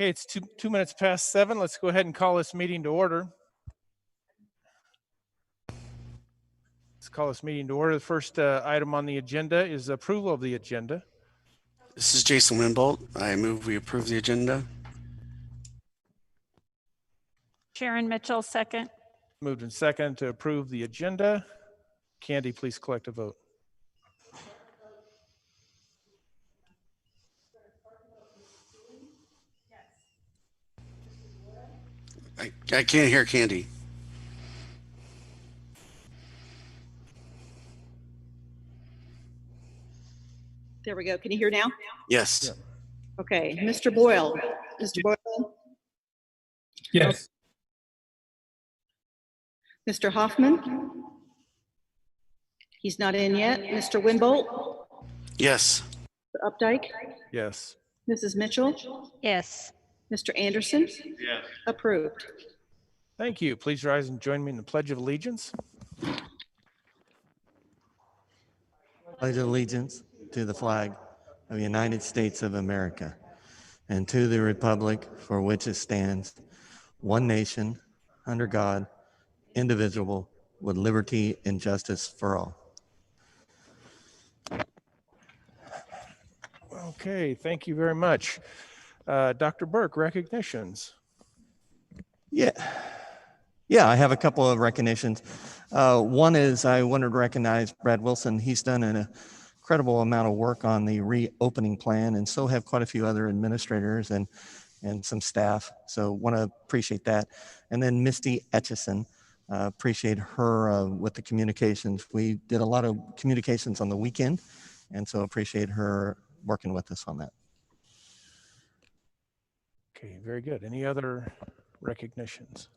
Okay, it's two minutes past 7. Let's go ahead and call this meeting to order. Let's call this meeting to order. The first item on the agenda is approval of the agenda. This is Jason Winbolt. I move we approve the agenda. Sharon Mitchell, second. Moved and second to approve the agenda. Candy, please collect a vote. I can't hear Candy. There we go. Can you hear now? Yes. Yeah. Okay. Mr. Boyle. Mr. Boyle. Yes. Mr. Hoffman. He's not in yet. Mr. Winbolt. Yes. Mr. Updike. Yes. Mrs. Mitchell. Yes. Mr. Anderson. Yes. Approved. Thank you. Please rise and join me in the Pledge of Allegiance. Pledge allegiance to the flag of the United States of America and to the republic for which it stands, one nation, under God, indivisible, with liberty and justice for all. Okay, thank you very much. Dr. Burke, recognitions. Yeah, I have a couple of recognitions. One is I wanted to recognize Brad Wilson. He's done an incredible amount of work on the reopening plan, and so have quite a few other administrators and some staff. So want to appreciate that. And then Misty Etchison, appreciate her with the communications. We did a lot of communications on the weekend, and so appreciate her working with us on that. Okay, very good. Any other recognitions?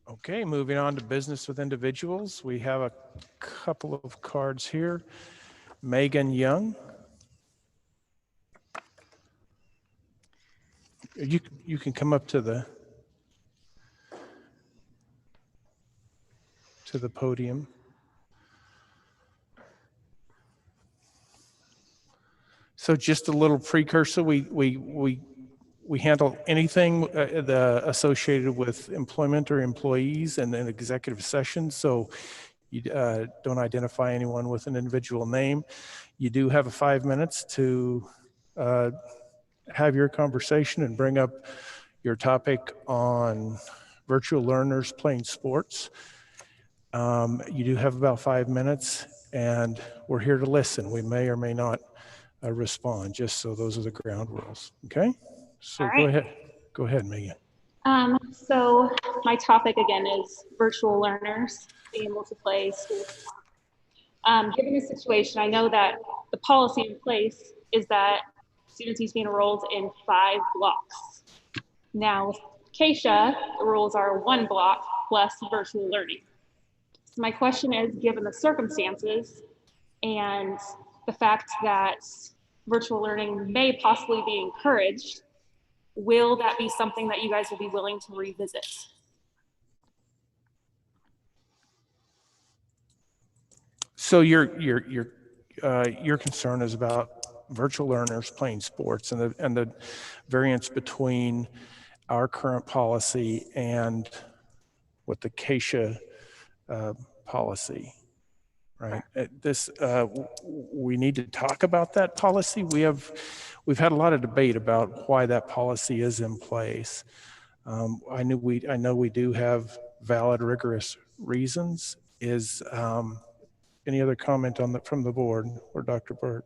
Okay, moving on to business with individuals. We have a couple of cards here. Megan Young. You can come up to the podium. So just a little precursor, we handle anything associated with employment or employees and an executive session. So you don't identify anyone with an individual name. You do have 5 minutes to have your conversation and bring up your topic on virtual learners playing sports. You do have about 5 minutes, and we're here to listen. We may or may not respond, just so those are the ground rules. Okay, so right. Go ahead, Megan. So my topic again is virtual learners being able to play school sports. Given the situation, I know that the policy in place is that students need to be enrolled in 5 blocks. Now with Keisha, the rules are 1 block plus virtual learning. So my question is, given the circumstances and the fact that virtual learning may possibly be encouraged, will that be something that you guys will be willing to revisit? So your concern is about virtual learners playing sports and the variance between our current policy and what the Keisha policy, right? We need to talk about that policy. We've had a lot of debate about why that policy is in place. I know we do have valid, rigorous reasons. Is any other comment on that from the board or Dr. Burke?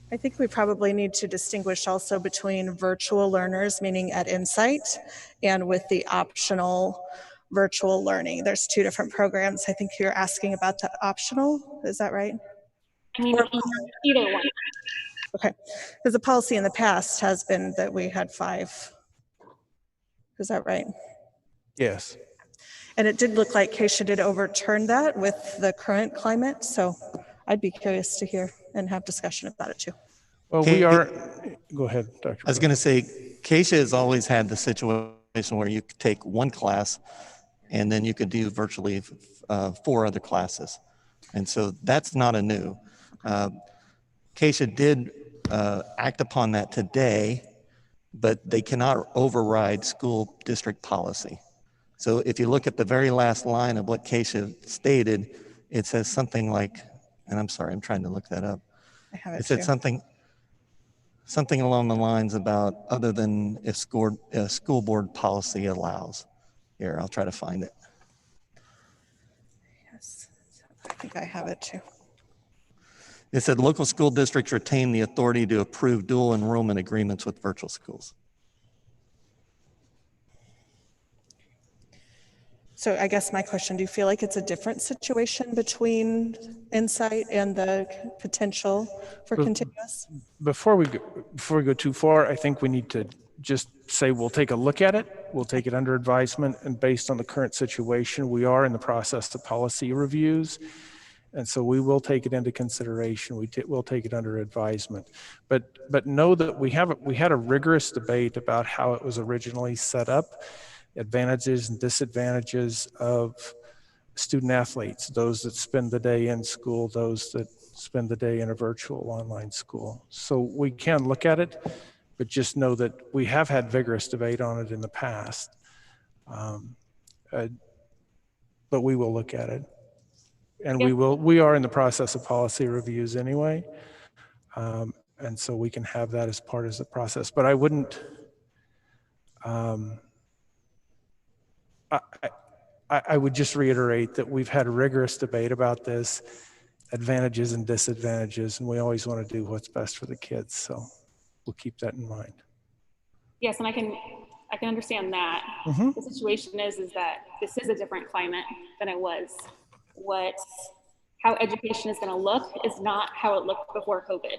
I think we probably need to distinguish also between virtual learners, meaning at Insight, and with the optional virtual learning. There's 2 different programs. I think you're asking about the optional. Is that right? I mean, either one. Okay, because the policy in the past has been that we had 5. Is that right? Yes. And it did look like Keisha did overturn that with the current climate. So I'd be curious to hear and have discussion about it too. Well, Okay. we are, go ahead, Dr. I was going to say, Keisha has always had the situation where you could take one class and then you could do virtually 4 other classes. And so that's not a new. Keisha did act upon that today, but they cannot override school district policy. So if you look at the very last line of what Keisha stated, it says something like, and I'm sorry, I'm trying to look that up. I have It it said too. something along the lines about other than if school board policy allows. Here, I'll try to find it. Yes, I think I have it too. It said local school districts retain the authority to approve dual enrollment agreements with virtual schools. So I guess my question, do you feel like it's a different situation between Insight and the potential for continuous? Before we go too far, I think we need to just say we'll take a look at it. We'll take it under advisement, and based on the current situation, we are in the process of policy reviews. And so we will take it into consideration. We'll take it under advisement, but know that we had a rigorous debate about how it was originally set up, advantages and disadvantages of student athletes, those that spend the day in school, those that spend the day in a virtual online school. So we can look at it, but just know that we have had vigorous debate on it in the past. But we will look at it. And we are in the process of policy reviews anyway. And so we can have that as part of the process, but I wouldn't, I would just reiterate that we've had a rigorous debate about this, advantages and disadvantages, and we always want to do what's best for the kids. So we'll keep that in mind. Yes, and I can understand that. Mm-hmm. The situation is that this is a different climate than it was. How education is going to look is not how it looked before COVID.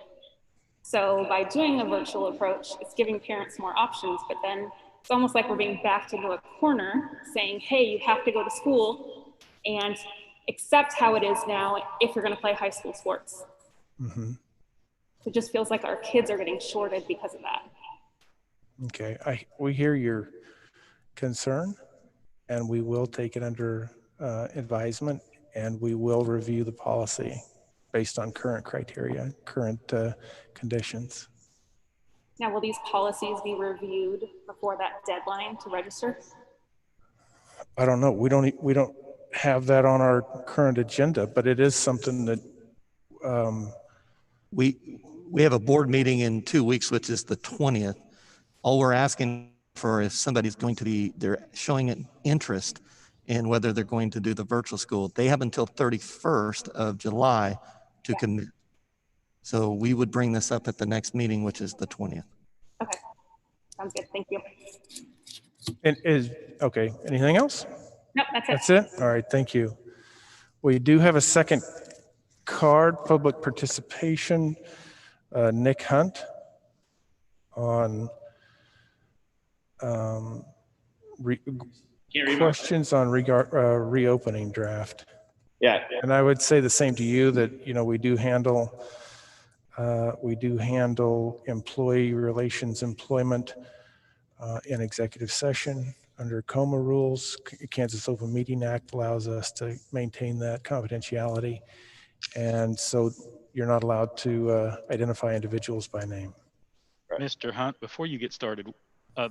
So by doing a virtual approach, it's giving parents more options, but then it's almost like we're being backed into a corner saying, hey, you have to go to school and accept how it is now if you're going to play high school sports. Mm-hmm. It just feels like our kids are getting shorted because of that. Okay, we hear your concern, and we will take it under advisement, and we will review the policy based on current criteria, current conditions. Now, will these policies be reviewed before that deadline to register? I don't know. We don't have that on our current agenda, but it is something that we have a board meeting in 2 weeks, which is the 20th. All we're asking for is somebody's going to be, they're showing an interest in whether they're going to do the virtual school. They have until 31st of July to commit. So we would bring this up at the next meeting, which is the 20th. Okay, sounds good. Thank you. and is okay. Anything else? Nope, that's it. That's it. All right. Thank you. We do have a second card, public participation. Nick Hunt on questions on reopening draft. Yeah. And I would say the same to you, that we do handle employee relations, employment in executive session under COMA rules. Kansas Open Meeting Act allows us to maintain that confidentiality, and so you're not allowed to identify individuals by name. Right. Mr. Hunt, before you get started,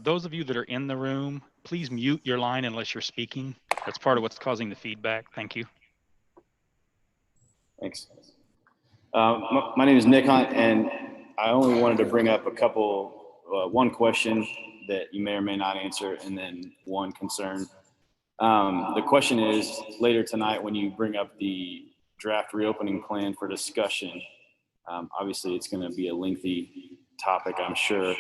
those of you that are in the room, please mute your line unless you're speaking. That's part of what's causing the feedback. Thank you. Thanks. My name is Nick Hunt, and I only wanted to bring up one question that you may or may not answer, and then one concern. The question is, later tonight when you bring up the draft reopening plan for discussion, obviously it's going to be a lengthy topic, I'm sure.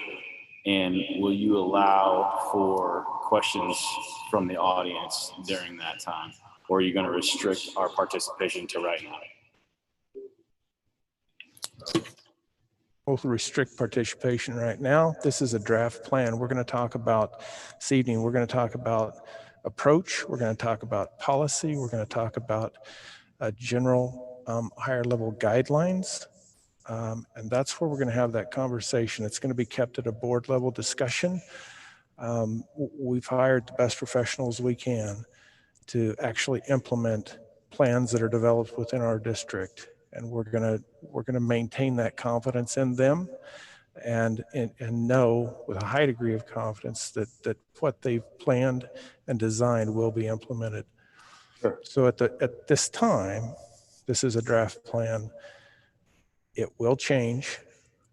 And will you allow for questions from the audience during that time? Or are you going to restrict our participation to right now? Both restrict participation right now. This is a draft plan. We're going to talk about this evening. We're going to talk about approach. We're going to talk about policy. We're going to talk about general higher level guidelines. And that's where we're going to have that conversation. It's going to be kept at a board level discussion. We've hired the best professionals we can to actually implement plans that are developed within our district. And we're gonna maintain that confidence in them and know with a high degree of confidence that what they've planned and designed will be implemented. Sure. So at this time, this is a draft plan. It will change.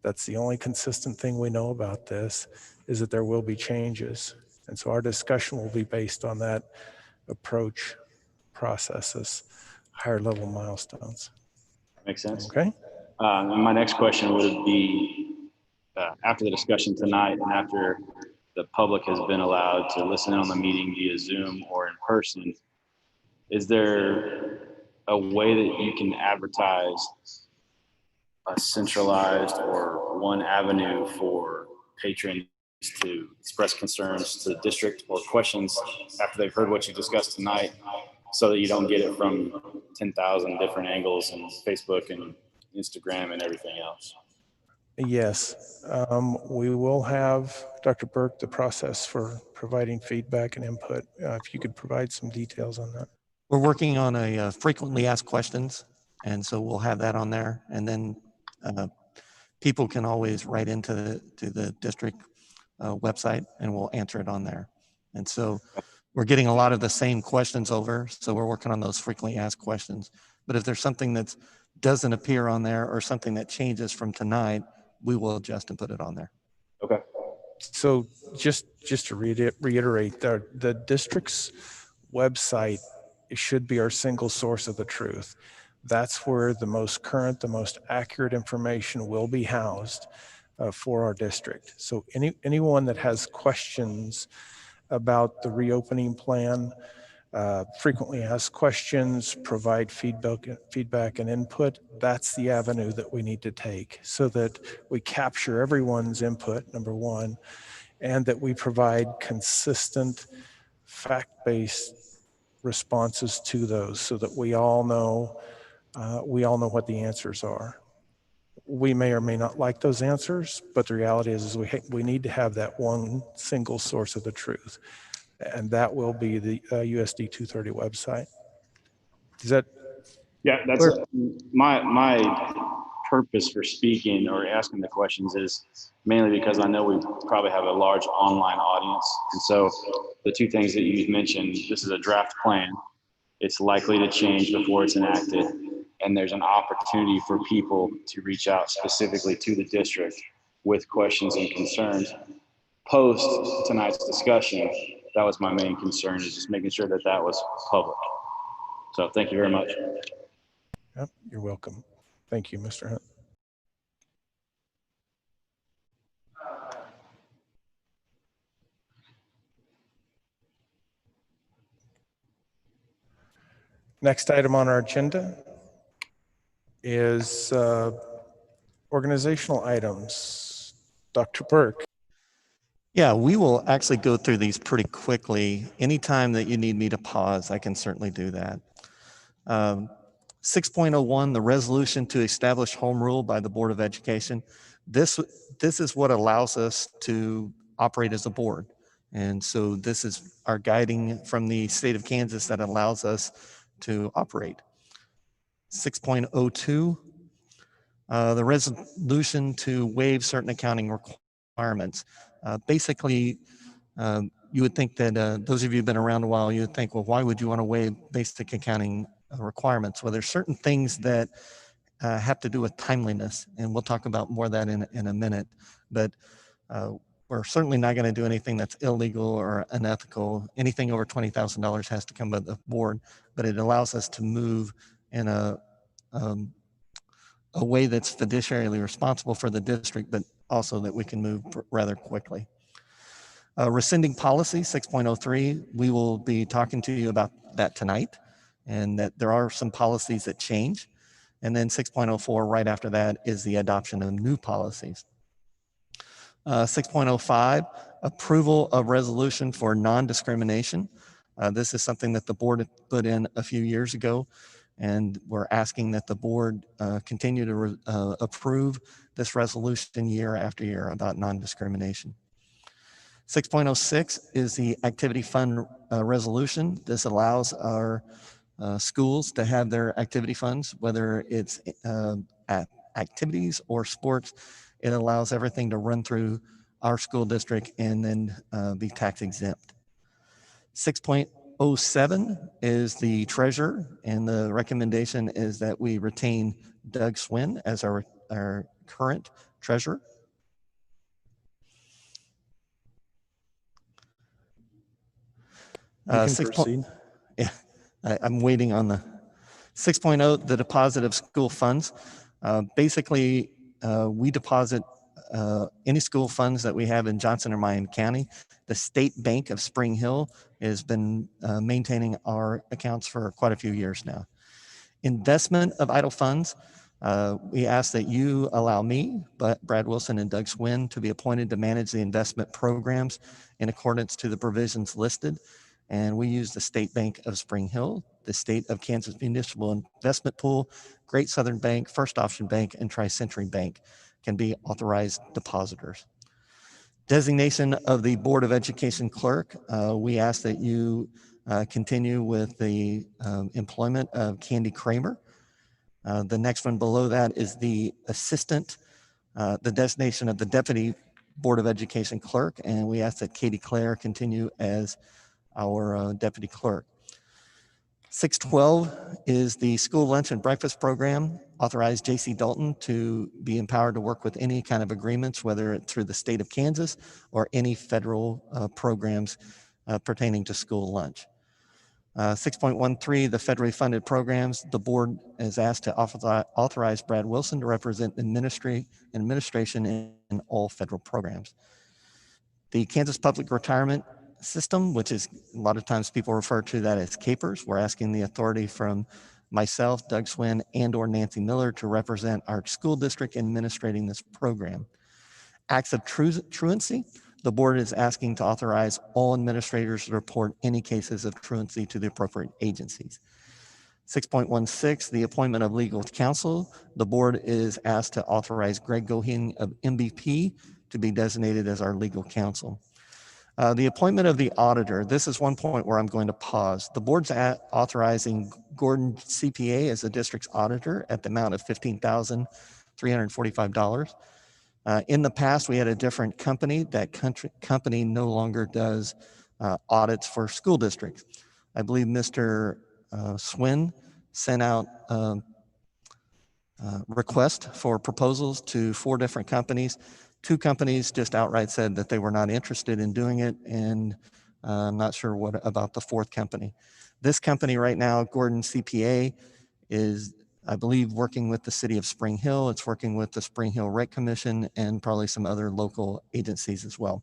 That's the only consistent thing we know about this, is that there will be changes. And so our discussion will be based on that approach, processes, higher level milestones. Makes sense. Okay? And my next question would be, after the discussion tonight and after the public has been allowed to listen in on the meeting via Zoom or in person, is there a way that you can advertise a centralized or one avenue for patrons to express concerns to the district or questions after they've heard what you discussed tonight, so that you don't get it from 10,000 different angles and Facebook and Instagram and everything else? Yes, we will have, Dr. Burke, the process for providing feedback and input. If you could provide some details on that. We're working on a frequently asked questions, and so we'll have that on there. And then people can always write into the district website, and we'll answer it on there. And so we're getting a lot of the same questions over, so we're working on those frequently asked questions. But if there's something that doesn't appear on there or something that changes from tonight, we will adjust and put it on there. Okay. So just to reiterate, the district's website should be our single source of the truth. That's where the most current, the most accurate information will be housed for our district. So anyone that has questions about the reopening plan, frequently asked questions, provide feedback and input, that's the avenue that we need to take so that we capture everyone's input, number one, and that we provide consistent, fact-based responses to those so that we all know what the answers are. We may or may not like those answers, but the reality is we need to have that one single source of the truth, and that will be the USD230 website. Is that? Yeah, that's my purpose for speaking or asking the questions is mainly because I know we probably have a large online audience. And so the two things that you mentioned, this is a draft plan. It's likely to change before it's enacted. And there's an opportunity for people to reach out specifically to the district with questions and concerns. Post tonight's discussion, that was my main concern, is just making sure that that was public. So thank you very much. Yep, you're welcome. Thank you, Mr. Hunt. Next item on our agenda is organizational items. Dr. Burke. Yeah, we will actually go through these pretty quickly. Anytime that you need me to pause, I can certainly do that. 6.01, the resolution to establish home rule by the Board of Education. This is what allows us to operate as a board. And so this is our guiding from the state of Kansas that allows us to operate. 6.02, the resolution to waive certain accounting requirements. Basically, you would think that those of you who've been around a while, you would think, well, why would you want to waive basic accounting requirements? Well, there's certain things that have to do with timeliness, and we'll talk about more of that in a minute. But we're certainly not going to do anything that's illegal or unethical. Anything over $20,000 has to come by the board, but it allows us to move in a way that's fiduciarily responsible for the district, but also that we can move rather quickly. Rescinding policy 6.03, we will be talking to you about that tonight, and that there are some policies that change. And then 6.04, right after that, is the adoption of new policies. 6.05, approval of resolution for non-discrimination. This is something that the board put in a few years ago, and we're asking that the board continue to approve this resolution year after year about non-discrimination. 6.06 is the activity fund resolution. This allows our schools to have their activity funds, whether it's activities or sports. It allows everything to run through our school district and then be tax exempt. 6.07 is the treasurer, and the recommendation is that we retain Doug Swin as our current treasurer. You can 6. proceed. Yeah, I'm waiting on the 6.0, the deposit of school funds. Basically, we deposit any school funds that we have in Johnson or Miami County. The State Bank of Spring Hill has been maintaining our accounts for quite a few years now. Investment of idle funds. We ask that you allow me, Brad Wilson and Doug Swin, to be appointed to manage the investment programs in accordance to the provisions listed. And we use the State Bank of Spring Hill, the State of Kansas Municipal Investment Pool, Great Southern Bank, First Option Bank, and Tri-Century Bank can be authorized depositors. Designation of the Board of Education clerk. We ask that you continue with the employment of Candy Kramer. The next one below that is the assistant, the designation of the Deputy Board of Education clerk, and we ask that Katie Clare continue as our deputy clerk. 612 is the school lunch and breakfast program. Authorize J.C. Dalton to be empowered to work with any kind of agreements, whether it's through the state of Kansas or any federal programs pertaining to school lunch. 6.13, the federally funded programs. The board is asked to authorize Brad Wilson to represent administration in all federal programs. The Kansas Public Retirement System, which is a lot of times people refer to that as CAPERS. We're asking the authority from myself, Doug Swin, and or Nancy Miller to represent our school district in administrating this program. Acts of truancy. The board is asking to authorize all administrators to report any cases of truancy to the appropriate agencies. 6.16, the appointment of legal counsel. The board is asked to authorize Greg Goheen of MVP to be designated as our legal counsel. The appointment of the auditor. This is one point where I'm going to pause. The board's authorizing Gordon CPA as the district's auditor at the amount of $15,345. In the past, we had a different company. That company no longer does audits for school districts. I believe Mr. Swin sent out request for proposals to 4 different companies. 2 companies just outright said that they were not interested in doing it, and I'm not sure what about the 4th company. This company right now, Gordon CPA, is, I believe, working with the city of Spring Hill. It's working with the Spring Hill Rec Commission and probably some other local agencies as well.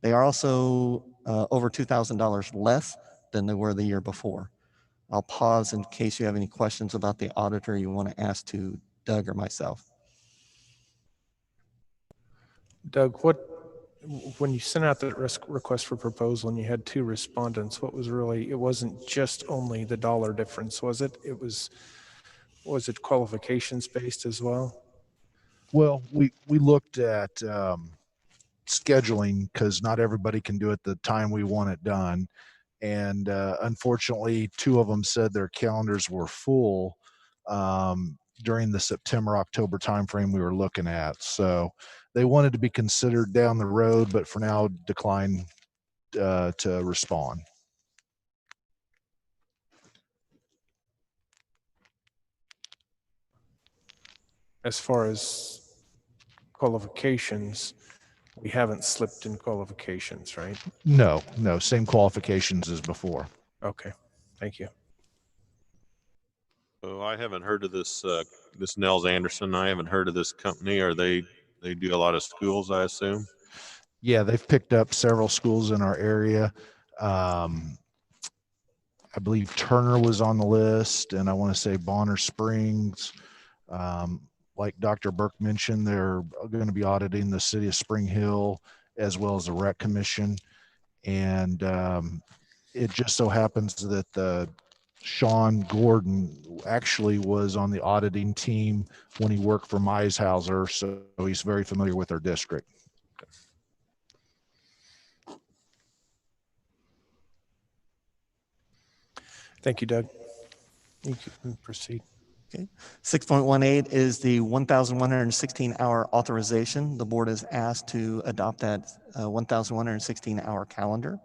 They are also over $2,000 less than they were the year before. I'll pause in case you have any questions about the auditor you want to ask to Doug or myself. Doug, when you sent out the request for proposal and you had 2 respondents, what was really, it wasn't just only the dollar difference, was it? Was it qualifications based as well? Well, we looked at scheduling because not everybody can do it the time we want it done. And unfortunately, 2 of them said their calendars were full during the September-October timeframe we were looking at. So they wanted to be considered down the road, but for now declined to respond. As far as qualifications, we haven't slipped in qualifications, right? No, same qualifications as before. Okay, thank you. Oh, I haven't heard of this. This Nels Anderson. I haven't heard of this company. They do a lot of schools, I assume? Yeah, they've picked up several schools in our area. I believe Turner was on the list, and I want to say Bonner Springs. Like Dr. Burke mentioned, they're going to be auditing the city of Spring Hill as well as the Rec Commission. And it just so happens that Sean Gordon actually was on the auditing team when he worked for Meishauser, so he's very familiar with our district. Thank you, Doug. You can proceed. Okay. 6.18 is the 1,116-hour authorization. The board is asked to adopt that 1,116-hour calendar.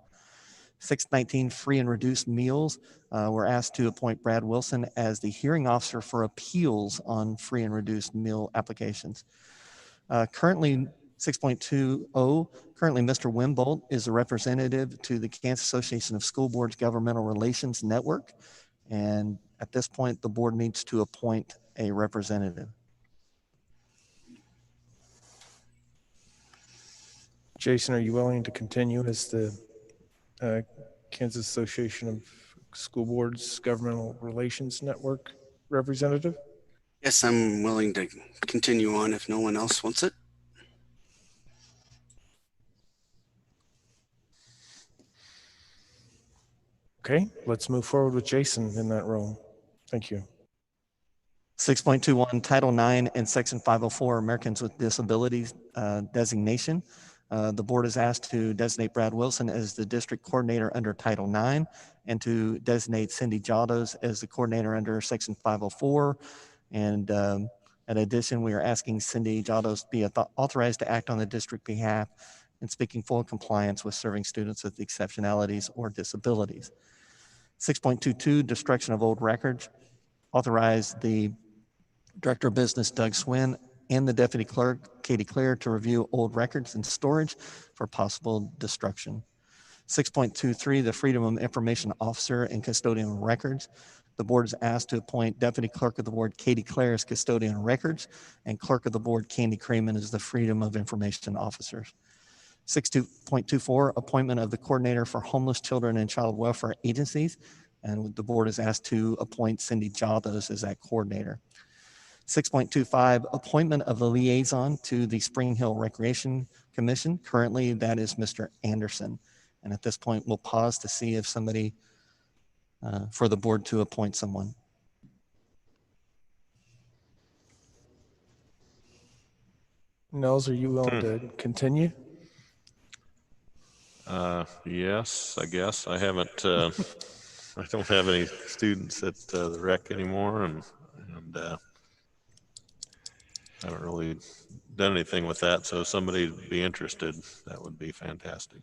619, free and reduced meals. We're asked to appoint Brad Wilson as the hearing officer for appeals on free and reduced meal applications. Currently, 6.20, currently Mr. Wimbold is a representative to the Kansas Association of School Boards Governmental Relations Network. And at this point, the board needs to appoint a representative. Jason, are you willing to continue as the Kansas Association of School Boards Governmental Relations Network representative? Yes, I'm willing to continue on if no one else wants it. Okay, let's move forward with Jason in that role. Thank you. 6.21, Title IX and Section 504, Americans with Disabilities designation. The board is asked to designate Brad Wilson as the district coordinator under Title IX and to designate Cindy Jaldos as the coordinator under Section 504. And in addition, we are asking Cindy Jaldos to be authorized to act on the district behalf in speaking full compliance with serving students with exceptionalities or disabilities. 6.22, destruction of old records. Authorize the Director of Business, Doug Swin, and the Deputy Clerk, Katie Clare, to review old records and storage for possible destruction. 6.23, the Freedom of Information Officer and Custodian of Records. The board is asked to appoint Deputy Clerk of the Board, Katie Clare, as Custodian of Records, and Clerk of the Board, Candy Creeman, as the Freedom of Information Officers. 6.24, appointment of the Coordinator for Homeless Children and Child Welfare Agencies, and the board is asked to appoint Cindy Jaldos as that coordinator. 6.25, appointment of the liaison to the Spring Hill Recreation Commission. Currently, that is Mr. Anderson. And at this point, we'll pause to see if somebody, for the board to appoint someone. Nels, are you willing to continue? Yes, I guess. I haven't, I don't have any students at the rec anymore, and I haven't really done anything with that. So if somebody would be interested, that would be fantastic.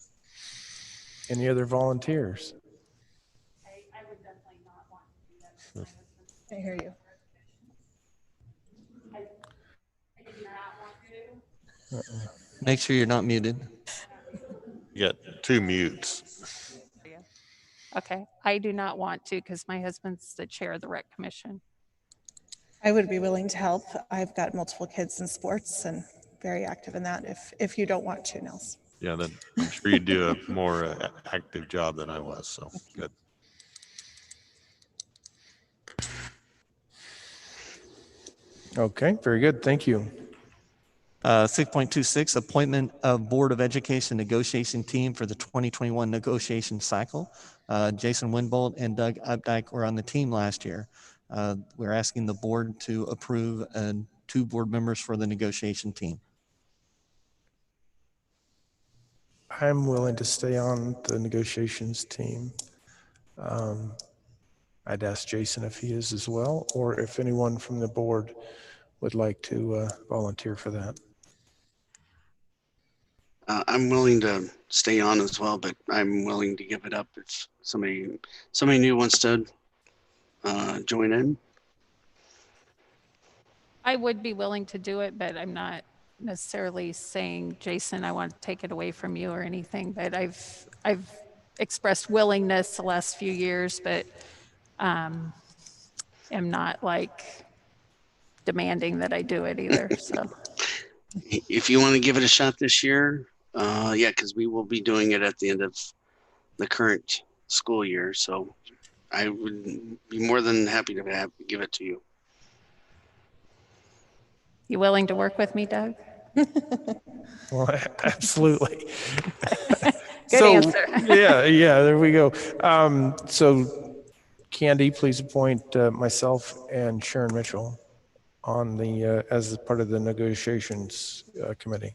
Any other volunteers? I would definitely not want to do that. I hear you. I do not want to. Make sure you're not muted. You got 2 mutes. Okay, I do not want to because my husband's the chair of the rec commission. I would be willing to help. I've got multiple kids in sports and very active in that if you don't want to, Nels. Yeah, then I'm sure you do a more active job than I was. So good. Okay, very good. Thank you. 6.26, appointment of Board of Education negotiation team for the 2021 negotiation cycle. Jason Winbolt and Doug Updike were on the team last year. We're asking the board to approve 2 board members for the negotiation team. I'm willing to stay on the negotiations team. I'd ask Jason if he is as well, or if anyone from the board would like to volunteer for that. I'm willing to stay on as well, but I'm willing to give it up if somebody new wants to join in. I would be willing to do it, but I'm not necessarily saying, Jason, I want to take it away from you or anything, but I've expressed willingness the last few years, but am not like demanding that I do it either, so. If you want to give it a shot this year, yeah, because we will be doing it at the end of the current school year. So I would be more than happy to give it to you. You willing to work with me, Doug? Well, absolutely. Good answer. yeah, there we go. So Candy, please appoint myself and Sharon Mitchell on the as part of the negotiations committee.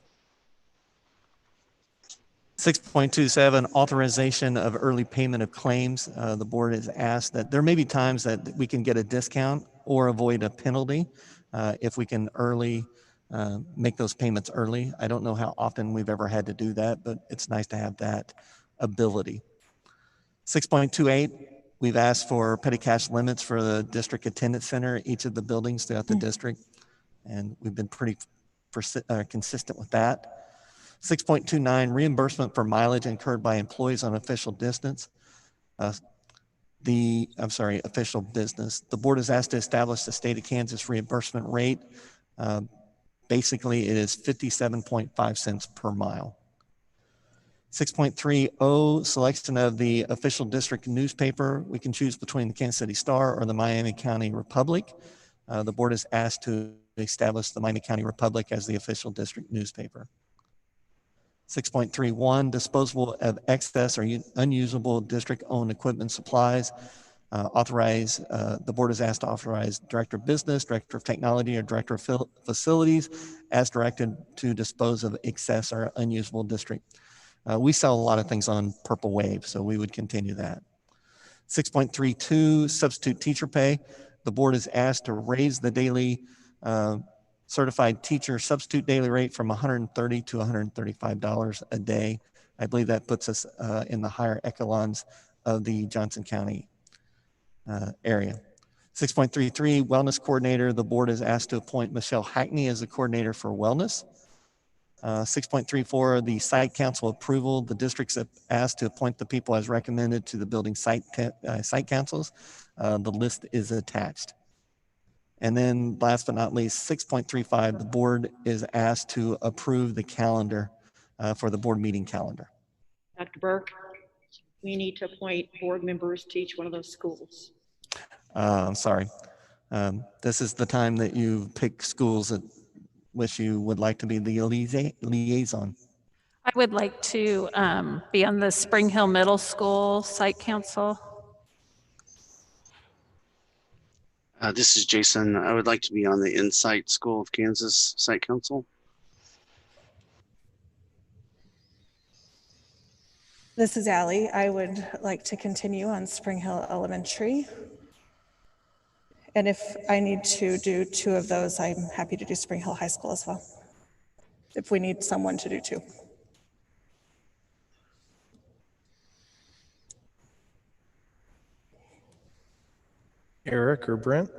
6.27, authorization of early payment of claims. The board has asked that there may be times that we can get a discount or avoid a penalty if we can make those payments early. I don't know how often we've ever had to do that, but it's nice to have that ability. 6.28, we've asked for petty cash limits for the district attendance center, each of the buildings throughout the district, and we've been pretty consistent with that. 6.29, reimbursement for mileage incurred by employees on official distance. Official business. The board is asked to establish the state of Kansas reimbursement rate. Basically, it is 57.5 cents per mile. 6.30, selection of the official district newspaper. We can choose between the Kansas City Star or the Miami County Republic. The board is asked to establish the Miami County Republic as the official district newspaper. 6.31, disposal of excess or unusable district-owned equipment supplies. The board is asked to authorize Director of Business, Director of Technology, or Director of Facilities as directed to dispose of excess or unusable district. We sell a lot of things on Purple Wave, so we would continue that. 6.32, substitute teacher pay. The board is asked to raise the daily certified teacher substitute daily rate from $130 to $135 a day. I believe that puts us in the higher echelons of the Johnson County area. 6.33, wellness coordinator. The board is asked to appoint Michelle Hackney as the coordinator for wellness. 6.34, the site council approval. The district's asked to appoint the people as recommended to the building site councils. The list is attached. And then last but not least, 6.35, the board is asked to approve the calendar for the board meeting calendar. Dr. Burke, we need to appoint board members to each one of those schools. I'm sorry. This is the time that you pick schools that which you would like to be the liaison. I would like to be on the Spring Hill Middle School Site Council. This is Jason. I would like to be on the Insight School of Kansas Site Council. This is Allie. I would like to continue on Spring Hill Elementary. And if I need to do two of those, I'm happy to do Spring Hill High School as well, if we need someone to do two. Eric or Brent?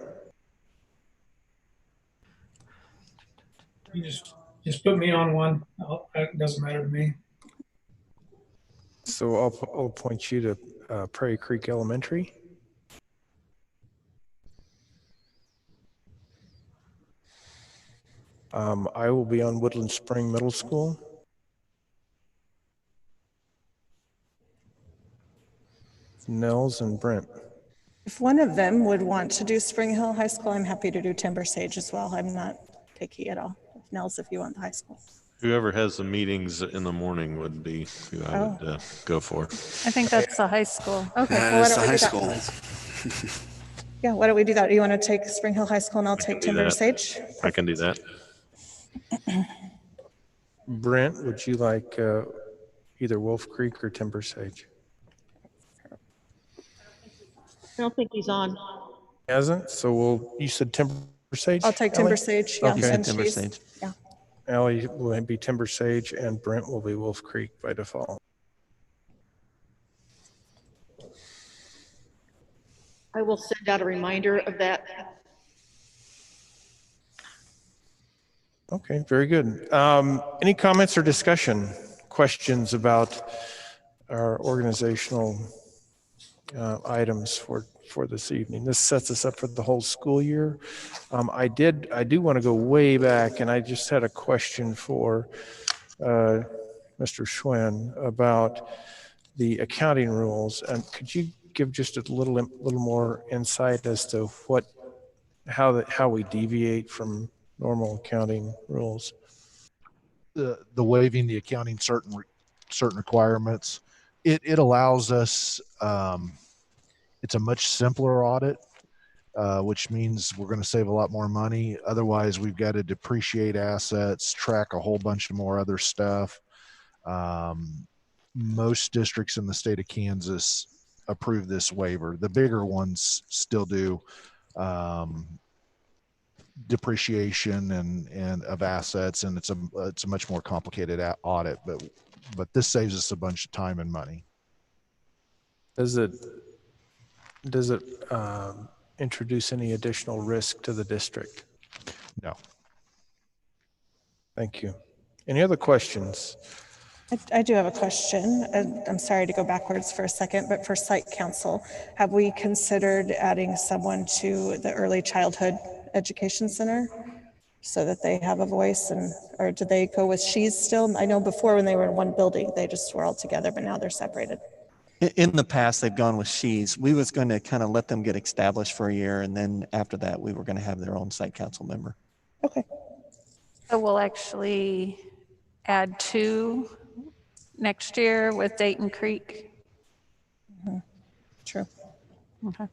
You just put me on one. It doesn't matter to me. So I'll appoint you to Prairie Creek Elementary. I will be on Woodland Spring Middle School. Nels and Brent. If one of them would want to do Spring Hill High School, I'm happy to do Timber Sage as well. I'm not picky at all. Nels, if you want the high school. Whoever has the meetings in the morning would be who I would go for. I think that's the high school. Okay, That is the high that? school. Yeah, why don't we do that? Do you want to take Spring Hill High School and I'll take Timber Sage? I can do that. Brent, would you like either Wolf Creek or Timber Sage? I don't think he's on. Hasn't? So you said Timber Sage? I'll take Timber Sage. Yeah, Okay. and Timber she's- Sage. Yeah. Allie will be Timber Sage and Brent will be Wolf Creek by default. I will send out a reminder of that. Okay, very good. Any comments or discussion, questions about our organizational items for this evening? This sets us up for the whole school year. I do want to go way back, and I just had a question for Mr. Schwinn about the accounting rules. And could you give just a little more insight as to how we deviate from normal accounting rules? The waiving the accounting certain requirements, it allows us, it's a much simpler audit, which means we're going to save a lot more money. Otherwise, we've got to depreciate assets, track a whole bunch of more other stuff. most districts in the state of Kansas approve this waiver. The bigger ones still do depreciation and of assets, and it's a much more complicated audit, but this saves us a bunch of time and money. Does it introduce any additional risk to the district? No. Thank you. Any other questions? I do have a question. I'm sorry to go backwards for a second, but for site council, have we considered adding someone to the early childhood education center so that they have a voice, and or do they go with She's still? I know before when they were in one building, they just were all together, but now they're separated. In the past, they've gone with She's. We was going to kind of let them get established for a year, and then after that, we were going to have their own site council member. Okay. So we'll actually add 2 next year with Dayton Creek. Mm-hmm. True. Okay.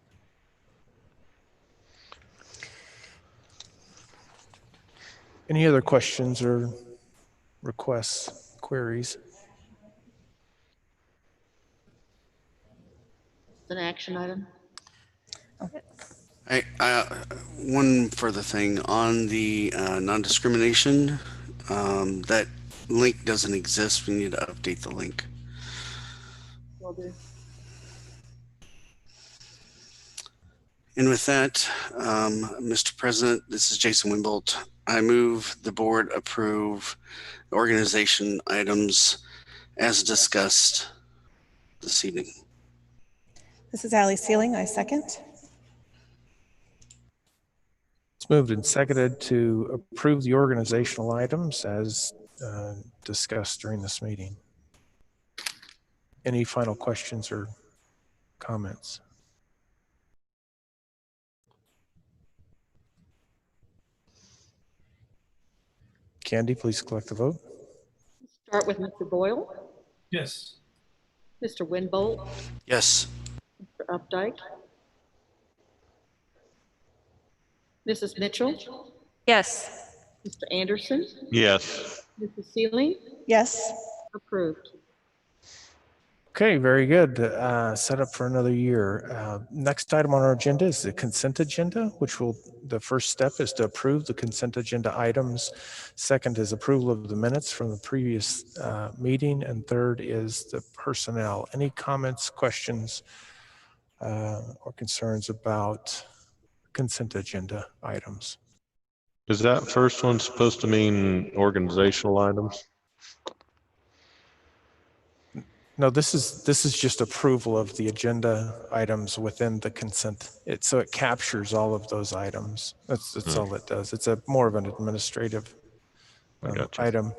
Any other questions or requests, queries? An action item. One further thing on the non-discrimination, that link doesn't exist. We need to update the link. Will do. And with that, Mr. President, this is Jason Wimbold. I move the board approve organization items as discussed this evening. This is Ally Sealing. I second. It's moved and seconded to approve the organizational items as discussed during this meeting. Any final questions or comments? Candy, please collect the vote. Start with Mr. Boyle, Yes. Mr. Winbolt, Yes. Mr. Updike, Mrs. Mitchell, Yes. Mr. Anderson, Yes. Mrs. Sealing, Yes. approved. Okay, very good. Set up for another year. Next item on our agenda is the consent agenda, which the first step is to approve the consent agenda items. Second is approval of the minutes from the previous meeting. And third is the personnel. Any comments, questions, or concerns about consent agenda items? Is that first one supposed to mean organizational items? No, this is just approval of the agenda items within the consent. So it captures all of those items. That's all it does. It's more of an administrative item.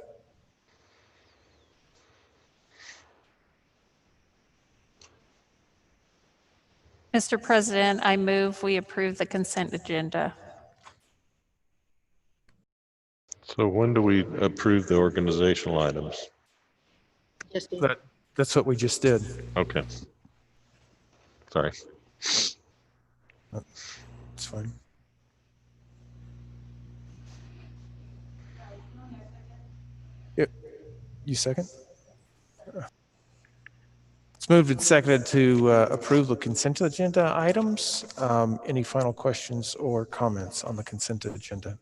Mr. President, I move we approve the consent agenda. So when do we approve the organizational items? Just That's what we just did. Okay. Sorry. It's fine. You second? It's moved and seconded to approve the consent agenda items. Any final questions or comments on the consent agenda?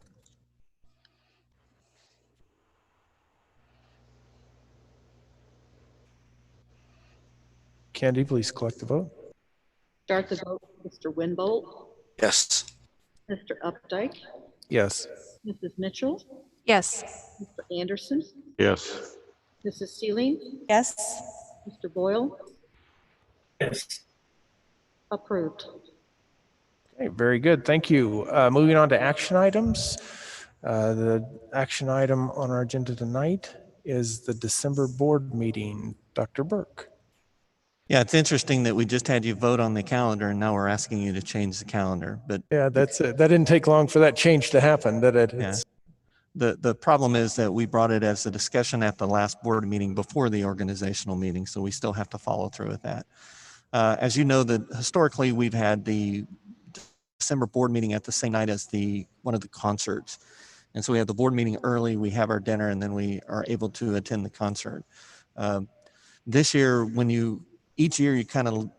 Candy, please collect the vote. start the vote with Mr. Winbolt, Yes. Mr. Updike, Yes. Mrs. Mitchell, Yes. Mr. Anderson, Yes. Mrs. Sealing, Yes. Mr. Boyle, Yes. approved. Okay, very good. Thank you. Moving on to action items. The action item on our agenda tonight is the December board meeting. Dr. Burke. Yeah, it's interesting that we just had you vote on the calendar and now we're asking you to change the calendar. But yeah, that's it. That didn't take long for that change to happen, did it? Yeah. The problem is that we brought it as a discussion at the last board meeting before the organizational meeting, so we still have to follow through with that. As you know, that historically we've had the December board meeting at the same night as one of the concerts. And so we have the board meeting early, we have our dinner, and then we are able to attend the concert. This year, each year you kind of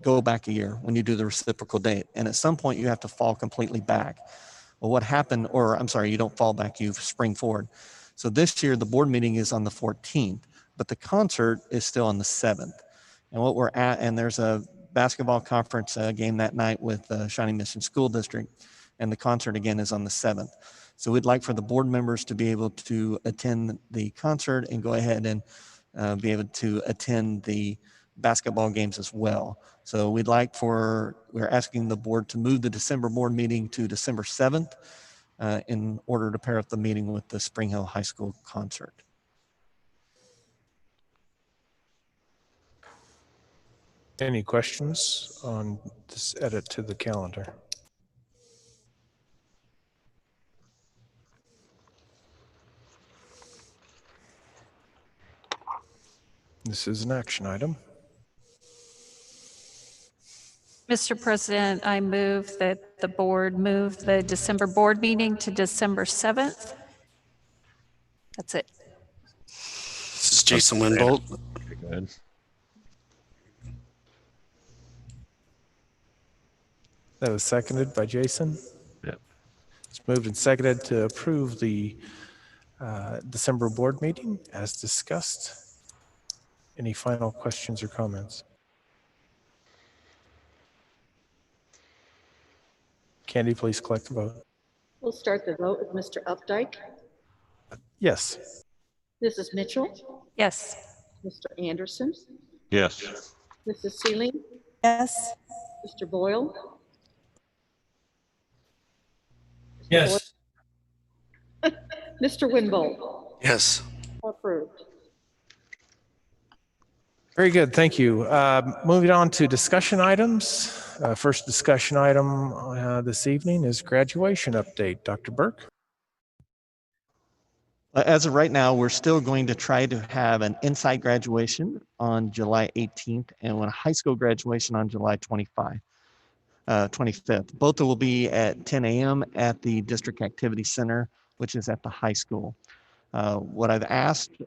go back a year when you do the reciprocal date. And at some point you have to fall completely back. Well, what happened, or I'm sorry, you don't fall back, you spring forward. So this year the board meeting is on the 14th, but the concert is still on the 7th. And what we're at, and there's a basketball conference game that night with Shawnee Mission School District, and the concert again is on the 7th. So we'd like for the board members to be able to attend the concert and go ahead and be able to attend the basketball games as well. So we're asking the board to move the December board meeting to December 7th in order to pair up the meeting with the Spring Hill High School concert. Any questions on this edit to the calendar? This is an action item. Mr. President, I move that the board move the December board meeting to December 7th. That's it. This is Jason Winbolt. Good. That was seconded by Jason. Yep. It's moved and seconded to approve the December board meeting as discussed. Any final questions or comments? Candy, please collect the vote. We'll start the vote with Mr. Updike, Yes. Mrs. Mitchell, Yes. Mr. Anderson, Yes. Mrs. Sealing, Yes. Mr. Boyle, Yes. Mr. Winbolt. Yes. Approved. Very good. Thank you. Moving on to discussion items. First discussion item this evening is graduation update. Dr. Burke. As of right now, we're still going to try to have an Insight graduation on July 18th and a high school graduation on July 25th. Both will be at 10 a.m. at the District Activity Center, which is at the high school. What I've asked,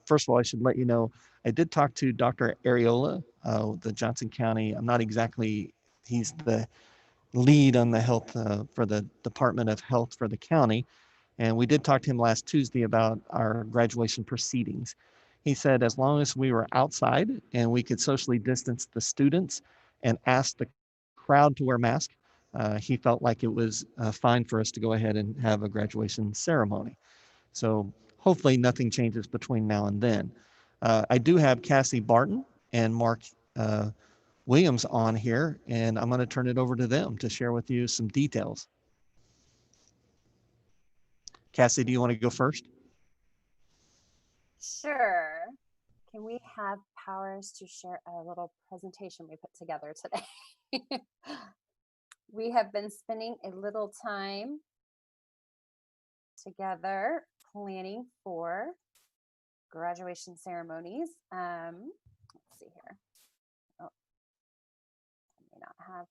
first of all, I should let you know, I did talk to Dr. Areola, the Johnson County. I'm not exactly, he's the lead on the health for the Department of Health for the county. And we did talk to him last Tuesday about our graduation proceedings. He said as long as we were outside and we could socially distance the students and ask the crowd to wear masks, he felt like it was fine for us to go ahead and have a graduation ceremony. So hopefully nothing changes between now and then. I do have Cassie Barton and Mark Williams on here, and I'm going to turn it over to them to share with you some details. Cassie, do you want to go first? Sure. Can we have powers to share a little presentation we put together today? We have been spending a little time together planning for graduation ceremonies. Let's see here. Oh, I may not have.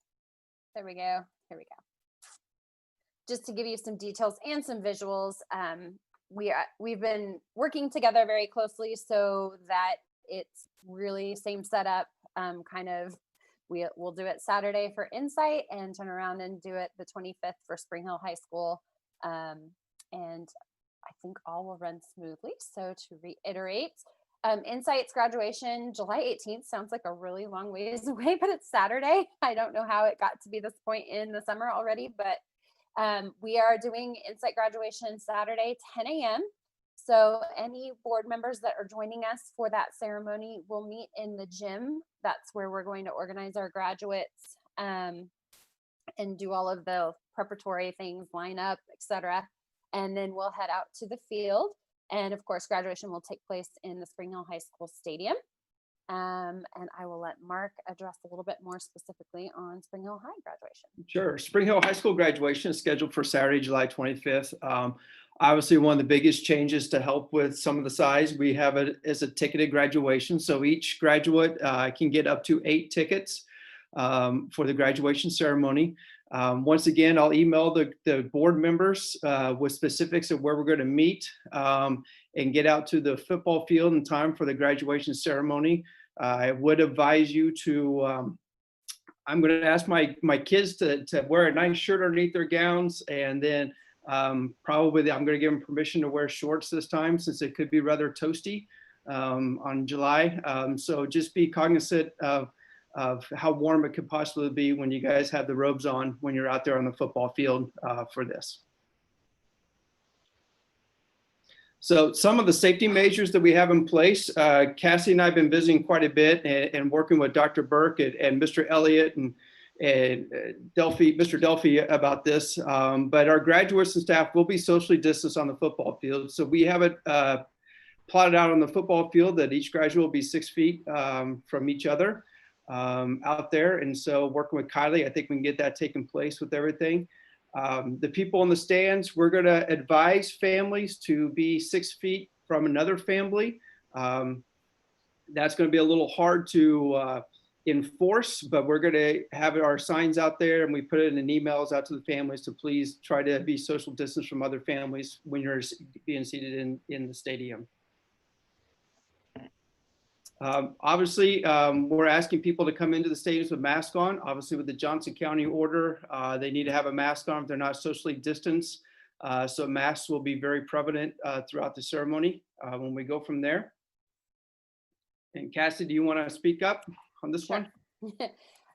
There we go. Here we go. Just to give you some details and some visuals, we've been working together very closely so that it's really same setup. We'll do it Saturday for Insight and turn around and do it the 25th for Spring Hill High School. And I think all will run smoothly. So to reiterate, Insight's graduation, July 18th, sounds like a really long ways away, but it's Saturday. I don't know how it got to be this point in the summer already, but we are doing Insight graduation Saturday, 10 a.m. So any board members that are joining us for that ceremony will meet in the gym. That's where we're going to organize our graduates and do all of the preparatory things, line up, etc. And then we'll head out to the field. And of course, graduation will take place in the Spring Hill High School Stadium. And I will let Mark address a little bit more specifically on Spring Hill High graduation. Sure. Spring Hill High School graduation is scheduled for Saturday, July 25th. Obviously, one of the biggest changes to help with some of the size, we have it as a ticketed graduation. So each graduate can get up to 8 tickets for the graduation ceremony. Once again, I'll email the board members with specifics of where we're going to meet and get out to the football field in time for the graduation ceremony. I would advise you to, I'm going to ask my kids to wear a nice shirt underneath their gowns, and then probably I'm going to give them permission to wear shorts this time since it could be rather toasty on July. So just be cognizant of how warm it could possibly be when you guys have the robes on when you're out there on the football field for this. So some of the safety measures that we have in place, Cassie and I have been visiting quite a bit and working with Dr. Burke and Mr. Elliott and Mr. Delphi about this, but our graduates and staff will be socially distanced on the football field. So we have it plotted out on the football field that each graduate will be 6 feet from each other out there. And so working with Kylie, I think we can get that taken place with everything. The people in the stands, we're going to advise families to be 6 feet from another family. That's going to be a little hard to enforce, but we're going to have our signs out there, and we put it in emails out to the families to please try to be social distance from other families when you're being seated in the stadium. Obviously, we're asking people to come into the stadiums with masks on. Obviously, with the Johnson County order, they need to have a mask on if they're not socially distanced. So masks will be very prevalent throughout the ceremony when we go from there. And Cassie, do you want to speak up on this one?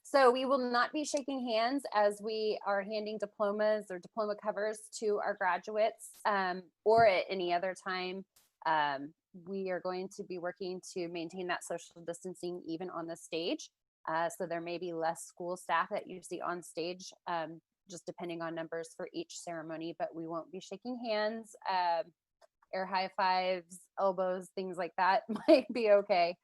So we will not be shaking hands as we are handing diplomas or diploma covers to our graduates or at any other time. We are going to be working to maintain that social distancing even on the stage. So there may be less school staff that you see on stage, just depending on numbers for each ceremony, but we won't be shaking hands. Air high fives, elbows, things like that might be okay.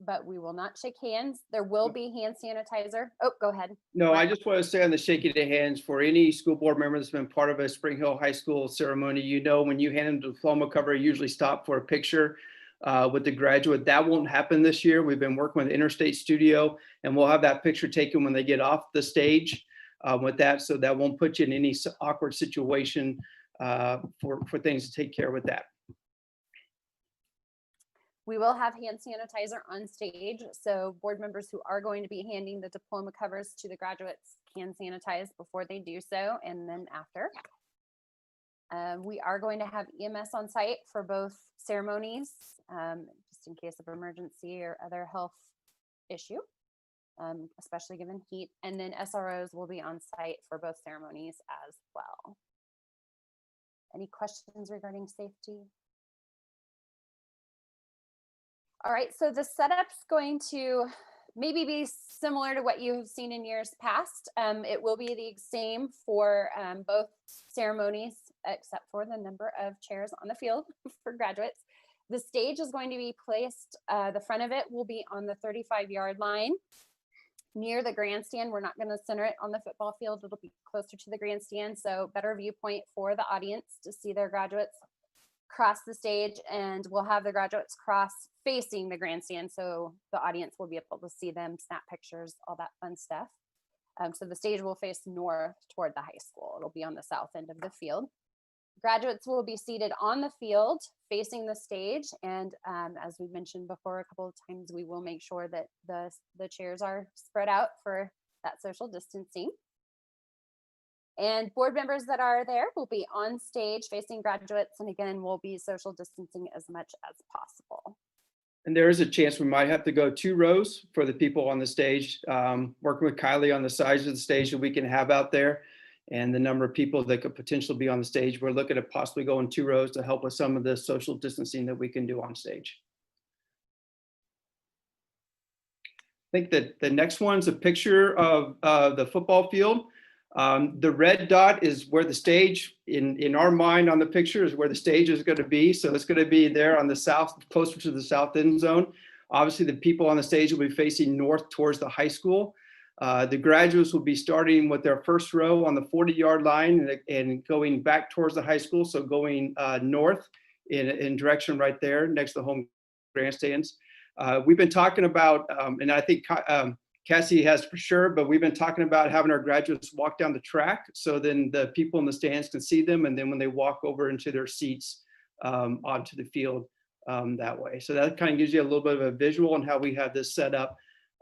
But we will not shake hands. There will be hand sanitizer. Oh, go ahead. No, I just want to say on the shaking of hands, for any school board member that's been part of a Spring Hill High School ceremony, you know, when you hand them the diploma cover, you usually stop for a picture with the graduate. That won't happen this year. We've been working with Interstate Studio, and we'll have that picture taken when they get off the stage with that. So that won't put you in any awkward situation for things to take care of with that. We will have hand sanitizer on stage, so board members who are going to be handing the diploma covers to the graduates can sanitize before they do so and then after. We are going to have EMS on site for both ceremonies, just in case of emergency or other health issue, especially given heat. And then SROs will be on site for both ceremonies as well. Any questions regarding safety? All right, so the setup's going to maybe be similar to what you've seen in years past. It will be the same for both ceremonies, except for the number of chairs on the field for graduates. The stage is going to be placed, the front of it will be on the 35-yard line near the grandstand. We're not going to center it on the football field. It'll be closer to the grandstand, so better viewpoint for the audience to see their graduates cross the stage, and we'll have the graduates cross facing the grandstand so the audience will be able to see them, snap pictures, all that fun stuff. So the stage will face north toward the high school. It'll be on the south end of the field. Graduates will be seated on the field facing the stage, and as we mentioned before a couple of times, we will make sure that the chairs are spread out for that social distancing. And board members that are there will be on stage facing graduates, and again, we'll be social distancing as much as possible. And there is a chance we might have to go 2 rows for the people on the stage, working with Kylie on the size of the stage that we can have out there and the number of people that could potentially be on the stage. We're looking at possibly going 2 rows to help with some of the social distancing that we can do on stage. I think that the next one's a picture of the football field. The red dot is where the stage, in our mind on the picture, is where the stage is going to be. So it's going to be there on the south, closer to the south end zone. Obviously, the people on the stage will be facing north towards the high school. The graduates will be starting with their first row on the 40-yard line and going back towards the high school. So going north in direction right there next to the home grandstands. We've been talking about, and I think Cassie has for sure, but we've been talking about having our graduates walk down the track. So then the people in the stands can see them. And then when they walk over into their seats onto the field that way. So that kind of gives you a little bit of a visual on how we have this set up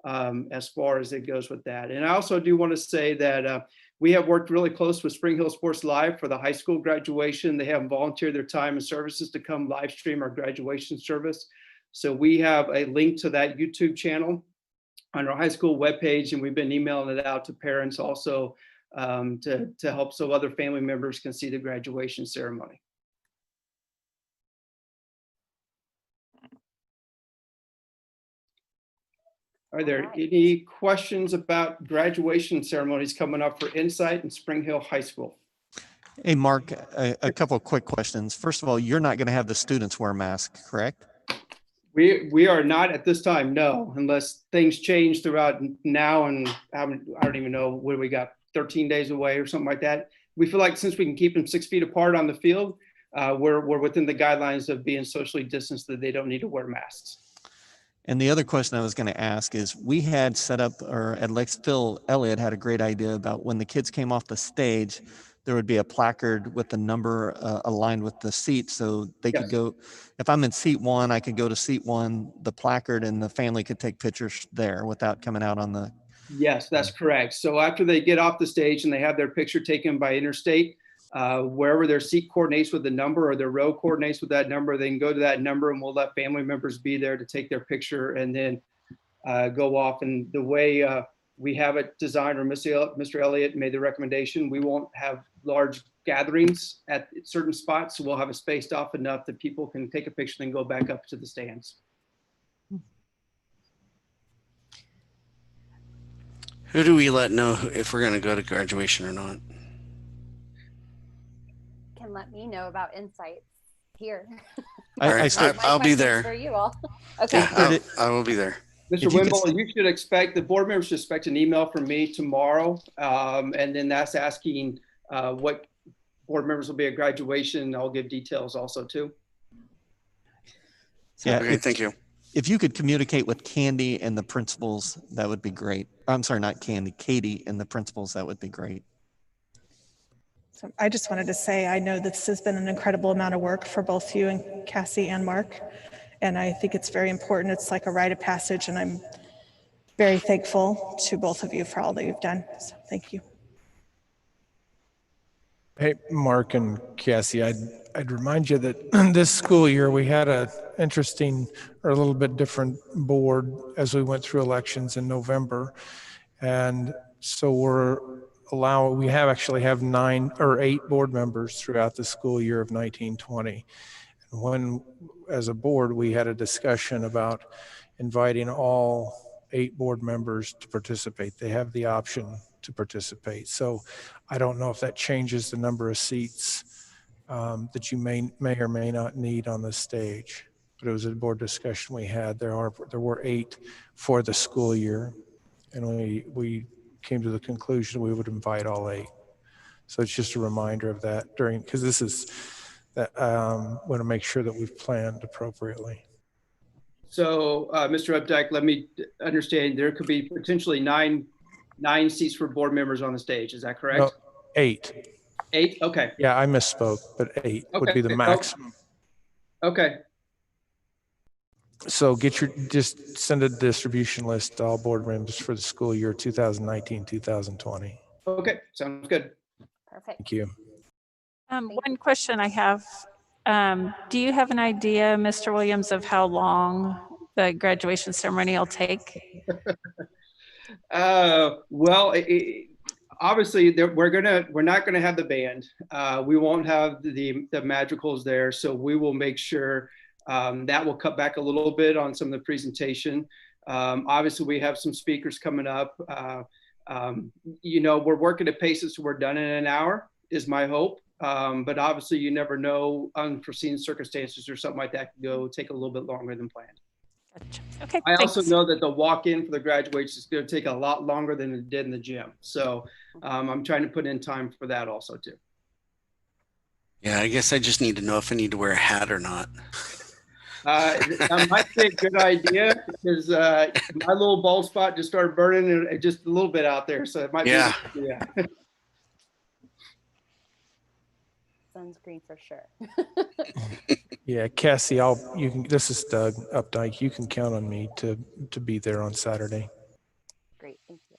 as far as it goes with that. And I also do want to say that we have worked really close with Spring Hill Sports Live for the high school graduation. They have volunteered their time and services to come live stream our graduation service. So we have a link to that YouTube channel on our high school webpage, and we've been emailing it out to parents also to help so other family members can see the graduation ceremony. Are there any questions about graduation ceremonies coming up for Insight and Spring Hill High School? Hey, Mark, a couple of quick questions. First of all, you're not going to have the students wear masks, correct? We are not at this time, no, unless things change throughout now, and I don't even know where we got 13 days away or something like that. We feel like since we can keep them 6 feet apart on the field, we're within the guidelines of being socially distanced, that they don't need to wear masks. And the other question I was going to ask is, we had set up, or at least Phil Elliott had a great idea about when the kids came off the stage, there would be a placard with the number aligned with the seat, so they could go, if I'm in seat 1, I could go to seat 1, the placard, and the family could take pictures there without coming out on the. Yes, that's correct. So after they get off the stage and they have their picture taken by Interstate, wherever their seat coordinates with the number or their row coordinates with that number, they can go to that number, and we'll let family members be there to take their picture and then go off. And the way we have it designed, or Mr. Elliott made the recommendation, we won't have large gatherings at certain spots. So we'll have it spaced off enough that people can take a picture and go back up to the stands. Who do we let know if we're going to go to graduation or not? Can let me know about insights here. I'll be there. For you all. Okay. Yeah, I will be there. Mr. Wimble, you should expect, the board members should expect an email from me tomorrow. And then that's asking what board members will be at graduation. I'll give details also too. Yeah, okay, thank you. If you could communicate with Candy and the principals, that would be great. I'm sorry, not Candy, Katie and the principals, that would be great. So I just wanted to say, I know this has been an incredible amount of work for both you and Cassie and Mark. And I think it's very important. It's like a rite of passage, and I'm very thankful to both of you for all that you've done. So thank you. Hey, Mark and Cassie, I'd remind you that this school year we had a interesting or a little bit different board as we went through elections in November. And so we actually have 9 or 8 board members throughout the school year of 1920. And when, as a board, we had a discussion about inviting all 8 board members to participate. They have the option to participate. So I don't know if that changes the number of seats that you may or may not need on the stage. But it was a board discussion we had. There were 8 for the school year, and we came to the conclusion we would invite all 8. So it's just a reminder of that because this is that want to make sure that we've planned appropriately. So Mr. Updike, let me understand, there could be potentially 9 seats for board members on the stage. Is that correct? No, 8. 8? Okay. Yeah, I misspoke, but 8 would be the maximum. Okay. So just send a distribution list to all board members for the school year 2019-2020. Okay, sounds good. Perfect. Thank you. One question I have, do you have an idea, Mr. Williams, of how long the graduation ceremony will take? Well, obviously we're not gonna have the band. We won't have the madrigals there, so we will make sure that will cut back a little bit on some of the presentation. Obviously, we have some speakers coming up. We're working at paces so we're done in an hour, is my hope. But obviously, you never know, unforeseen circumstances or something like that can take a little bit longer than planned. Gotcha. Okay, I thanks. also know that the walk-in for the graduation is going to take a lot longer than it did in the gym. So I'm trying to put in time for that also too. Yeah, I guess I just need to know if I need to wear a hat or not. That might be a good idea because my little bald spot just started burning and just a little bit out there. So it might be a good idea. Sunscreen for sure. Yeah, Cassie, this is Doug Updike. You can count on me to be there on Saturday. Great, thank you.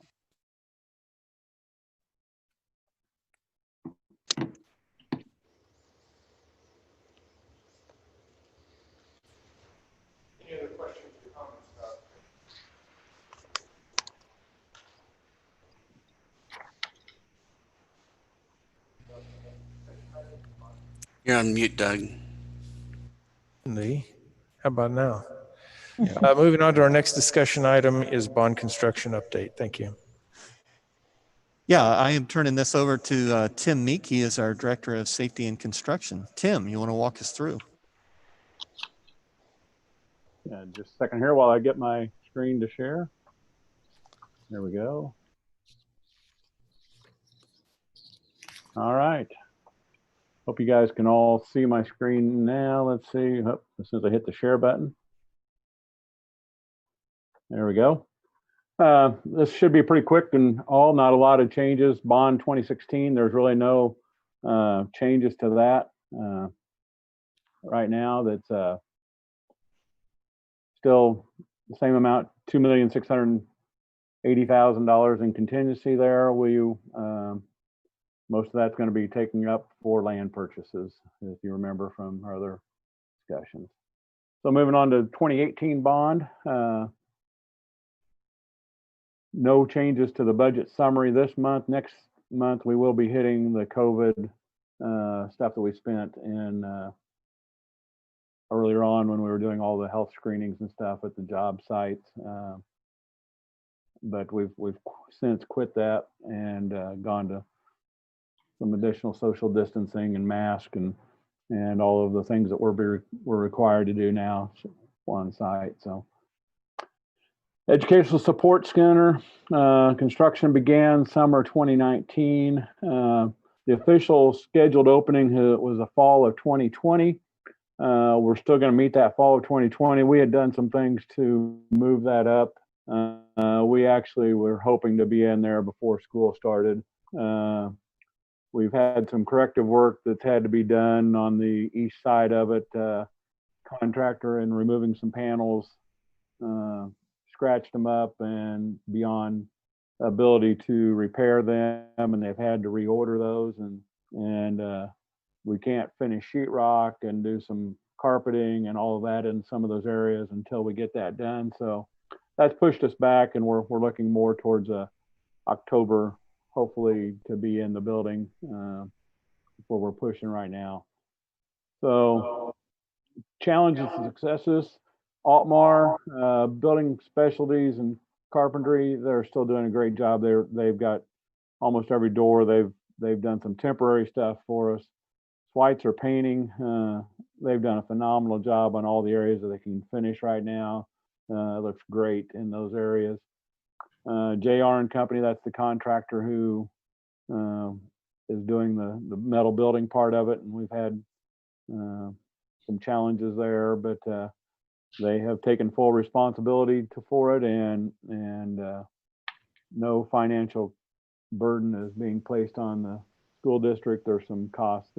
Any other questions or comments about You're on mute, Doug. How about now? Moving on to our next discussion item is bond construction update. Thank you. Yeah, I am turning this over to Tim Meek. He is our Director of Safety and Construction. Tim, you want to walk us through? Yeah, just a second here while I get my screen to share. There we go. All right. Hope you guys can all see my screen now. Let's see. Oh, as soon as I hit the share button. There we go. This should be pretty quick and all, not a lot of changes. Bond 2016, there's really no changes to that right now. That's still the same amount, $2,680,000 in contingency there. Most of that's going to be taken up for land purchases, if you remember from our other discussions. So moving on to 2018 bond. No changes to the budget summary this month. Next month, we will be hitting the COVID stuff that we spent in earlier on when we were doing all the health screenings and stuff at the job sites. But we've since quit that and gone to some additional social distancing and mask and all of the things that we're required to do now on site. So. Educational Support Center construction began summer 2019. The official scheduled opening was the fall of 2020. We're still going to meet that fall of 2020. We had done some things to move that up. We actually were hoping to be in there before school started. We've had some corrective work that's had to be done on the east side of it. Contractor and removing some panels. Scratched them up and beyond ability to repair them, and they've had to reorder those, and we can't finish sheetrock and do some carpeting and all of that in some of those areas until we get that done. So that's pushed us back, and we're looking more towards October, hopefully, to be in the building where we're pushing right now. So challenges and successes. Altmar, building specialties and carpentry, they're still doing a great job. They've got almost every door. They've done some temporary stuff for us. Schweitzer painting, they've done a phenomenal job on all the areas that they can finish right now. It looks great in those areas. JR and Company, that's the contractor who is doing the metal building part of it, and we've had some challenges there, but they have taken full responsibility for it, and no financial burden is being placed on the school district. There's some costs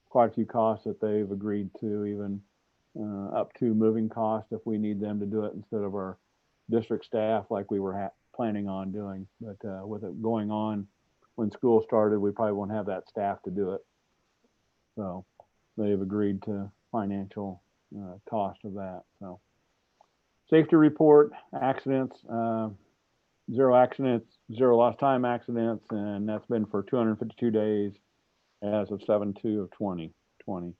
quite a few costs that they've agreed to, even up to moving costs if we need them to do it instead of our district staff like we were planning on doing. But with it going on when school started, we probably won't have that staff to do it. So they've agreed to financial cost of that. So safety report, accidents, 0 accidents, 0 lost time accidents, and that's been for 252 days as of 7/2/2020.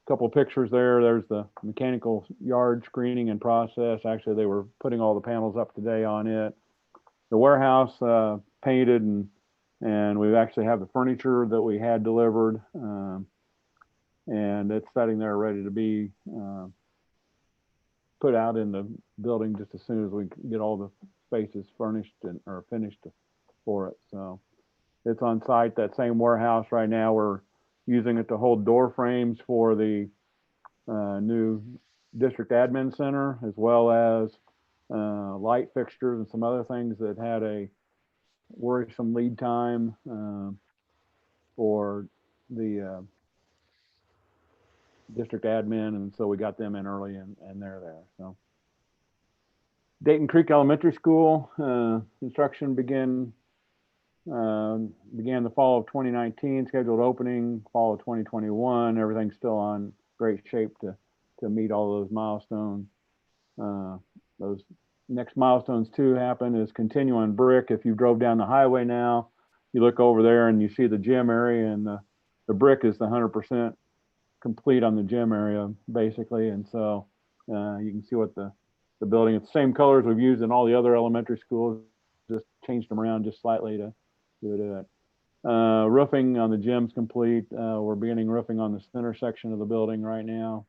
Couple of pictures there. There's the mechanical yard screening and process. Actually, they were putting all the panels up today on it. The warehouse painted, and we actually have the furniture that we had delivered, and it's sitting there ready to be put out in the building just as soon as we get all the spaces furnished or finished for it. So it's on site, that same warehouse right now. We're using it to hold door frames for the new district admin center, as well as light fixtures and some other things that had a worrisome lead time for the district admin, and so we got them in early, and they're there. So Dayton Creek Elementary School construction began the fall of 2019, scheduled opening fall of 2021. Everything's still on great shape to meet all those milestones. Those next milestones to happen is continue on brick. If you drove down the highway now, you look over there and you see the gym area, and the brick is the 100% complete on the gym area, basically. And so you can see what the building, it's the same colors we've used in all the other elementary schools, just changed them around just slightly to do it. Roofing on the gym's complete. We're beginning roofing on the center section of the building right now.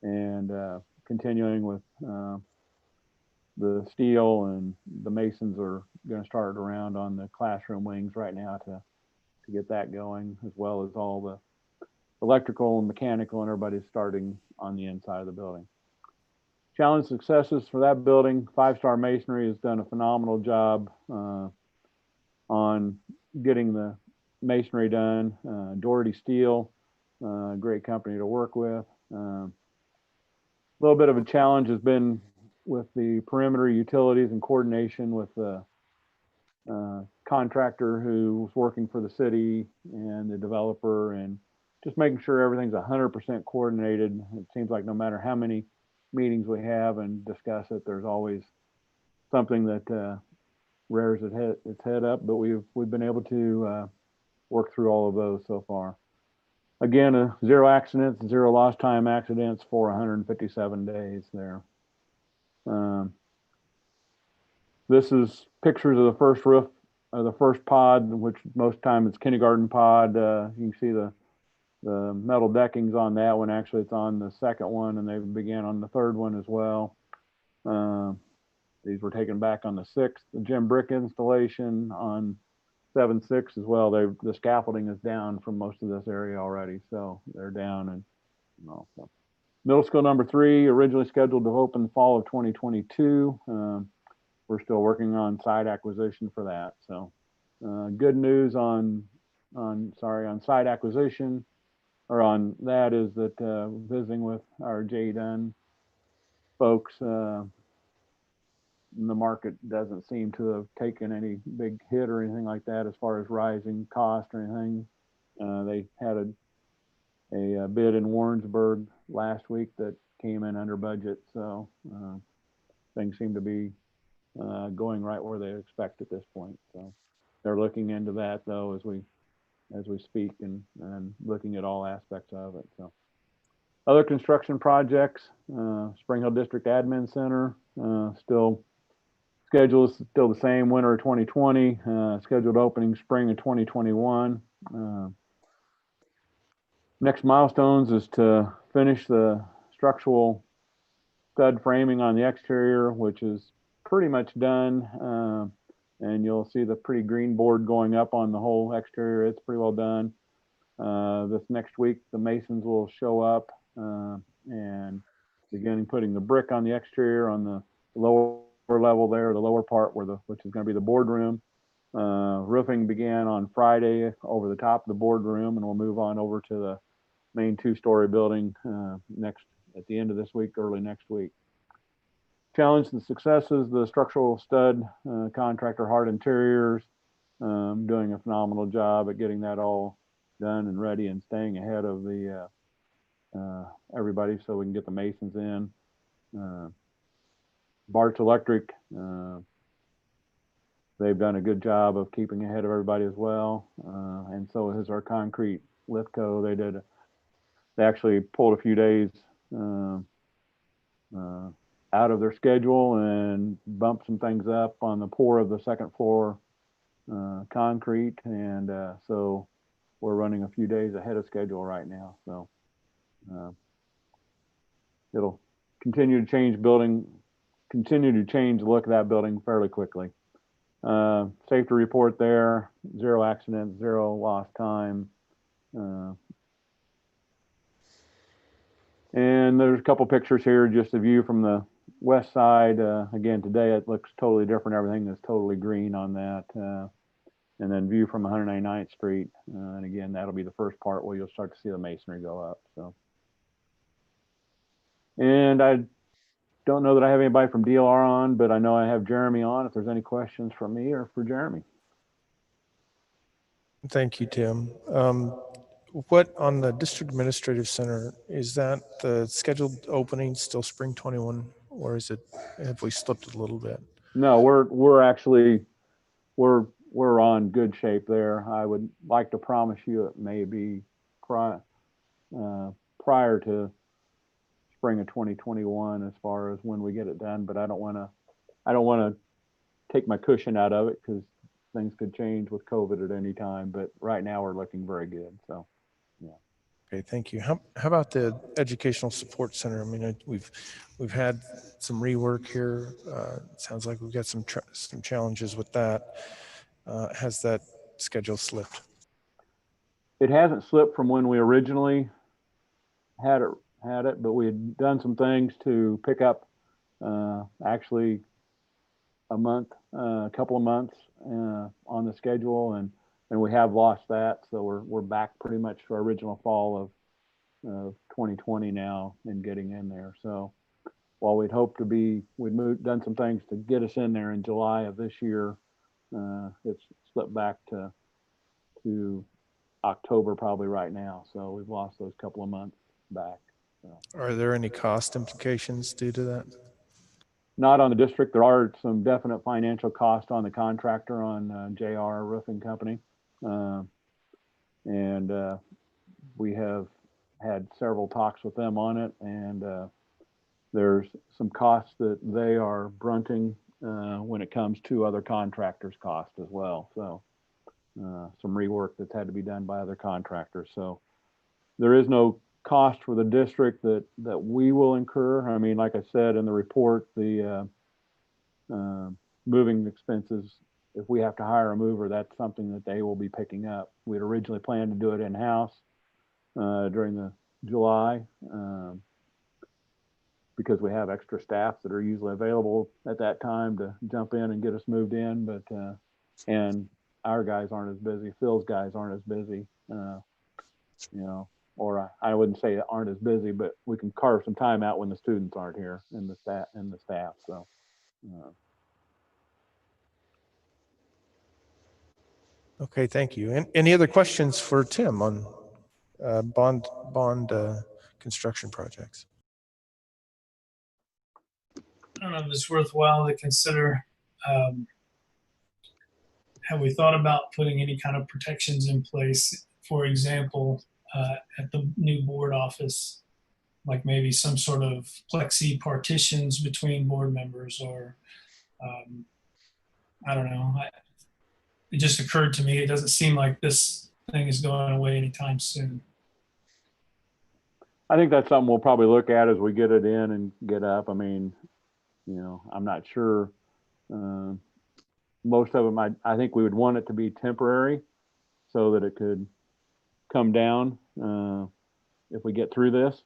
And continuing with the steel, and the masons are going to start around on the classroom wings right now to get that going, as well as all the electrical and mechanical, and everybody's starting on the inside of the building. Challenge successes for that building: 5-Star Masonry has done a phenomenal job on getting the masonry done. Doherty Steel, great company to work with. A little bit of a challenge has been with the perimeter utilities and coordination with the contractor who was working for the city and the developer, and just making sure everything's 100% coordinated. It seems like no matter how many meetings we have and discuss it, there's always something that rears its head up, but we've been able to work through all of those so far. Again, 0 accidents, 0 lost time accidents for 157 days there. This is pictures of the first roof, the first pod, which most time it's kindergarten pod. You can see the metal deckings on that one. Actually, it's on the second one, and they began on the third one as well. These were taken back on the 6th. The gym brick installation on 7/6 as well. The scaffolding is down from most of this area already, so they're down. And so. Middle school number 3, originally scheduled to open the fall of 2022. We're still working on site acquisition for that. So good news on site acquisition, or on that, is that visiting with our J. Dunn folks, the market doesn't seem to have taken any big hit or anything like that as far as rising cost or anything. They had a bid in Warrensburg last week that came in under budget, so things seem to be going right where they expect at this point. So they're looking into that, though, as we speak, and looking at all aspects of it. So other construction projects: Spring Hill District Admin Center, schedule is still the same, winter of 2020, scheduled opening spring of 2021. Next milestones is to finish the structural stud framing on the exterior, which is pretty much done. And you'll see the pretty green board going up on the whole exterior. It's pretty well done. This next week, the masons will show up and beginning putting the brick on the exterior on the lower level there, the lower part which is going to be the boardroom. Roofing began on Friday over the top of the boardroom, and we'll move on over to the main 2-story building at the end of this week, early next week. Challenge and successes: the structural stud contractor, Hart Interiors, doing a phenomenal job at getting that all done and ready, and staying ahead of the everybody so we can get the masons in. Bart's Electric, they've done a good job of keeping ahead of everybody as well, and so has our concrete Lithco. They actually pulled a few days out of their schedule and bumped some things up on the pour of the second floor concrete, and so we're running a few days ahead of schedule right now. So it'll continue to change the look of that building fairly quickly. Safety report there: 0 accidents, 0 lost time. And there's a couple pictures here, just a view from the west side. Again, today it looks totally different. Everything is totally green on that. And then view from 199th Street. And again, that'll be the first part where you'll start to see the masonry go up. So, and I don't know that I have anybody from DLR on, but I know I have Jeremy on. If there's any questions for me or for Jeremy. Thank you, Tim. What on the District Administrative Center, is that the scheduled opening still spring 21, or is it, have we slipped a little bit? No, we're actually, we're on good shape there. I would like to promise you it may be prior to spring of 2021 as far as when we get it done, but I don't want to take my cushion out of it because things could change with COVID at any time. But right now we're looking very good. So, yeah. Okay, thank you. How about the Educational Support Center? I mean, we've had some rework here. It sounds like we've got some challenges with that. Has that schedule slipped? It hasn't slipped from when we originally had it, but we had done some things to pick up actually a couple of months on the schedule, and we have lost that. So we're back pretty much to our original fall of 2020 now and getting in there. So while we'd hoped to be, done some things to get us in there in July of this year, it's slipped back to October probably right now. So we've lost those couple of months back. So. Are there any cost implications due to that? Not on the district. There are some definite financial cost on the contractor, on JR Roofing Company. And we have had several talks with them on it, and there's some costs that they are brunting when it comes to other contractors' cost as well. So some rework that's had to be done by other contractors. So there is no cost for the district that we will incur. I mean, like I said in the report, the moving expenses, if we have to hire a mover, that's something that they will be picking up. We'd originally planned to do it in-house during the July because we have extra staff that are usually available at that time to jump in and get us moved in. But and our guys aren't as busy. Phil's guys aren't as busy, or I wouldn't say aren't as busy, but we can carve some time out when the students aren't here and the staff. So. Okay, thank you. And any other questions for Tim on bond construction projects? I don't know if it's worthwhile to consider. Have we thought about putting any kind of protections in place? For example, at the new board office, like maybe some sort of plexi partitions between board members, or I don't know. It just occurred to me, it doesn't seem like this thing is going away anytime soon. I think that's something we'll probably look at as we get it in and get up. I mean, I'm not sure. Most of them, I think we would want it to be temporary so that it could come down if we get through this.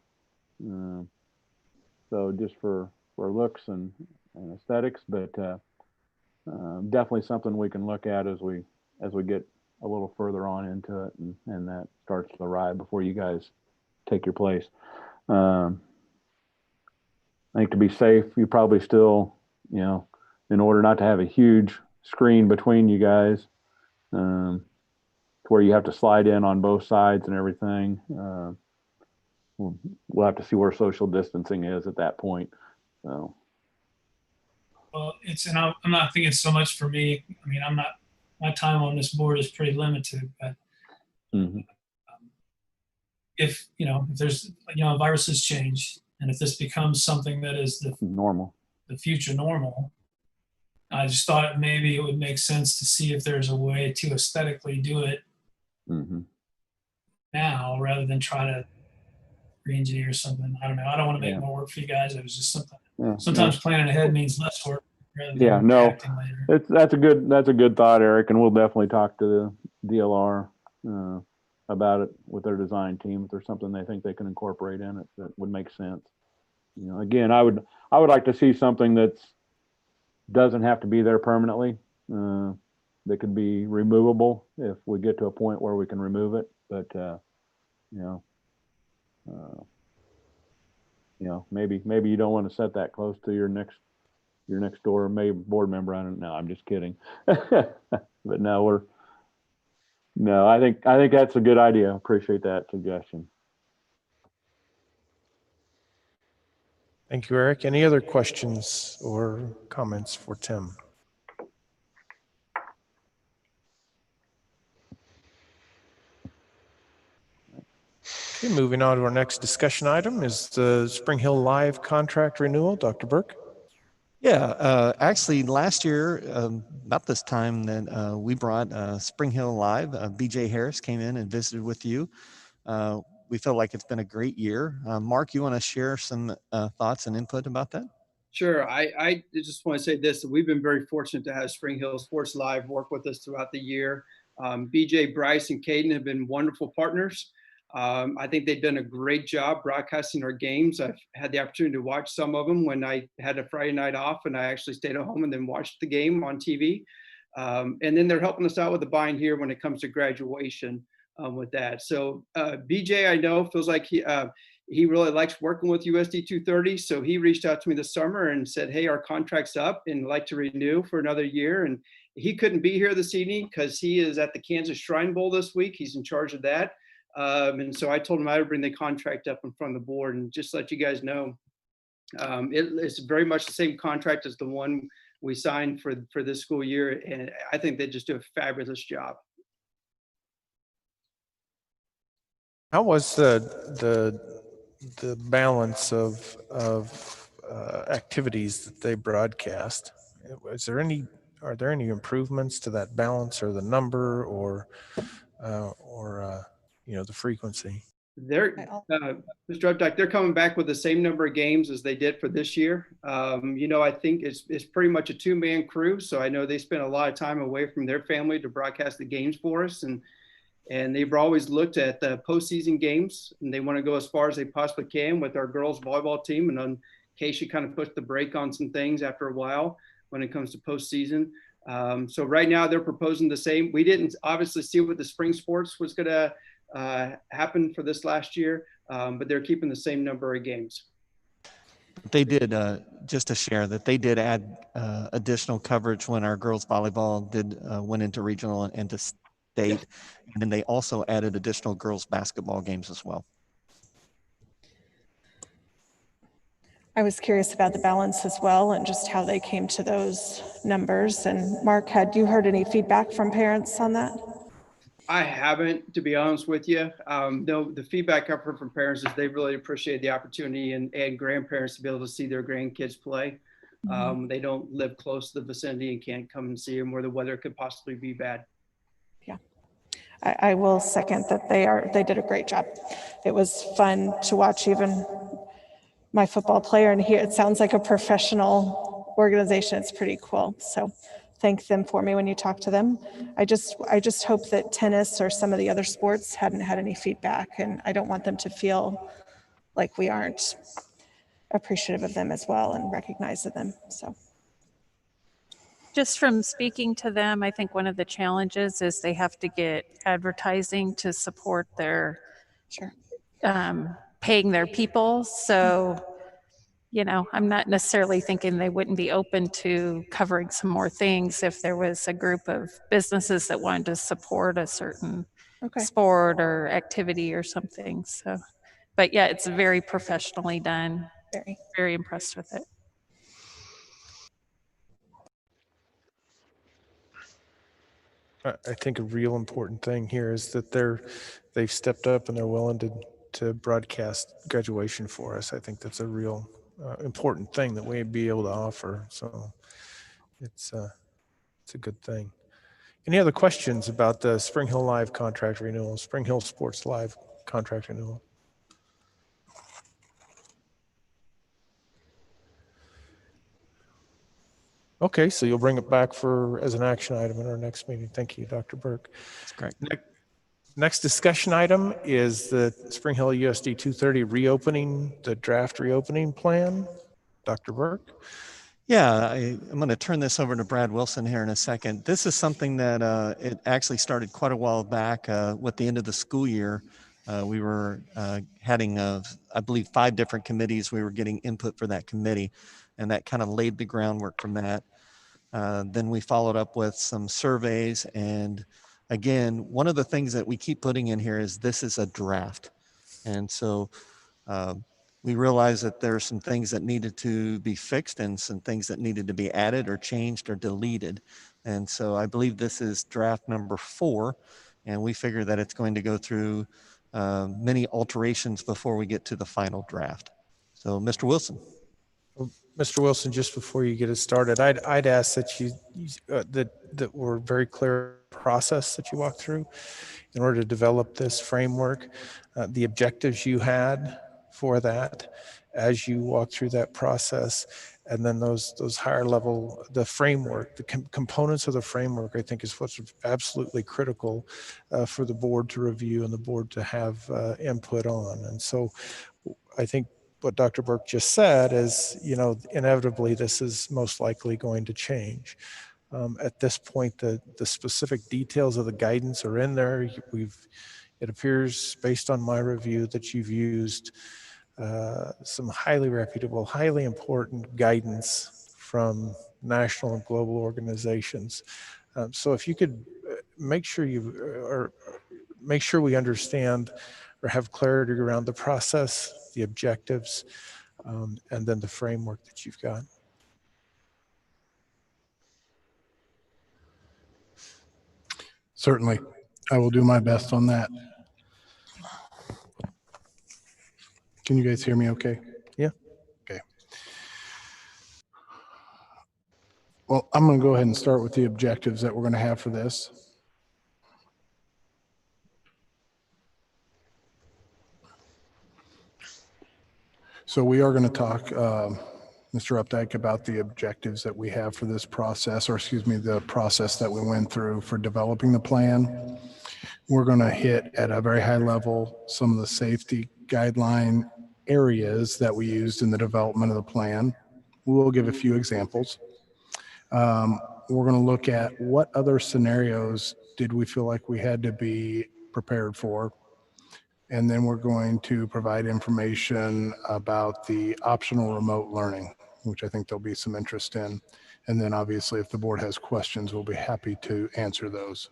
So just for looks and aesthetics, but definitely something we can look at as we get a little further on into it, and that starts to ride before you guys take your place. I think to be safe, you probably still, in order not to have a huge screen between you guys, to where you have to slide in on both sides and everything. We'll have to see where social distancing is at that point. So. Well, I'm not thinking so much for me. I mean, my time on this board is pretty limited, but if there's, viruses change, and if this becomes something that is the future normal, I just thought maybe it would make sense to see if there's a way to aesthetically do it now rather than try to re-engineer something. I don't know. I don't want to make more work for you guys. It was just something. Sometimes planning ahead means less work. That's a good thought, Eric, and we'll definitely talk to the DLR about it with their design team. If there's something they think they can incorporate in it that would make sense. You know, again, I would like to see something that's doesn't have to be there permanently. That could be removable if we get to a point where we can remove it. But you know, maybe you don't want to set that close to your next door maybe board member. I don't know. I'm just kidding. But no, I think that's a good idea. Appreciate that suggestion. Thank you, Eric. Any other questions or comments for Tim? Okay, moving on to our next discussion item is the Spring Hill Live contract renewal. Dr. Burke? Yeah, actually last year, about this time that we brought Spring Hill Live, BJ Harris came in and visited with you. We feel like it's been a great year. Mark, you want to share some thoughts and input about that? Sure. I just want to say this, that we've been very fortunate to have Spring Hill Sports Live work with us throughout the year. BJ, Bryce, and Caden have been wonderful partners. I think they've done a great job broadcasting our games. I've had the opportunity to watch some of them when I had a Friday night off, and I actually stayed at home and then watched the game on TV. And then they're helping us out with the bind here when it comes to graduation with that. So BJ, I know, feels like he really likes working with USD230. So he reached out to me this summer and said, hey, our contract's up and I'd like to renew for another year. And he couldn't be here this evening because he is at the Kansas Shrine Bowl this week. He's in charge of that. And so I told him I would bring the contract up in front of the board and just let you guys know. It's very much the same contract as the one we signed for this school year. And I think they just do a fabulous job. How was the balance of activities that they broadcast? Are there any improvements to that balance or the number or the frequency? Mr. Updike, they're coming back with the same number of games as they did for this year. I think it's pretty much a two-man crew. So I know they spend a lot of time away from their family to broadcast the games for us. And they've always looked at the postseason games, and they want to go as far as they possibly can with our girls volleyball team. And on Casey kind of pushed the brake on some things after a while when it comes to postseason. So right now they're proposing the same. We didn't obviously see what the spring sports was going to happen for this last year, but they're keeping the same number of games. They did, just to share that they did add additional coverage when our girls volleyball went into regional and to state. Yeah. And then they also added additional girls basketball games as well. I was curious about the balance as well and just how they came to those numbers. And Mark, had you heard any feedback from parents on that? I haven't, to be honest with you. No, the feedback I've heard from parents is they really appreciate the opportunity and grandparents to be able to see their grandkids play. Mm-hmm. They don't live close to the vicinity and can't come and see them where the weather could possibly be bad. Yeah, I will second that they did a great job. It was fun to watch even my football player and hear it sounds like a professional organization. It's pretty cool. So thank them for me when you talk to them. I just hope that tennis or some of the other sports hadn't had any feedback, and I don't want them to feel like we aren't appreciative of them as well and recognize them. So just from speaking to them, I think one of the challenges is they have to get advertising to support their paying their people. So, I'm not necessarily thinking they wouldn't be open to covering some more things if there was a group of businesses that wanted to support a certain sport or activity or something. So, but yeah, it's very professionally done. Very impressed with it. I think a real important thing here is that they've stepped up and they're willing to broadcast graduation for us. I think that's a real important thing that we'd be able to offer. So it's a good thing. Any other questions about the Spring Hill Live contract renewal, Spring Hill Sports Live contract renewal? Okay, so you'll bring it back as an action item in our next meeting. Thank you, Dr. Burke. That's correct. Next discussion item is the Spring Hill USD 230 reopening, the draft reopening plan. Dr. Burke. Yeah, I'm going to turn this over to Brad Wilson here in a second. This is something that it actually started quite a while back with the end of the school year. We were having, I believe, 5 different committees. We were getting input for that committee, and that kind of laid the groundwork from that. Then we followed up with some surveys. And again, one of the things that we keep putting in here is this is a draft. And so we realized that there are some things that needed to be fixed and some things that needed to be added or changed or deleted. And so I believe this is draft number 4, and we figure that it's going to go through many alterations before we get to the final draft. So, Mr. Wilson. Mr. Wilson, just before you get us started, I'd ask that that we're very clear process that you walk through in order to develop this framework, the objectives you had for that as you walk through that process, and then those higher level, the framework, the components of the framework, I think is what's absolutely critical for the board to review and the board to have input on. And so I think what Dr. Burke just said is, inevitably this is most likely going to change. At this point, the specific details of the guidance are in there. It appears, based on my review, that you've used some highly reputable, highly important guidance from national and global organizations. So if you could make sure we understand or have clarity around the process, the objectives, and then the framework that you've got. Certainly, I will do my best on that. Can you guys hear me okay? Yeah. Okay. Well, I'm going to go ahead and start with the objectives that we're going to have for this. So we are going to talk, Mr. Updike, about the objectives that we have for this process, or excuse me, the process that we went through for developing the plan. We're going to hit at a very high level some of the safety guideline areas that we used in the development of the plan. We will give a few examples. We're going to look at what other scenarios did we feel like we had to be prepared for. And then we're going to provide information about the optional remote learning, which I think there'll be some interest in. And then obviously, if the board has questions, we'll be happy to answer those.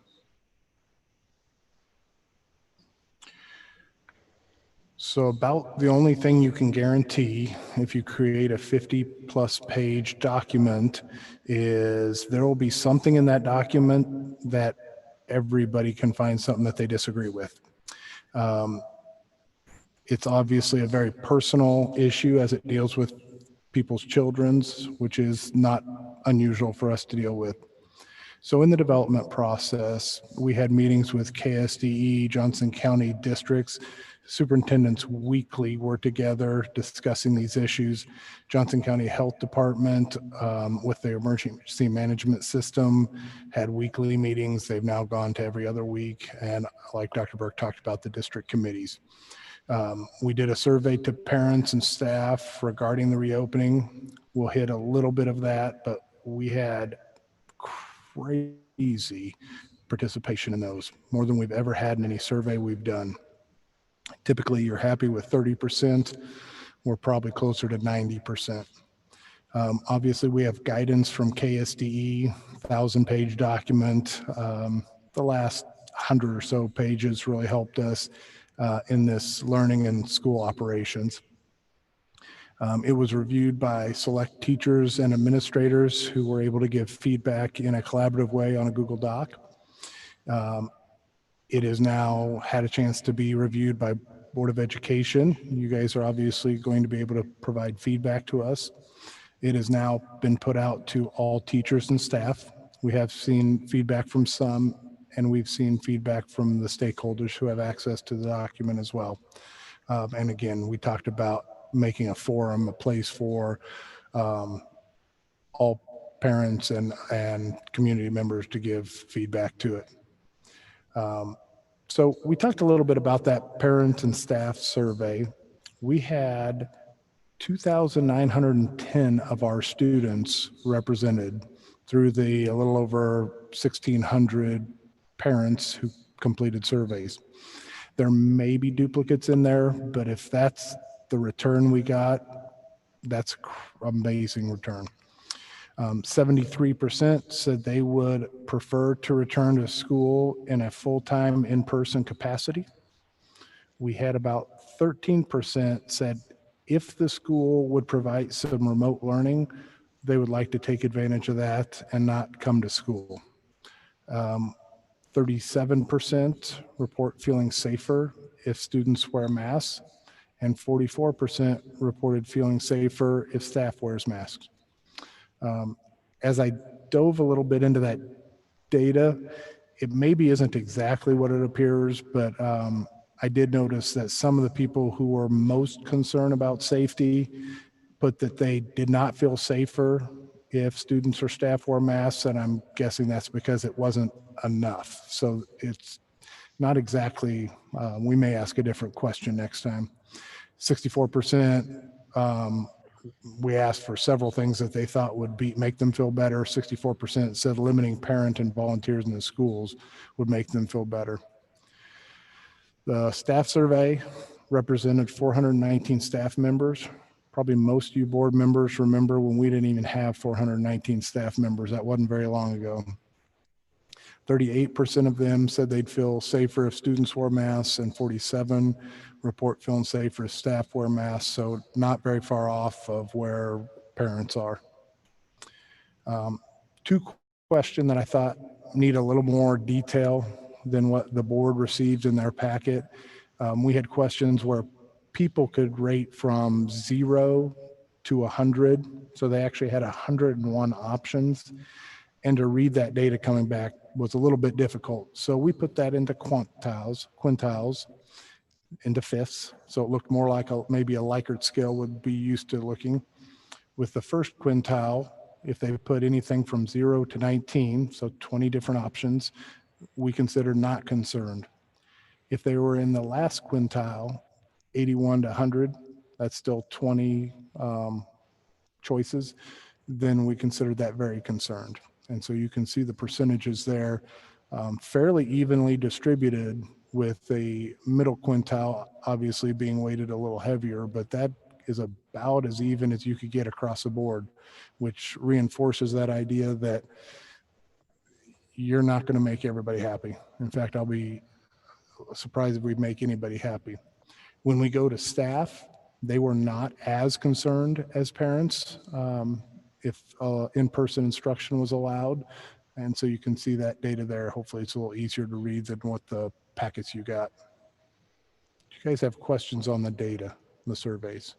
So about the only thing you can guarantee if you create a 50+ page document is there will be something in that document that everybody can find something that they disagree with. It's obviously a very personal issue as it deals with people's children's, which is not unusual for us to deal with. So in the development process, we had meetings with KSDE, Johnson County districts. Superintendents weekly were together discussing these issues. Johnson County Health Department with the emergency management system had weekly meetings. They've now gone to every other week. And like Dr. Burke talked about, the district committees. We did a survey to parents and staff regarding the reopening. We'll hit a little bit of that, but we had crazy participation in those, more than we've ever had in any survey we've done. Typically, you're happy with 30%. We're probably closer to 90%. Obviously, we have guidance from KSDE, 1,000-page document. The last 100 or so pages really helped us in this learning and school operations. It was reviewed by select teachers and administrators who were able to give feedback in a collaborative way on a Google Doc. It has now had a chance to be reviewed by Board of Education. You guys are obviously going to be able to provide feedback to us. It has now been put out to all teachers and staff. We have seen feedback from some, and we've seen feedback from the stakeholders who have access to the document as well. And again, we talked about making a forum, a place for all parents and community members to give feedback to it. So we talked a little bit about that parent and staff survey. We had 2,910 of our students represented through the a little over 1,600 parents who completed surveys. There may be duplicates in there, but if that's the return we got, that's amazing return. 73% said they would prefer to return to school in a full-time in-person capacity. We had about 13% said if the school would provide some remote learning, they would like to take advantage of that and not come to school. 37% report feeling safer if students wear masks, and 44% reported feeling safer if staff wears masks. As I dove a little bit into that data, it maybe isn't exactly what it appears, but I did notice that some of the people who were most concerned about safety put that they did not feel safer if students or staff wore masks, and I'm guessing that's because it wasn't enough. So it's not exactly, we may ask a different question next time. 64%, we asked for several things that they thought would make them feel better. 64% said limiting parent and volunteers in the schools would make them feel better. The staff survey represented 419 staff members. Probably most of you board members remember when we didn't even have 419 staff members. That wasn't very long ago. 38% of them said they'd feel safer if students wore masks, and 47 report feeling safer if staff wear masks, so not very far off of where parents are. Two questions that I thought need a little more detail than what the board received in their packet. We had questions where people could rate from 0 to 100, so they actually had 101 options. And to read that data coming back was a little bit difficult. So we put that into quintiles, into fifths. So it looked more like maybe a Likert scale would be used to looking. With the first quintile, if they put anything from 0 to 19, so 20 different options, we consider not concerned. If they were in the last quintile, 81 to 100, that's still 20 choices, then we consider that very concerned. And so you can see the percentages there, fairly evenly distributed, with the middle quintile obviously being weighted a little heavier, but that is about as even as you could get across the board, which reinforces that idea that you're not going to make everybody happy. In fact, I'll be surprised if we make anybody happy. When we go to staff, they were not as concerned as parents if in-person instruction was allowed. And so you can see that data there. Hopefully it's a little easier to read than what the packets you got. Do you guys have questions on the data, the surveys?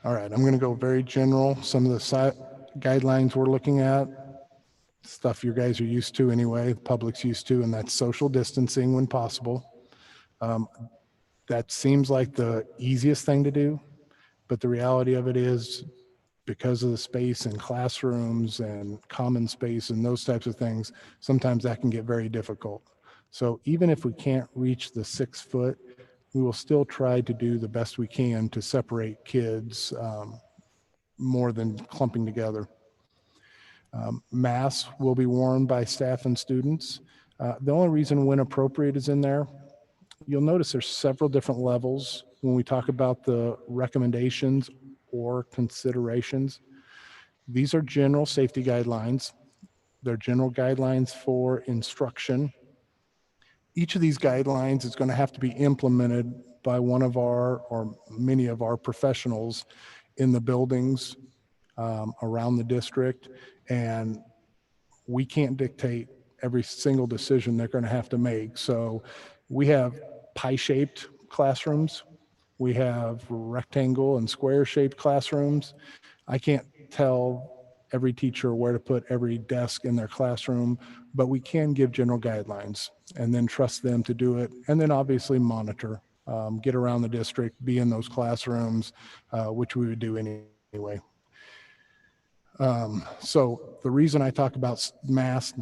All right, I'm going to go very general. Some of the guidelines we're looking at, stuff you guys are used to anyway, the public's used to, and that's social distancing when possible. That seems like the easiest thing to do, but the reality of it is, because of the space in classrooms and common space and those types of things, sometimes that can get very difficult. So even if we can't reach the 6 foot, we will still try to do the best we can to separate kids more than clumping together. Masks will be worn by staff and students. The only reason when appropriate is in there. You'll notice there's several different levels when we talk about the recommendations or considerations. These are general safety guidelines. They're general guidelines for instruction. Each of these guidelines is going to have to be implemented by one of our or many of our professionals in the buildings around the district, and we can't dictate every single decision they're going to have to make. So we have pie-shaped classrooms. We have rectangle and square-shaped classrooms. I can't tell every teacher where to put every desk in their classroom, but we can give general guidelines and then trust them to do it. And then obviously monitor, get around the district, be in those classrooms, which we would do anyway. So the reason I talk about masks,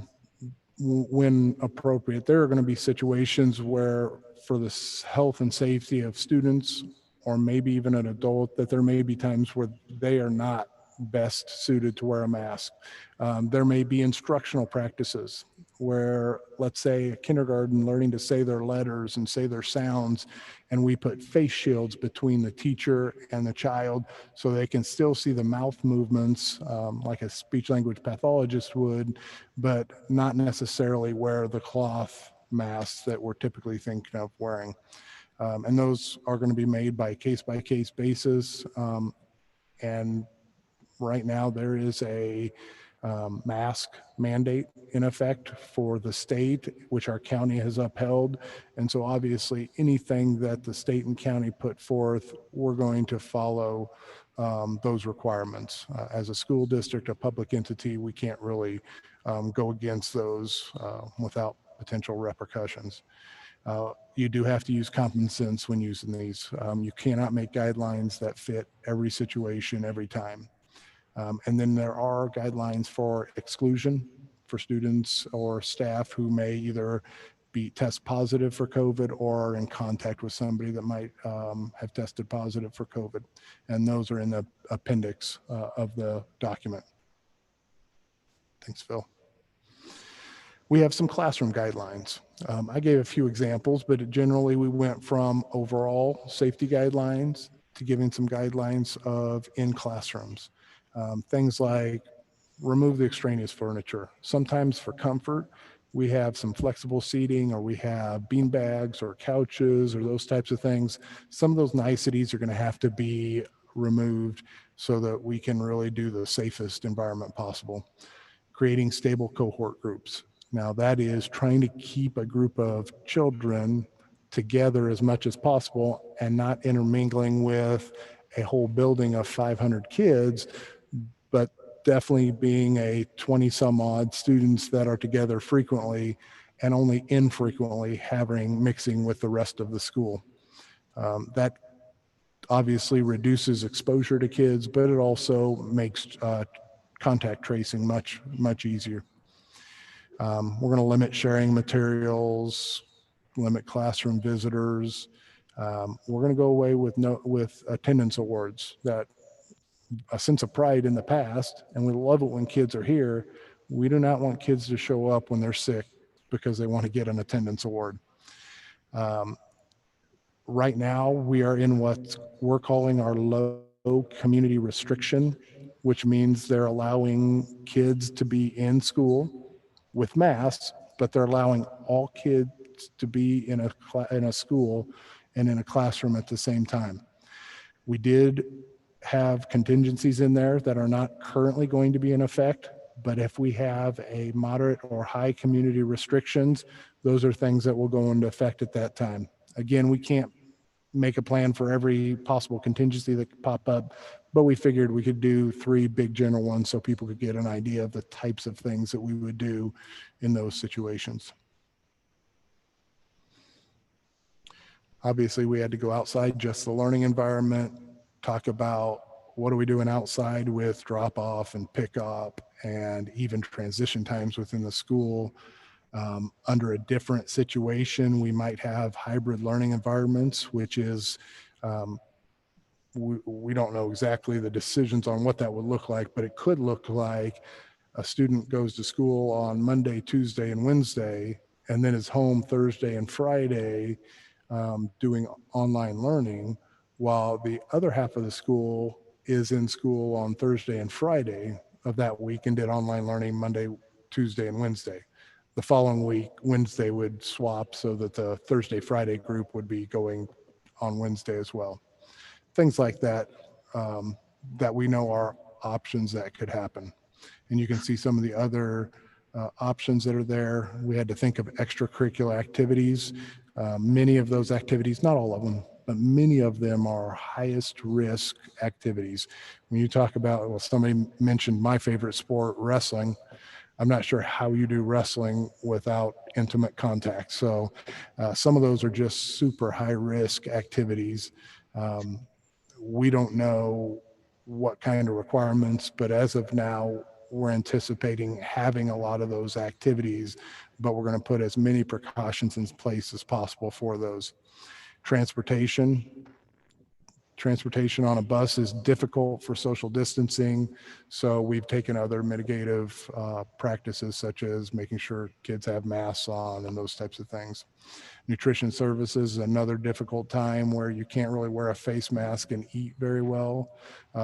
when appropriate. There are going to be situations where, for the health and safety of students, or maybe even an adult, that there may be times where they are not best suited to wear a mask. There may be instructional practices where, let's say, a kindergarten learning to say their letters and say their sounds, and we put face shields between the teacher and the child so they can still see the mouth movements, like a speech language pathologist would, but not necessarily wear the cloth masks that we're typically thinking of wearing. And those are going to be made by case-by-case basis. And right now there is a mask mandate in effect for the state, which our county has upheld. And so obviously anything that the state and county put forth, we're going to follow those requirements. As a school district, a public entity, we can't really go against those without potential repercussions. You do have to use common sense when using these. You cannot make guidelines that fit every situation every time. And then there are guidelines for exclusion for students or staff who may either be test positive for COVID or are in contact with somebody that might have tested positive for COVID. And those are in the appendix of the document. Thanks, Phil. We have some classroom guidelines. I gave a few examples, but generally we went from overall safety guidelines to giving some guidelines of in classrooms. Things like remove the extraneous furniture. Sometimes for comfort, we have some flexible seating, or we have bean bags or couches or those types of things. Some of those niceties are going to have to be removed so that we can really do the safest environment possible. Creating stable cohort groups. Now that is trying to keep a group of children together as much as possible and not intermingling with a whole building of 500 kids, but definitely being a 20 some odd students that are together frequently and only infrequently mixing with the rest of the school. That obviously reduces exposure to kids, but it also makes contact tracing much easier. We're going to limit sharing materials, limit classroom visitors. We're going to go away with attendance awards. That a sense of pride in the past, and we love it when kids are here. We do not want kids to show up when they're sick because they want to get an attendance award. Right now, we are in what we're calling our low community restriction, which means they're allowing kids to be in school with masks, but they're allowing all kids to be in a school and in a classroom at the same time. We did have contingencies in there that are not currently going to be in effect, but if we have a moderate or high community restrictions, those are things that will go into effect at that time. Again, we can't make a plan for every possible contingency that could pop up, but we figured we could do 3 big general ones so people could get an idea of the types of things that we would do in those situations. Obviously, we had to go outside just the learning environment, talk about what are we doing outside with drop off and pick up and even transition times within the school. Under a different situation, we might have hybrid learning environments, which is, we don't know exactly the decisions on what that would look like, but it could look like a student goes to school on Monday, Tuesday, and Wednesday, and then is home Thursday and Friday doing online learning, while the other half of the school is in school on Thursday and Friday of that week and did online learning Monday, Tuesday, and Wednesday. The following week, Wednesday would swap so that the Thursday, Friday group would be going on Wednesday as well. Things like that, that we know are options that could happen. And you can see some of the other options that are there. We had to think of extracurricular activities. Many of those activities, not all of them, but many of them are highest risk activities. When you talk about, well, somebody mentioned my favorite sport, wrestling. I'm not sure how you do wrestling without intimate contact. So some of those are just super high risk activities. We don't know what kind of requirements, but as of now, we're anticipating having a lot of those activities, but we're going to put as many precautions in place as possible for those. Transportation on a bus is difficult for social distancing, so we've taken other mitigative practices such as making sure kids have masks on and those types of things. Nutrition services is another difficult time where you can't really wear a face mask and eat very well,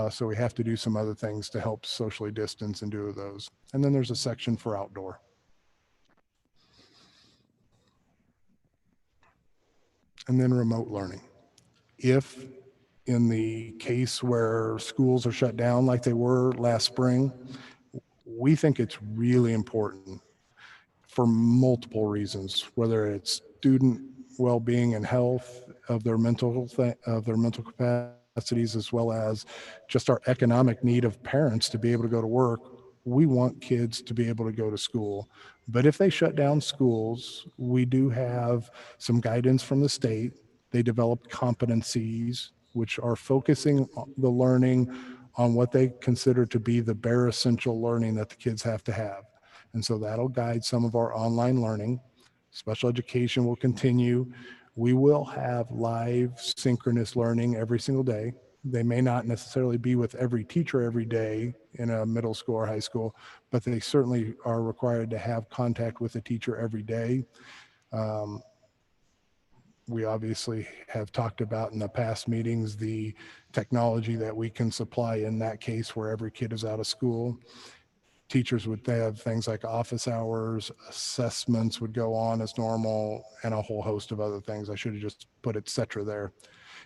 so we have to do some other things to help socially distance and do those. And then there's a section for outdoor. And then remote learning. If in the case where schools are shut down like they were last spring, we think it's really important for multiple reasons, whether it's student well-being and health of their mental capacities, as well as just our economic need of parents to be able to go to work. We want kids to be able to go to school. But if they shut down schools, we do have some guidance from the state. They developed competencies, which are focusing the learning on what they consider to be the bare essential learning that the kids have to have. And so that'll guide some of our online learning. Special education will continue. We will have live synchronous learning every single day. They may not necessarily be with every teacher every day in a middle school or high school, but they certainly are required to have contact with a teacher every day. We obviously have talked about in the past meetings the technology that we can supply in that case where every kid is out of school. Teachers would have things like office hours, assessments would go on as normal, and a whole host of other things. I should have just put et cetera there.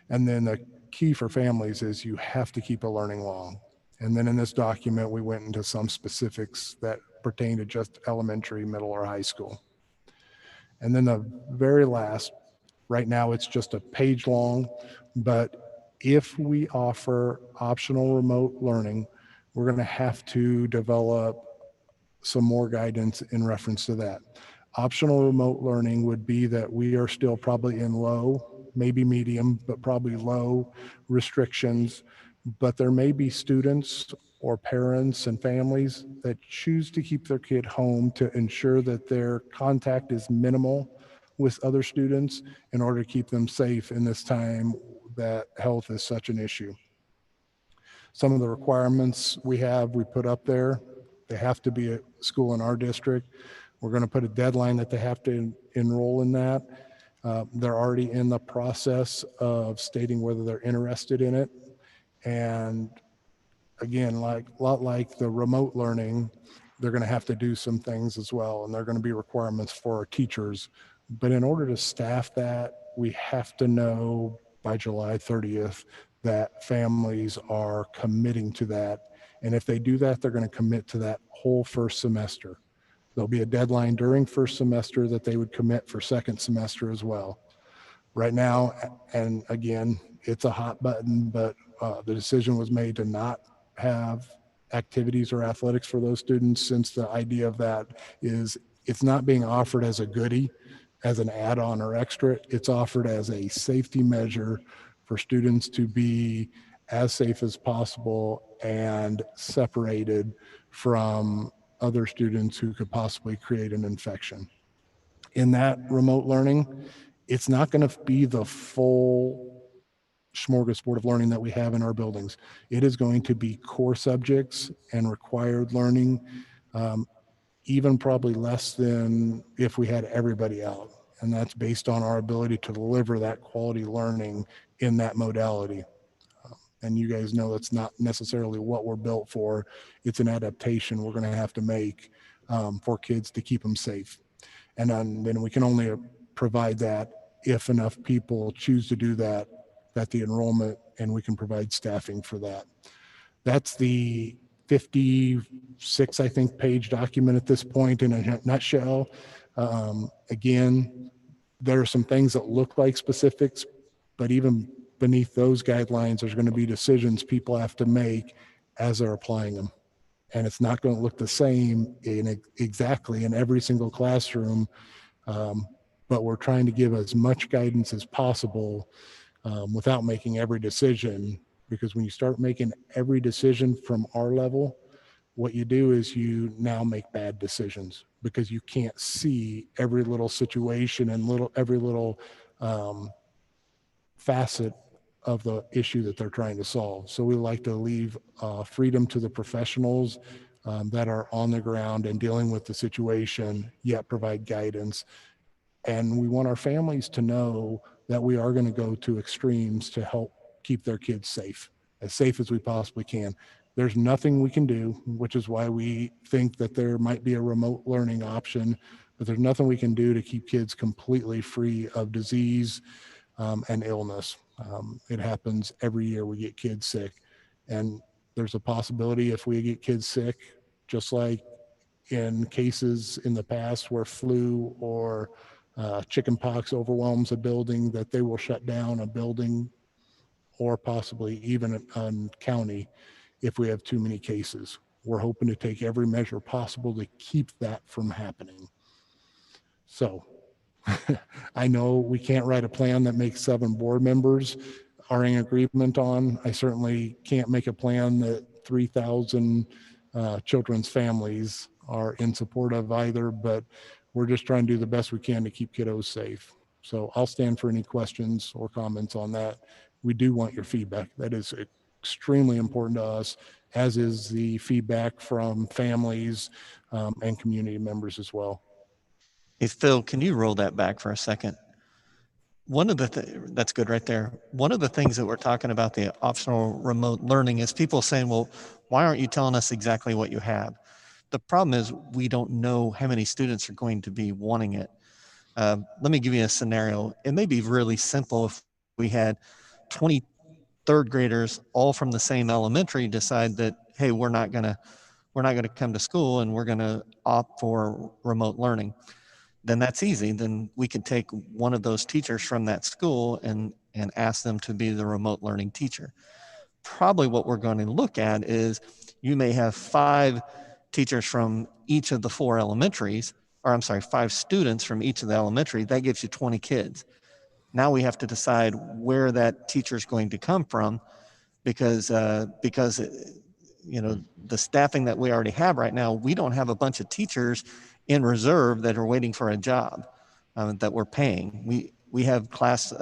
And then the key for families is you have to keep a learning log. And then in this document, we went into some specifics that pertain to just elementary, middle, or high school. And then the very last, right now it's just a page long, but if we offer optional remote learning, we're going to have to develop some more guidance in reference to that. Optional remote learning would be that we are still probably in low, maybe medium, but probably low restrictions. But there may be students or parents and families that choose to keep their kid home to ensure that their contact is minimal with other students in order to keep them safe in this time that health is such an issue. Some of the requirements we put up there. They have to be at school in our district. We're going to put a deadline that they have to enroll in that. They're already in the process of stating whether they're interested in it. And again, a lot like the remote learning, they're going to have to do some things as well. And there are going to be requirements for our teachers. But in order to staff that, we have to know by July 30th that families are committing to that. And if they do that, they're going to commit to that whole first semester. There'll be a deadline during first semester that they would commit for second semester as well. Right now, and again, it's a hot button, but the decision was made to not have activities or athletics for those students, since the idea of that is it's not being offered as a goodie, as an add-on or extra. It's offered as a safety measure for students to be as safe as possible and separated from other students who could possibly create an infection. In that remote learning, it's not going to be the full smorgasbord of learning that we have in our buildings. It is going to be core subjects and required learning, even probably less than if we had everybody out. And that's based on our ability to deliver that quality learning in that modality. And you guys know that's not necessarily what we're built for. It's an adaptation we're going to have to make for kids to keep them safe. And then we can only provide that if enough people choose to do that, that the enrollment, and we can provide staffing for that. That's the 56, I think, page document at this point in a nutshell. Again, there are some things that look like specifics, but even beneath those guidelines, there's going to be decisions people have to make as they're applying them. And it's not going to look the same exactly in every single classroom, but we're trying to give as much guidance as possible without making every decision, because when you start making every decision from our level, what you do is you now make bad decisions because you can't see every little situation and every little facet of the issue that they're trying to solve. So we like to leave freedom to the professionals that are on the ground and dealing with the situation, yet provide guidance. And we want our families to know that we are going to go to extremes to help keep their kids safe as we possibly can. There's nothing we can do, which is why we think that there might be a remote learning option, but there's nothing we can do to keep kids completely free of disease and illness. It happens every year we get kids sick. And there's a possibility if we get kids sick, just like in cases in the past where flu or chickenpox overwhelms a building, that they will shut down a building or possibly even a county if we have too many cases. We're hoping to take every measure possible to keep that from happening. So I know we can't write a plan that makes 7 board members are in agreement on. I certainly can't make a plan that 3,000 children's families are in support of either, but we're just trying to do the best we can to keep kiddos safe. So I'll stand for any questions or comments on that. We do want your feedback. That is extremely important to us, as is the feedback from families and community members as well. Hey, Phil, can you roll that back for a second? One of the that's good right there. One of the things that we're talking about, the optional remote learning, is people saying, well, why aren't you telling us exactly what you have? The problem is we don't know how many students are going to be wanting it. Let me give you a scenario. It may be really simple if we had 20 third graders all from the same elementary decide that, hey, we're not gonna come to school and we're gonna opt for remote learning. Then that's easy. Then we could take one of those teachers from that school and ask them to be the remote learning teacher. Probably what we're going to look at is you may have 5 teachers from each of the 4 elementaries, or I'm sorry, 5 students from each of the elementary. That gives you 20 kids. Now we have to decide where that teacher is going to come from, because you know, the staffing that we already have right now, we don't have a bunch of teachers in reserve that are waiting for a job that we're paying. We have class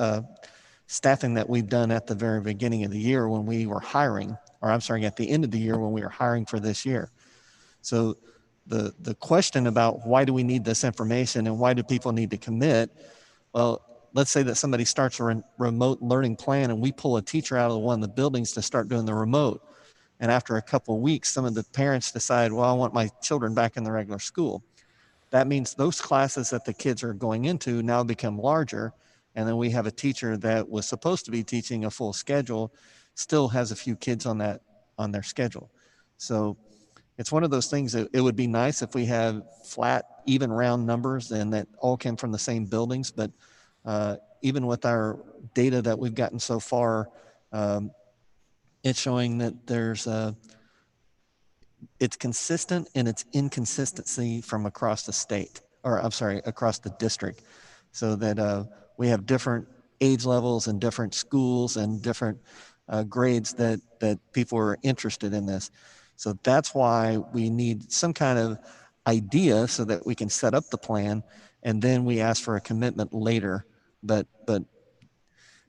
staffing that we've done at the very beginning of the year when we were hiring, or I'm sorry, at the end of the year when we were hiring for this year. So the question about why do we need this information and why do people need to commit? Well, let's say that somebody starts a remote learning plan and we pull a teacher out of one of the buildings to start doing the remote. And after a couple of weeks, some of the parents decide, well, I want my children back in the regular school. That means those classes that the kids are going into now become larger. And then we have a teacher that was supposed to be teaching a full schedule, still has a few kids on their schedule. So it's one of those things that it would be nice if we have flat, even round numbers and that all came from the same buildings. But even with our data that we've gotten so far, it's showing that there's it's consistent in its inconsistency from across the state, or I'm sorry, across the district, so that we have different age levels and different schools and different grades that people are interested in this. So that's why we need some kind of idea so that we can set up the plan, and then we ask for a commitment later. But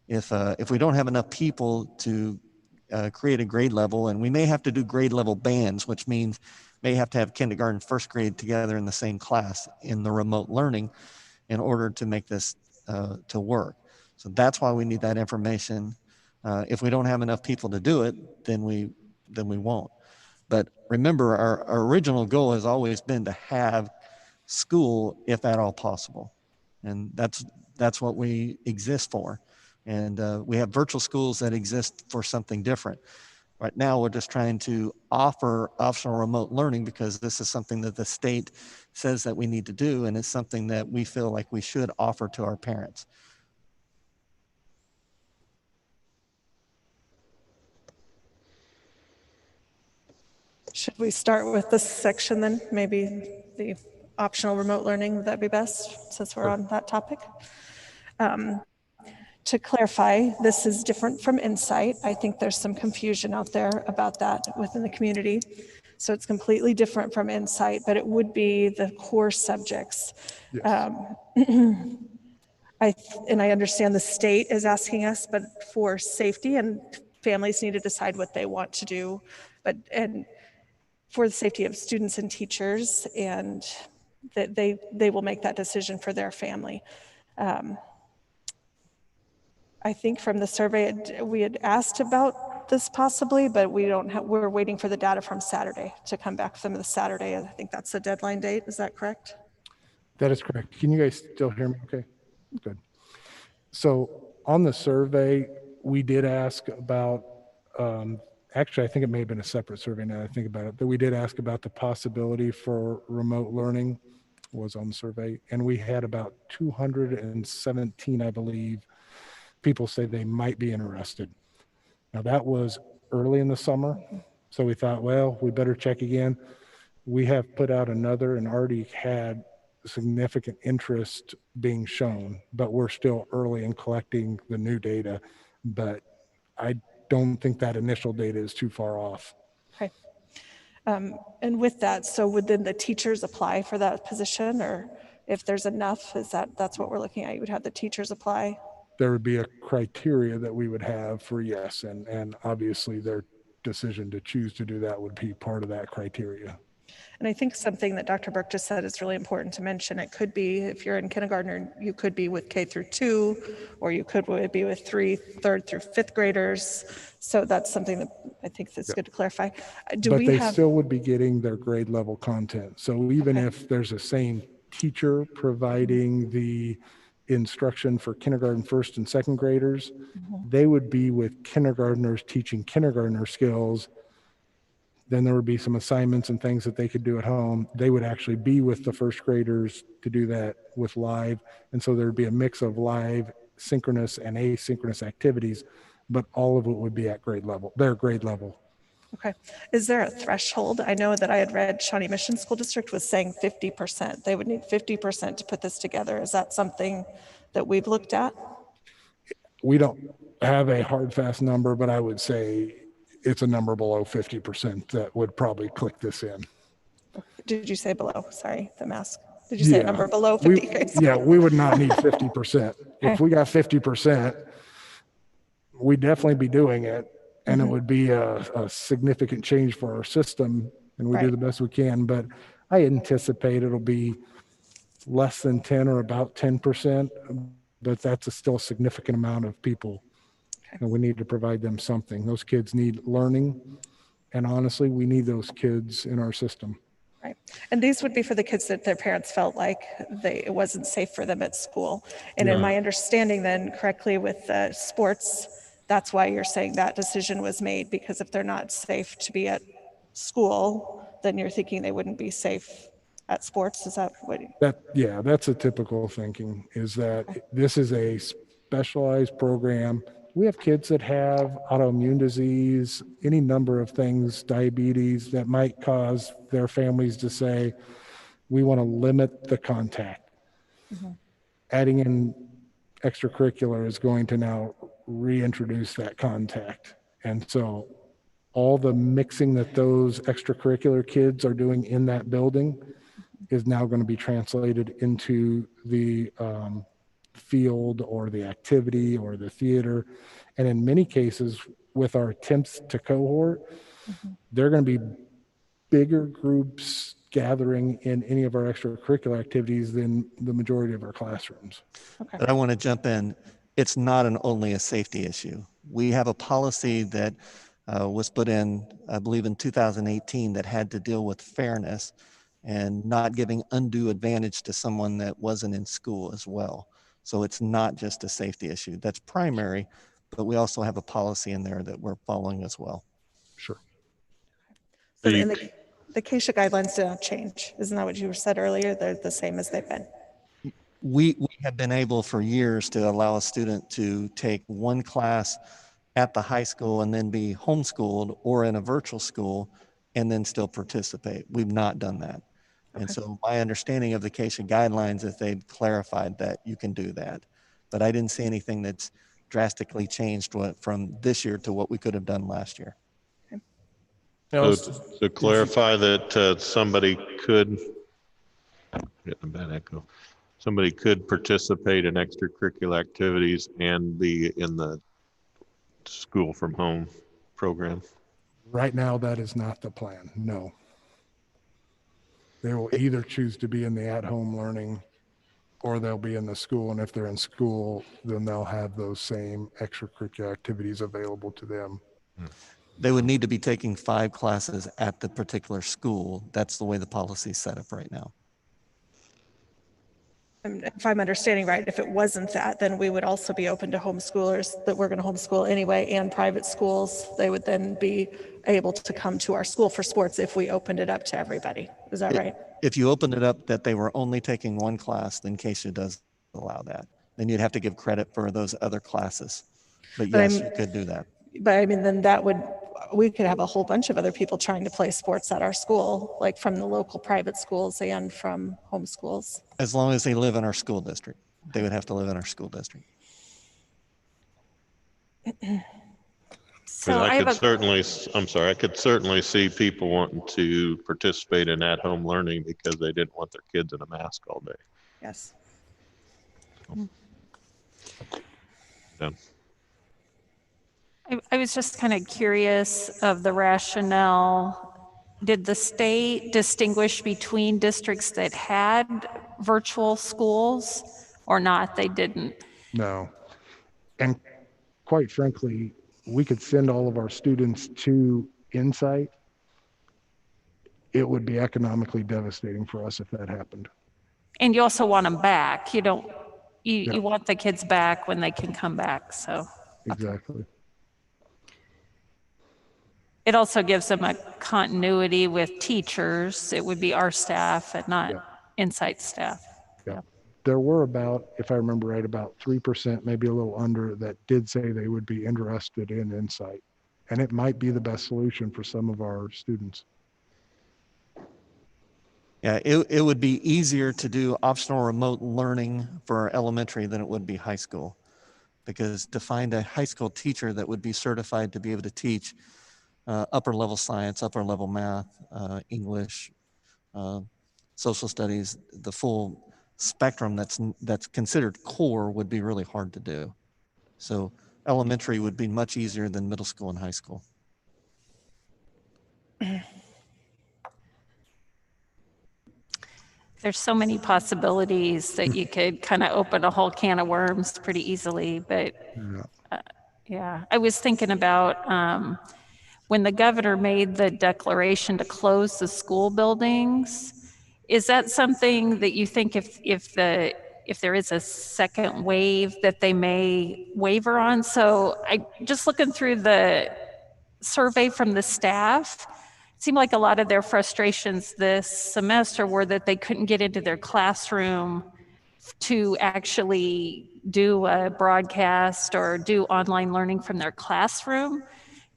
if we don't have enough people to create a grade level, and we may have to do grade level bands, which means may have to have kindergarten, first grade together in the same class in the remote learning in order to make this to work. So that's why we need that information. If we don't have enough people to do it, then we won't. But remember, our original goal has always been to have school, if at all possible. And that's what we exist for. And we have virtual schools that exist for something different. Right now, we're just trying to offer optional remote learning because this is something that the state says that we need to do, and it's something that we feel like we should offer to our parents. Should we start with this section then? Maybe the optional remote learning, would that be best, since we're on that topic? to clarify, this is different from Insight. I think there's some confusion out there about that within the community. So it's completely different from Insight, but it would be the core subjects. Yes. And I understand the state is asking us, but for safety, and families need to decide what they want to do, and for the safety of students and teachers, and that they will make that decision for their family. I think from the survey, we had asked about this possibly, but we don't have, we're waiting for the data from Saturday to come back from the Saturday. I think that's the deadline date. Is that correct? That is correct. Can you guys still hear me okay? Good. So on the survey, we did ask about, actually, I think it may have been a separate survey now that I think about it, but we did ask about the possibility for remote learning was on the survey. And we had about 217, I believe, people say they might be interested. Now that was early in the summer. So we thought, well, we better check again. We have put out another and already had significant interest being shown, but we're still early in collecting the new data. But I don't think that initial data is too far off. Okay. And with that, so would then the teachers apply for that position, or if there's enough, that's what we're looking at? You would have the teachers apply? There would be a criteria that we would have for yes, and obviously their decision to choose to do that would be part of that criteria. And I think something that Dr. Burke just said is really important to mention. It could be, if you're in kindergarten, you could be with K through 2, or you could be with 3rd through 5th graders. So that's something that I think that's good to clarify. But they still would be getting their grade level content. So even if there's a same teacher providing the instruction for kindergarten, 1st and 2nd graders, they would be with kindergartners teaching kindergartner skills. Then there would be some assignments and things that they could do at home. They would actually be with the 1st graders to do that with live. And so there'd be a mix of live, synchronous, and asynchronous activities, but all of it would be at grade level, their grade level. Okay. Is there a threshold? I know that I had read Shawnee Mission School District was saying 50%. They would need 50% to put this together. Is that something that we've looked at? We don't have a hard, fast number, but I would say it's a number below 50% that would probably click this in. Did you say below? Sorry, the mask. Did you say a number below 50? We would not need 50%. If we got 50%, we'd definitely be doing it. And it would be a significant change for our system, and we do the best we can. But I anticipate it'll be less than 10 or about 10%, but that's still a significant amount of people. And we need to provide them something. Those kids need learning. And honestly, we need those kids in our system. Right. And these would be for the kids that their parents felt like it wasn't safe for them at school. And in my understanding then correctly with sports, that's why you're saying that decision was made, because if they're not safe to be at school, then you're thinking they wouldn't be safe at sports. Is that what? That's a typical thinking, is that this is a specialized program. We have kids that have autoimmune disease, any number of things, diabetes, that might cause their families to say, we want to limit the contact. Adding in extracurricular is going to now reintroduce that contact. And so all the mixing that those extracurricular kids are doing in that building is now going to be translated into the field or the activity or the theater. And in many cases, with our attempts to cohort, they're going to be bigger groups gathering in any of our extracurricular activities than the majority of our classrooms. But I want to jump in. It's not only a safety issue. We have a policy that was put in, I believe in 2018, that had to deal with fairness and not giving undue advantage to someone that wasn't in school as well. So it's not just a safety issue. That's primary, but we also have a policy in there that we're following as well. Sure. So the CASHA guidelines do not change. Isn't that what you said earlier? They're the same as they've been. We have been able for years to allow a student to take one class at the high school and then be homeschooled or in a virtual school and then still participate. We've not done that. And so my understanding of the CASHA guidelines is they've clarified that you can do that. But I didn't see anything that's drastically changed from this year to what we could have done last year. So to clarify that somebody could, getting a bad echo, somebody could participate in extracurricular activities and be in the school from home program. Right now, that is not the plan. No. They will either choose to be in the at-home learning or they'll be in the school. And if they're in school, then they'll have those same extracurricular activities available to them. They would need to be taking 5 classes at the particular school. That's the way the policy is set up right now. And if I'm understanding right, if it wasn't that, then we would also be open to homeschoolers that we're going to homeschool anyway, and private schools. They would then be able to come to our school for sports if we opened it up to everybody. Is that right? If you opened it up that they were only taking 1 class, then CASA does allow that. Then you'd have to give credit for those other classes. But yes, you could do that. But I mean, then we could have a whole bunch of other people trying to play sports at our school, like from the local private schools and from homeschools. As long as they live in our school district, they would have to live in our school district. So I could certainly see people wanting to participate in at-home learning because they didn't want their kids in a mask all day. Yes. Done. I was just kind of curious of the rationale. Did the state distinguish between districts that had virtual schools or not? They didn't. No. And quite frankly, we could send all of our students to Insight. It would be economically devastating for us if that happened. And you also want them back. You don't, you want the kids back when they can come back, so. Exactly. It also gives them a continuity with teachers. It would be our staff and not Insight staff. Yeah. There were about, if I remember right, about 3%, maybe a little under, that did say they would be interested in Insight. And it might be the best solution for some of our students. Yeah, it would be easier to do optional remote learning for elementary than it would be high school. Because to find a high school teacher that would be certified to be able to teach upper level science, upper level math, English, social studies, the full spectrum that's considered core would be really hard to do. So elementary would be much easier than middle school and high school. There's so many possibilities that you could kind of open a whole can of worms pretty easily, but yeah, I was thinking about when the governor made the declaration to close the school buildings. Is that something that you think if there is a second wave that they may waver on? So I just looking through the survey from the staff, it seemed like a lot of their frustrations this semester were that they couldn't get into their classroom to actually do a broadcast or do online learning from their classroom.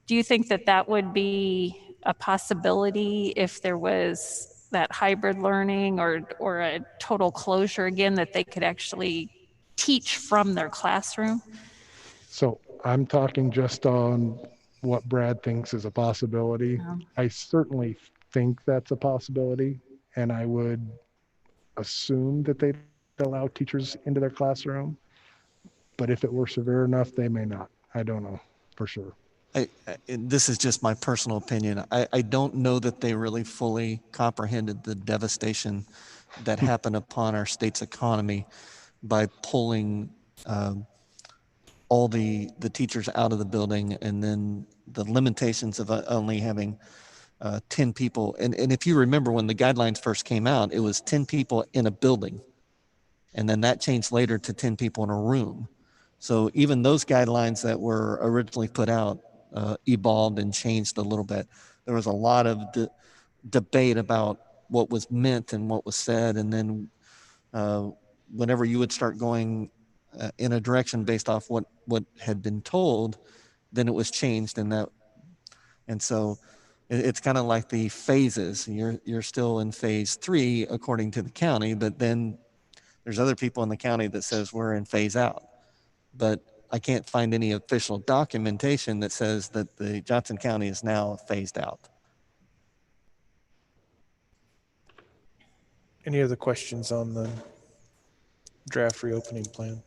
Do you think that that would be a possibility if there was that hybrid learning or a total closure again, that they could actually teach from their classroom? So I'm talking just on what Brad thinks is a possibility. I certainly think that's a possibility, and I would assume that they'd allow teachers into their classroom. But if it were severe enough, they may not. I don't know for sure. This is just my personal opinion. I don't know that they really fully comprehended the devastation that happened upon our state's economy by pulling all the teachers out of the building, and then the limitations of only having 10 people. And if you remember when the guidelines first came out, it was 10 people in a building. And then that changed later to 10 people in a room. So even those guidelines that were originally put out evolved and changed a little bit. There was a lot of debate about what was meant and what was said. And then whenever you would start going in a direction based off what had been told, then it was changed. And so it's kind of like the phases. You're still in phase 3 according to the county, but then there's other people in the county that says we're in phase out. But I can't find any official documentation that says that the Johnson County is now phased out. Any other questions on the draft reopening plan?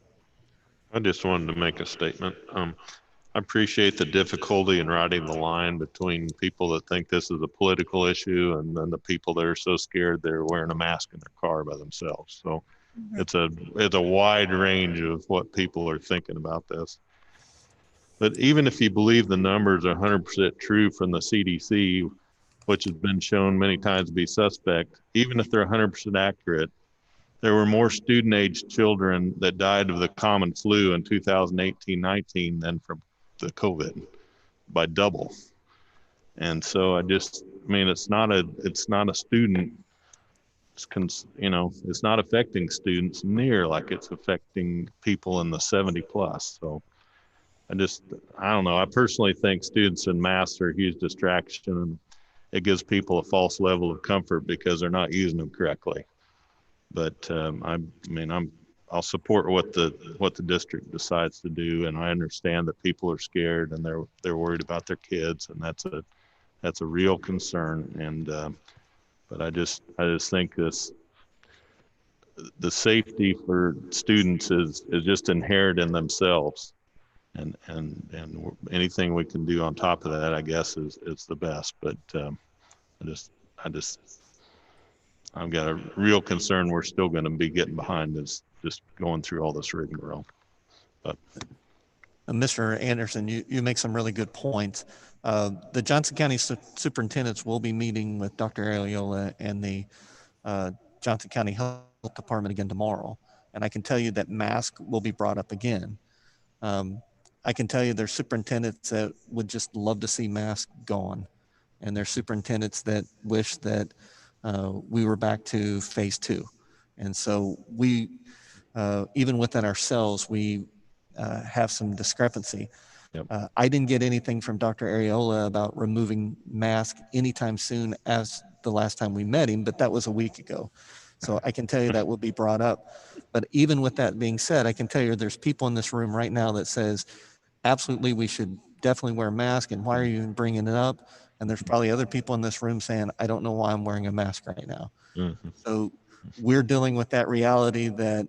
I just wanted to make a statement. I appreciate the difficulty in riding the line between people that think this is a political issue and then the people that are so scared they're wearing a mask in their car by themselves. So it's a wide range of what people are thinking about this. But even if you believe the numbers are 100% true from the CDC, which has been shown many times to be suspect, even if they're 100% accurate, there were more student-age children that died of the common flu in 2018-19 than from the COVID, by double. And so I mean, it's not a student, it's not affecting students near like it's affecting people in the 70 plus. So I don't know. I personally think students in masks are a huge distraction, and it gives people a false level of comfort because they're not using them correctly. But I'll support what the district decides to do, and I understand that people are scared and they're worried about their kids, and that's a real concern. And but I just think the safety for students is just inherent in themselves, and anything we can do on top of that, I guess, is the best. But I've got a real concern we're still going to be getting behind is just going through all this rigmarole. But Mr. Anderson, you make some really good points. The Johnson County superintendents will be meeting with Dr. Ariola and the Johnson County Health Department again tomorrow. And I can tell you that mask will be brought up again. I can tell you there's superintendents that would just love to see masks gone. And there's superintendents that wish that we were back to phase 2. And so we, even within ourselves, we have some discrepancy. Yep. I didn't get anything from Dr. Ariola about removing masks anytime soon as the last time we met him, but that was a week ago. So I can tell you that will be brought up. But even with that being said, I can tell you there's people in this room right now that says, absolutely, we should definitely wear a mask, and why are you even bringing it up? And there's probably other people in this room saying, I don't know why I'm wearing a mask right now. Mm-hmm. So we're dealing with that reality that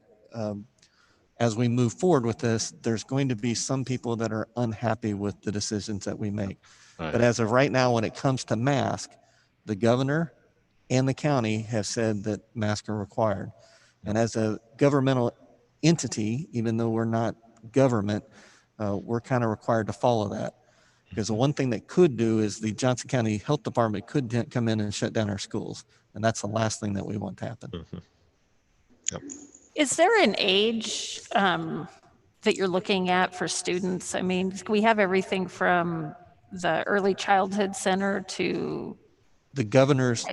as we move forward with this, there's going to be some people that are unhappy with the decisions that we make. Right. But as of right now, when it comes to mask, the governor and the county have said that masks are required. And as a governmental entity, even though we're not government, we're kind of required to follow that. Because the one thing that could do is the Johnson County Health Department could come in and shut down our schools. And that's the last thing that we want to happen. Mm-hmm. Yep. Is there an age that you're looking at for students? I mean, we have everything from the early childhood center to the governor's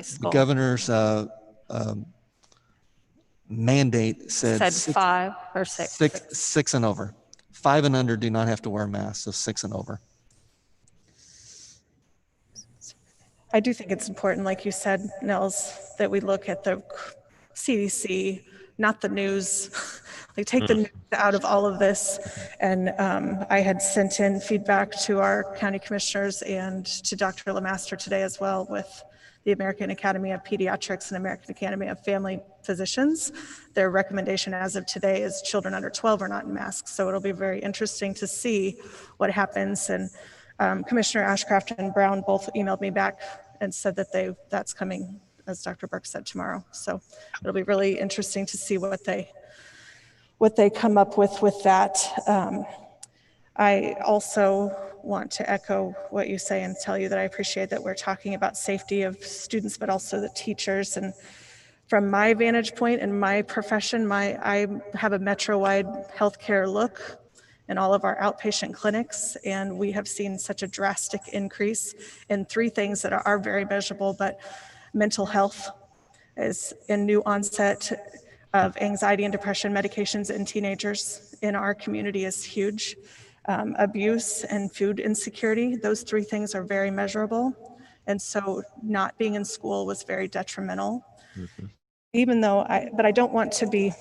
mandate said 5 or 6. 6 and over. 5 and under do not have to wear masks, so 6 and over. I do think it's important, like you said, Nels, that we look at the CDC, not the news. Like take the news out of all of this. And I had sent in feedback to our county commissioners and to Dr. Lemaster today as well with the American Academy of Pediatrics and American Academy of Family Physicians. Their recommendation as of today is children under 12 are not in masks. So it'll be very interesting to see what happens. And Commissioner Ashcraft and Brown both emailed me back and said that that's coming, as Dr. Burke said, tomorrow. So it'll be really interesting to see what they come up with that. I also want to echo what you say and tell you that I appreciate that we're talking about safety of students, but also the teachers. And from my vantage point in my profession, I have a metro-wide healthcare look in all of our outpatient clinics, and we have seen such a drastic increase in 3 things that are very measurable, but mental health is in new onset of anxiety and depression medications in teenagers in our community is huge. Abuse and food insecurity, those 3 things are very measurable. And so not being in school was very detrimental. Mm-hmm. Even though but I don't want to be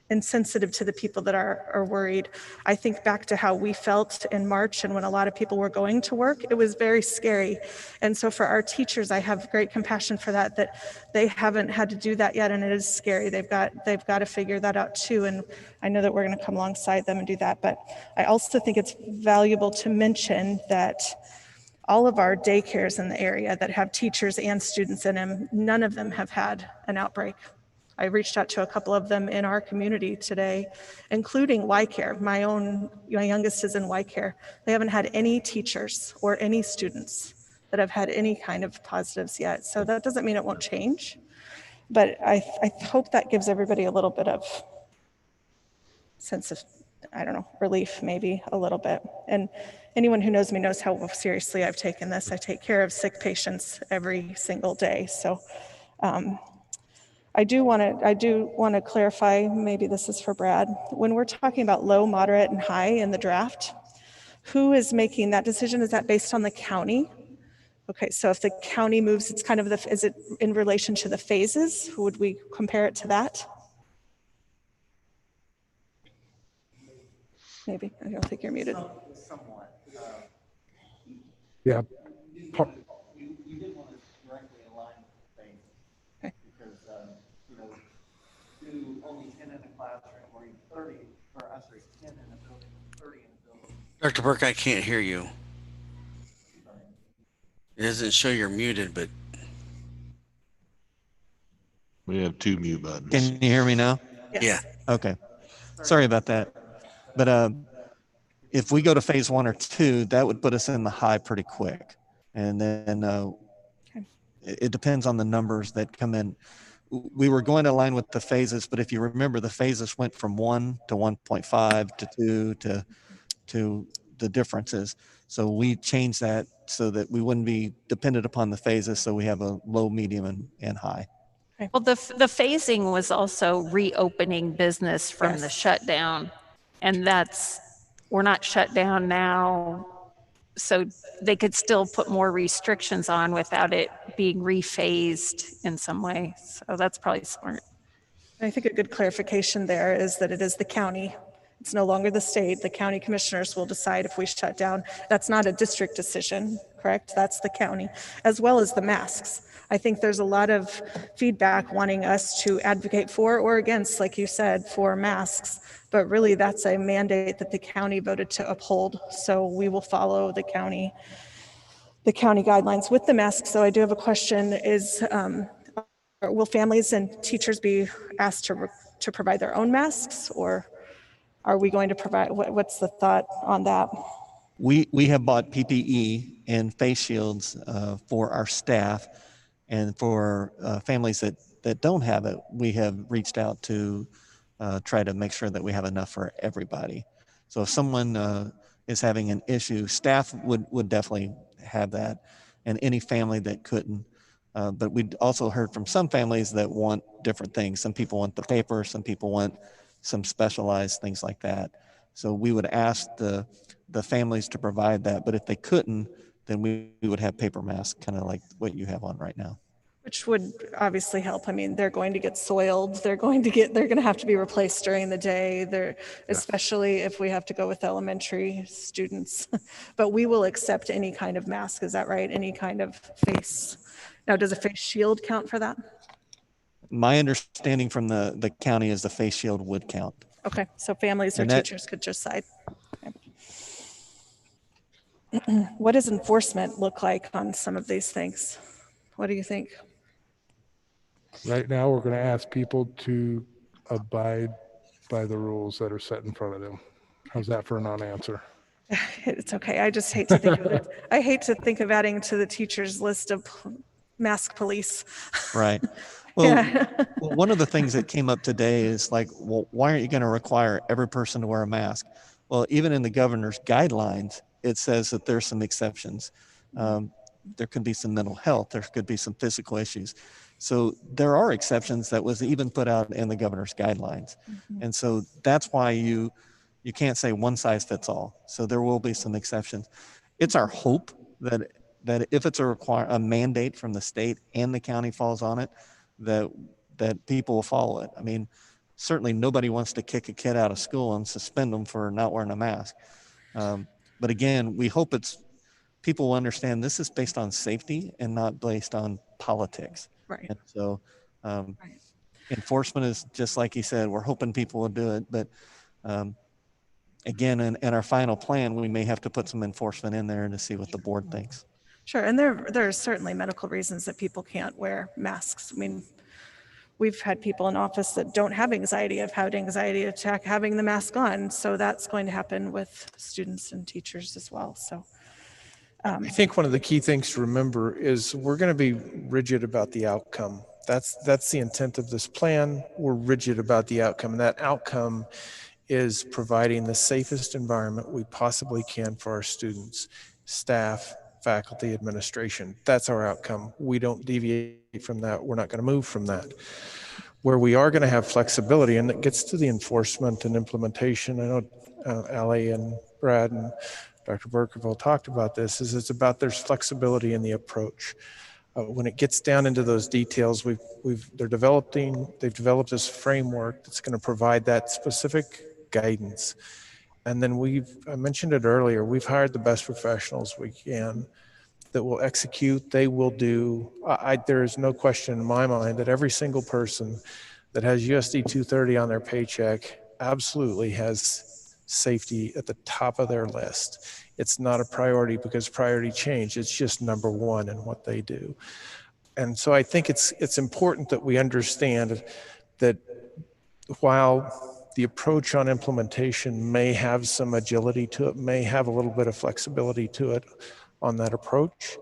insensitive to the people that are worried. I think back to how we felt in March and when a lot of people were going to work, it was very scary. And so for our teachers, I have great compassion for that they haven't had to do that yet, and it is scary. They've got to figure that out too. And I know that we're going to come alongside them and do that. But I also think it's valuable to mention that all of our daycares in the area that have teachers and students in them, none of them have had an outbreak. I reached out to a couple of them in our community today, including Y-Care. My youngest is in Y-Care. They haven't had any teachers or any students that have had any kind of positives yet. So that doesn't mean it won't change, but I hope that gives everybody a little bit of sense of, I don't know, relief, maybe a little bit. And anyone who knows me knows how seriously I've taken this. I take care of sick patients every single day. So I do want to clarify, maybe this is for Brad, when we're talking about low, moderate, and high in the draft, who is making that decision? Is that based on the county? Okay, so if the county moves, it's kind of is it in relation to the phases? Would we compare it to that? Maybe, I don't think you're muted. Somewhat. Yeah. You didn't want to directly align with things. Okay. Because, do only 10 in a classroom or 30, or I'm sorry, 10 in a building, 30 in a building. Dr. Burke, I can't hear you. It doesn't show you're muted, but We have 2 mute buttons. Can you hear me now? Yes. yeah. Okay. Sorry about that. But if we go to phase 1 or 2, that would put us in the high pretty quick. And then it depends on the numbers that come in. We were going to align with the phases, but if you remember, the phases went from 1 to 1.5 to 2 to the differences. So we changed that so that we wouldn't be dependent upon the phases. So we have a low, medium, and high. Well, the phasing was also reopening business from the shutdown. And we're not shut down now. So they could still put more restrictions on without it being rephased in some way. So that's probably smart. I think a good clarification there is that it is the county. It's no longer the state. The county commissioners will decide if we shut down. That's not a district decision, correct? That's the county, as well as the masks. I think there's a lot of feedback wanting us to advocate for or against, like you said, for masks. But really, that's a mandate that the county voted to uphold. So we will follow the county guidelines with the masks. So I do have a question: will families and teachers be asked to provide their own masks, or are we going to provide? What's the thought on that? We have bought PPE and face shields for our staff, and for families that don't have it, we have reached out to try to make sure that we have enough for everybody. So if someone is having an issue, staff would definitely have that, and any family that couldn't. But we also heard from some families that want different things. Some people want the paper, some people want some specialized things like that. So we would ask the families to provide that, but if they couldn't, then we would have paper masks, kind of like what you have on right now. Which would obviously help. I mean, they're going to get soiled. They're going to have to be replaced during the day. Especially if we have to go with elementary students. But we will accept any kind of mask. Is that right? Any kind of face. Now, does a face shield count for that? My understanding from the county is the face shield would count. Okay, so families or teachers could decide. Okay. What does enforcement look like on some of these things? What do you think? Right now, we're going to ask people to abide by the rules that are set in front of them. How's that for a non-answer? It's okay. I just hate to think of it. I hate to think of adding to the teachers list of mask police. Right. Well, well, one of the things that came up today is like, well, why aren't you going to require every person to wear a mask? Well, even in the governor's guidelines, it says that there's some exceptions. There could be some mental health. There could be some physical issues. So there are exceptions that was even put out in the governor's guidelines. And so that's why you can't say one size fits all. So there will be some exceptions. It's our hope that if it's a mandate from the state and the county falls on it, that people will follow it. I mean, certainly nobody wants to kick a kid out of school and suspend them for not wearing a mask. But again, we hope people will understand this is based on safety and not based on politics. Right. And so enforcement is just like you said, we're hoping people will do it. But again, in our final plan, we may have to put some enforcement in there to see what the board thinks. Sure, and there are certainly medical reasons that people can't wear masks. I mean, we've had people in office that don't have anxiety, have had anxiety attack having the mask on. So that's going to happen with students and teachers as well. So I think one of the key things to remember is we're going to be rigid about the outcome. That's the intent of this plan. We're rigid about the outcome, and that outcome is providing the safest environment we possibly can for our students, staff, faculty, administration. That's our outcome. We don't deviate from that. We're not going to move from that. Where we are going to have flexibility, and it gets to the enforcement and implementation. I know Allie and Brad and Dr. Burke have all talked about this, is it's about there's flexibility in the approach. When it gets down into those details, they've developed this framework that's going to provide that specific guidance. And then I mentioned it earlier, we've hired the best professionals we can that will execute, they will do. There is no question in my mind that every single person that has USD230 on their paycheck absolutely has safety at the top of their list. It's not a priority because priority change. It's just number one in what they do. And so I think it's important that we understand that while the approach on implementation may have some agility to it, may have a little bit of flexibility to it on that approach,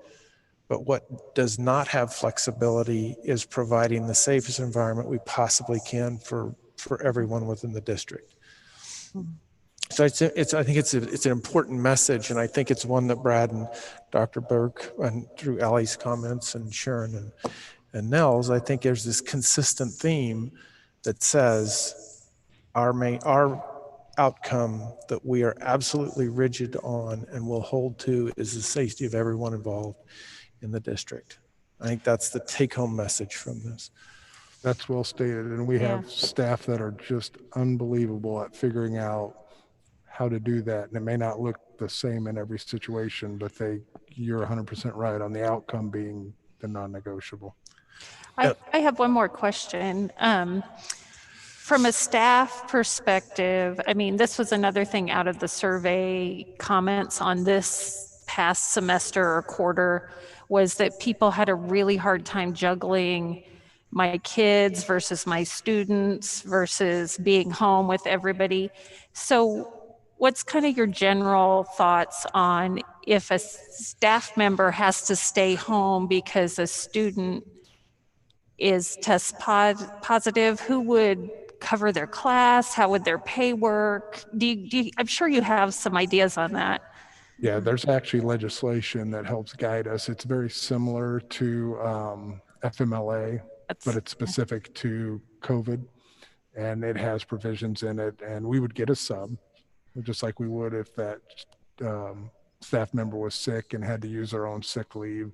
but what does not have flexibility is providing the safest environment we possibly can for everyone within the district. So I think it's an important message, and I think it's one that Brad and Dr. Burke, and through Allie's comments and Sharon and Nell's, I think there's this consistent theme that says our outcome that we are absolutely rigid on and will hold to is the safety of everyone involved in the district. I think that's the take-home message from this. That's well stated, and we have staff that are just unbelievable at figuring out how to do that. And it may not look the same in every situation, but you're 100% right on the outcome being the non-negotiable. I have one more question. From a staff perspective, I mean, this was another thing out of the survey comments on this past semester or quarter, was that people had a really hard time juggling my kids versus my students versus being home with everybody. So what's kind of your general thoughts on if a staff member has to stay home because a student is test positive, who would cover their class? How would their pay work? I'm sure you have some ideas on that. Yeah, there's actually legislation that helps guide us. It's very similar to FMLA, but it's specific to COVID, and it has provisions in it. And we would get a sub, just like we would if that staff member was sick and had to use their own sick leave.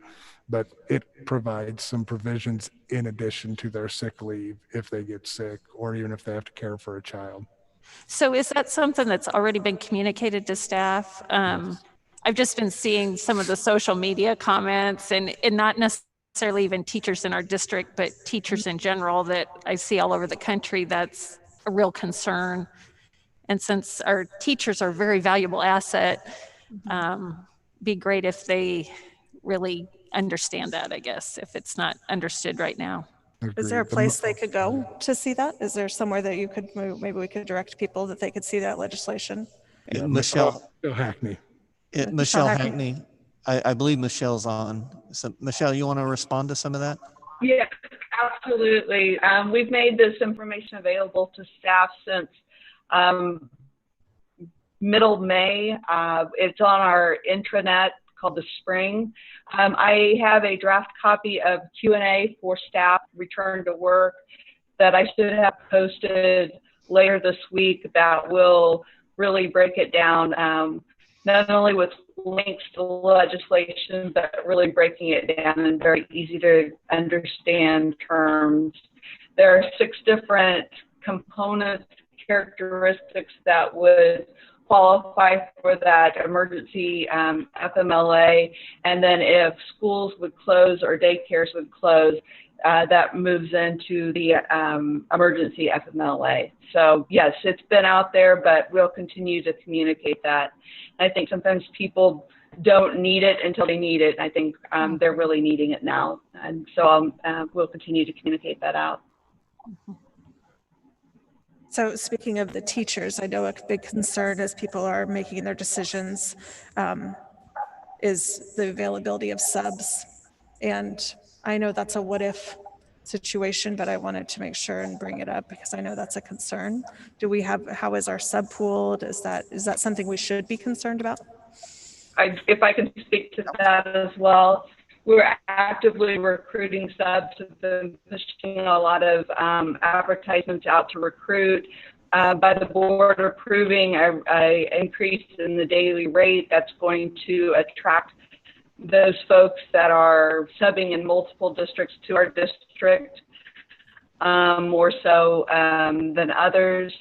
But it provides some provisions in addition to their sick leave if they get sick, or even if they have to care for a child. So is that something that's already been communicated to staff? I've just been seeing some of the social media comments, and not necessarily even teachers in our district, but teachers in general that I see all over the country. That's a real concern. And since our teachers are a very valuable asset, be great if they really understand that, I guess, if it's not understood right now. Is there a place they could go to see that? Is there somewhere that you could move? Maybe we could direct people that they could see that legislation. Michelle Hackney. Michelle Hackney. I believe Michelle's on. So Michelle, you want to respond to some of that? Yeah, absolutely. We've made this information available to staff since middle May. It's on our intranet called The Spring. I have a draft copy of Q&A for staff return to work that I should have posted later this week that will really break it down, not only with links to legislation, but really breaking it down in very easy to understand terms. There are 6 different components, characteristics that would qualify for that emergency FMLA, and then if schools would close or daycares would close, that moves into the emergency FMLA. So yes, it's been out there, but we'll continue to communicate that. I think sometimes people don't need it until they need it. I think they're really needing it now, and so we'll continue to communicate that out. So speaking of the teachers, I know a big concern as people are making their decisions is the availability of subs. And I know that's a what if situation, but I wanted to make sure and bring it up because I know that's a concern. Do we have, how is our sub pool? Is that something we should be concerned about? If I can speak to that as well, we're actively recruiting subs. We've been pushing a lot of advertisements out to recruit. By the board approving an increase in the daily rate, that's going to attract those folks that are subbing in multiple districts to our district more so than others.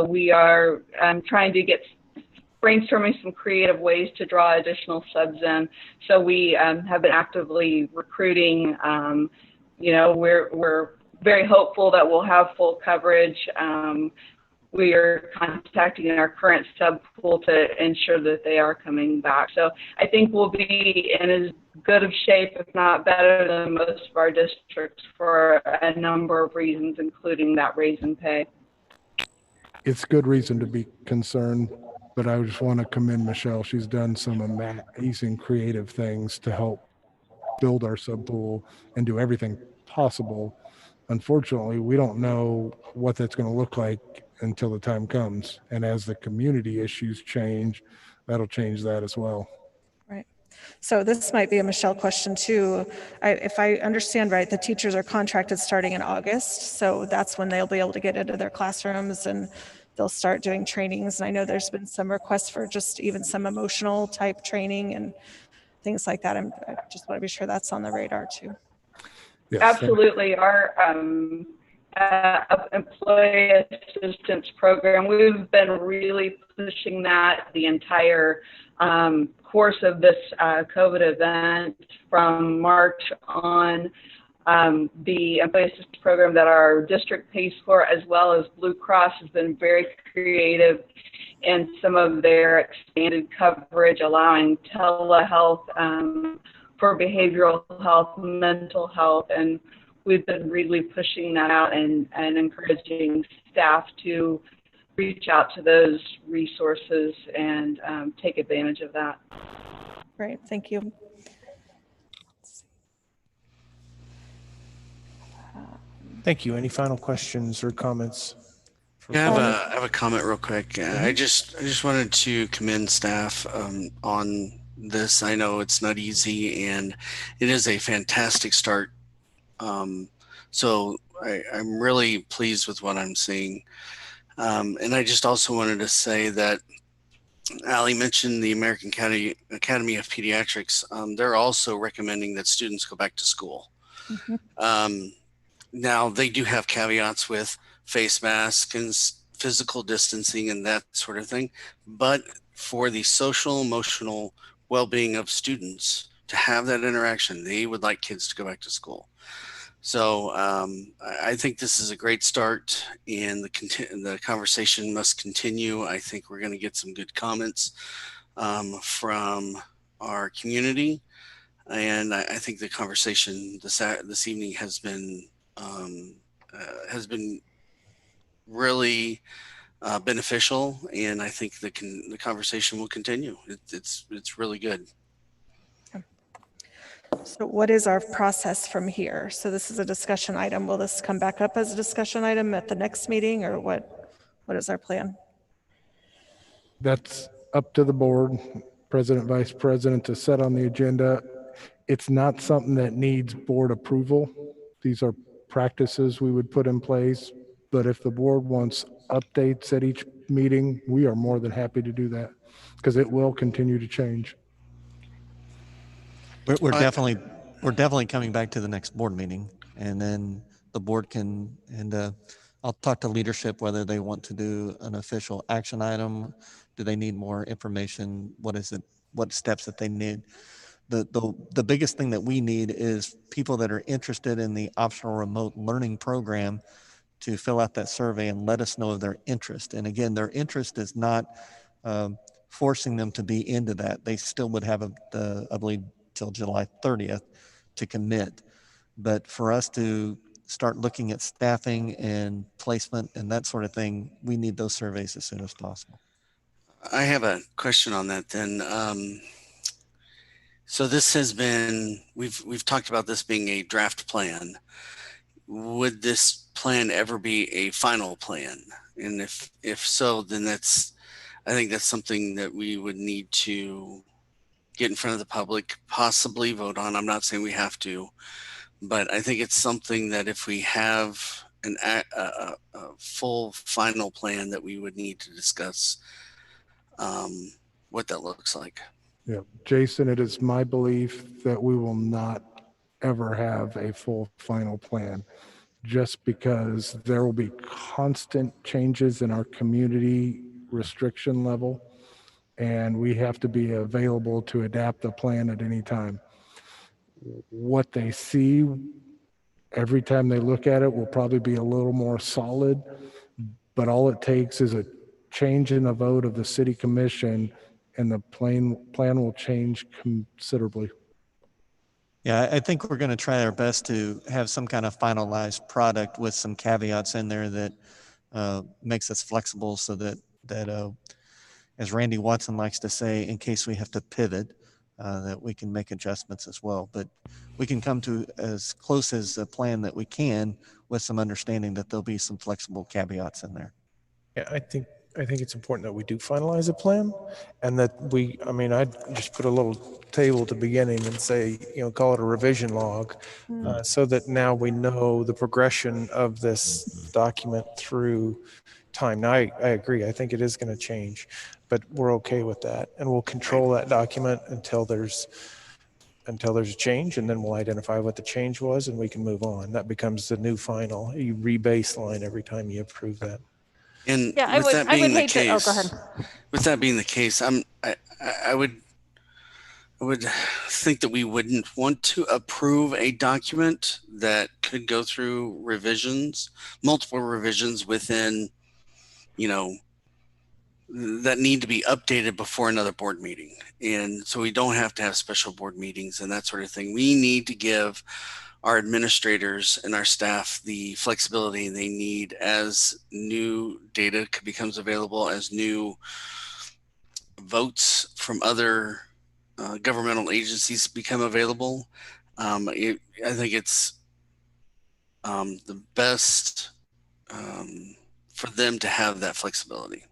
We are trying to get brainstorming some creative ways to draw additional subs in. So we have been actively recruiting. You know, we're very hopeful that we'll have full coverage. We are contacting our current sub pool to ensure that they are coming back. So I think we'll be in as good of shape, if not better than most of our districts for a number of reasons, including that raise in pay. It's good reason to be concerned, but I just want to commend Michelle. She's done some amazing creative things to help build our sub pool and do everything possible. Unfortunately, we don't know what that's going to look like until the time comes. And as the community issues change, that'll change that as well. Right. So this might be a Michelle question too. If I understand right, the teachers are contracted starting in August. So that's when they'll be able to get into their classrooms and they'll start doing trainings. And I know there's been some requests for just even some emotional type training and things like that. I just want to be sure that's on the radar too. Yes, absolutely. Our employee assistance program, we've been really pushing that the entire course of this COVID event from March on. The employee assistance program that our district pays for, as well as Blue Cross, has been very creative in some of their expanded coverage, allowing telehealth for behavioral health, mental health, and we've been really pushing that out and encouraging staff to reach out to those resources and take advantage of that. Great, thank you. Thank you. Any final questions or comments? Yeah, I have a comment real quick. I just wanted to commend staff on this. I know it's not easy, and it is a fantastic start. So I'm really pleased with what I'm seeing. And I just also wanted to say that Ali mentioned the American Academy of Pediatrics. They're also recommending that students go back to school. Now, they do have caveats with face masks and physical distancing and that sort of thing. But for the social, emotional well-being of students, to have that interaction, they would like kids to go back to school. So I think this is a great start, and the conversation must continue. I think we're going to get some good comments from our community. And I think the conversation this evening has been really beneficial, and I think the conversation will continue. It's really good. So what is our process from here? So this is a discussion item. Will this come back up as a discussion item at the next meeting, or what is our plan? That's up to the board, president, vice president, to set on the agenda. It's not something that needs board approval. These are practices we would put in place. But if the board wants updates at each meeting, we are more than happy to do that because it will continue to change. We're definitely coming back to the next board meeting, and then the board can, and I'll talk to leadership whether they want to do an official action item. Do they need more information? What is it? What steps that they need? The biggest thing that we need is people that are interested in the optional remote learning program to fill out that survey and let us know of their interest. And again, their interest is not forcing them to be into that. They still would have, I believe, till July 30th to commit. But for us to start looking at staffing and placement and that sort of thing, we need those surveys as soon as possible. I have a question on that then. So this has been, we've talked about this being a draft plan. Would this plan ever be a final plan? And if so, then I think that's something that we would need to get in front of the public, possibly vote on. I'm not saying we have to, but I think it's something that if we have a full final plan that we would need to discuss what that looks like. Yeah, Jason, it is my belief that we will not ever have a full final plan, just because there will be constant changes in our community restriction level, and we have to be available to adapt the plan at any time. What they see every time they look at it will probably be a little more solid, but all it takes is a change in the vote of the city commission and the plan will change considerably. Yeah, I think we're going to try our best to have some kind of finalized product with some caveats in there that makes us flexible so that as Randy Watson likes to say, in case we have to pivot, that we can make adjustments as well. But we can come to as close as a plan that we can with some understanding that there'll be some flexible caveats in there. Yeah, I think it's important that we do finalize a plan, and that I'd just put a little table at the beginning and say, call it a revision log, so that now we know the progression of this document through time. Now, I agree. I think it is going to change, but we're okay with that, and we'll control that document until there's a change, and then we'll identify what the change was, and we can move on. That becomes the new final. You re-baseline every time you approve that. And Yeah, with that being the case, go ahead. with that being the case, I would think that we wouldn't want to approve a document that could go through revisions, multiple revisions within, that need to be updated before another board meeting. And so we don't have to have special board meetings and that sort of thing. We need to give our administrators and our staff the flexibility they need as new data becomes available, as new votes from other governmental agencies become available. I think it's the best for them to have that flexibility.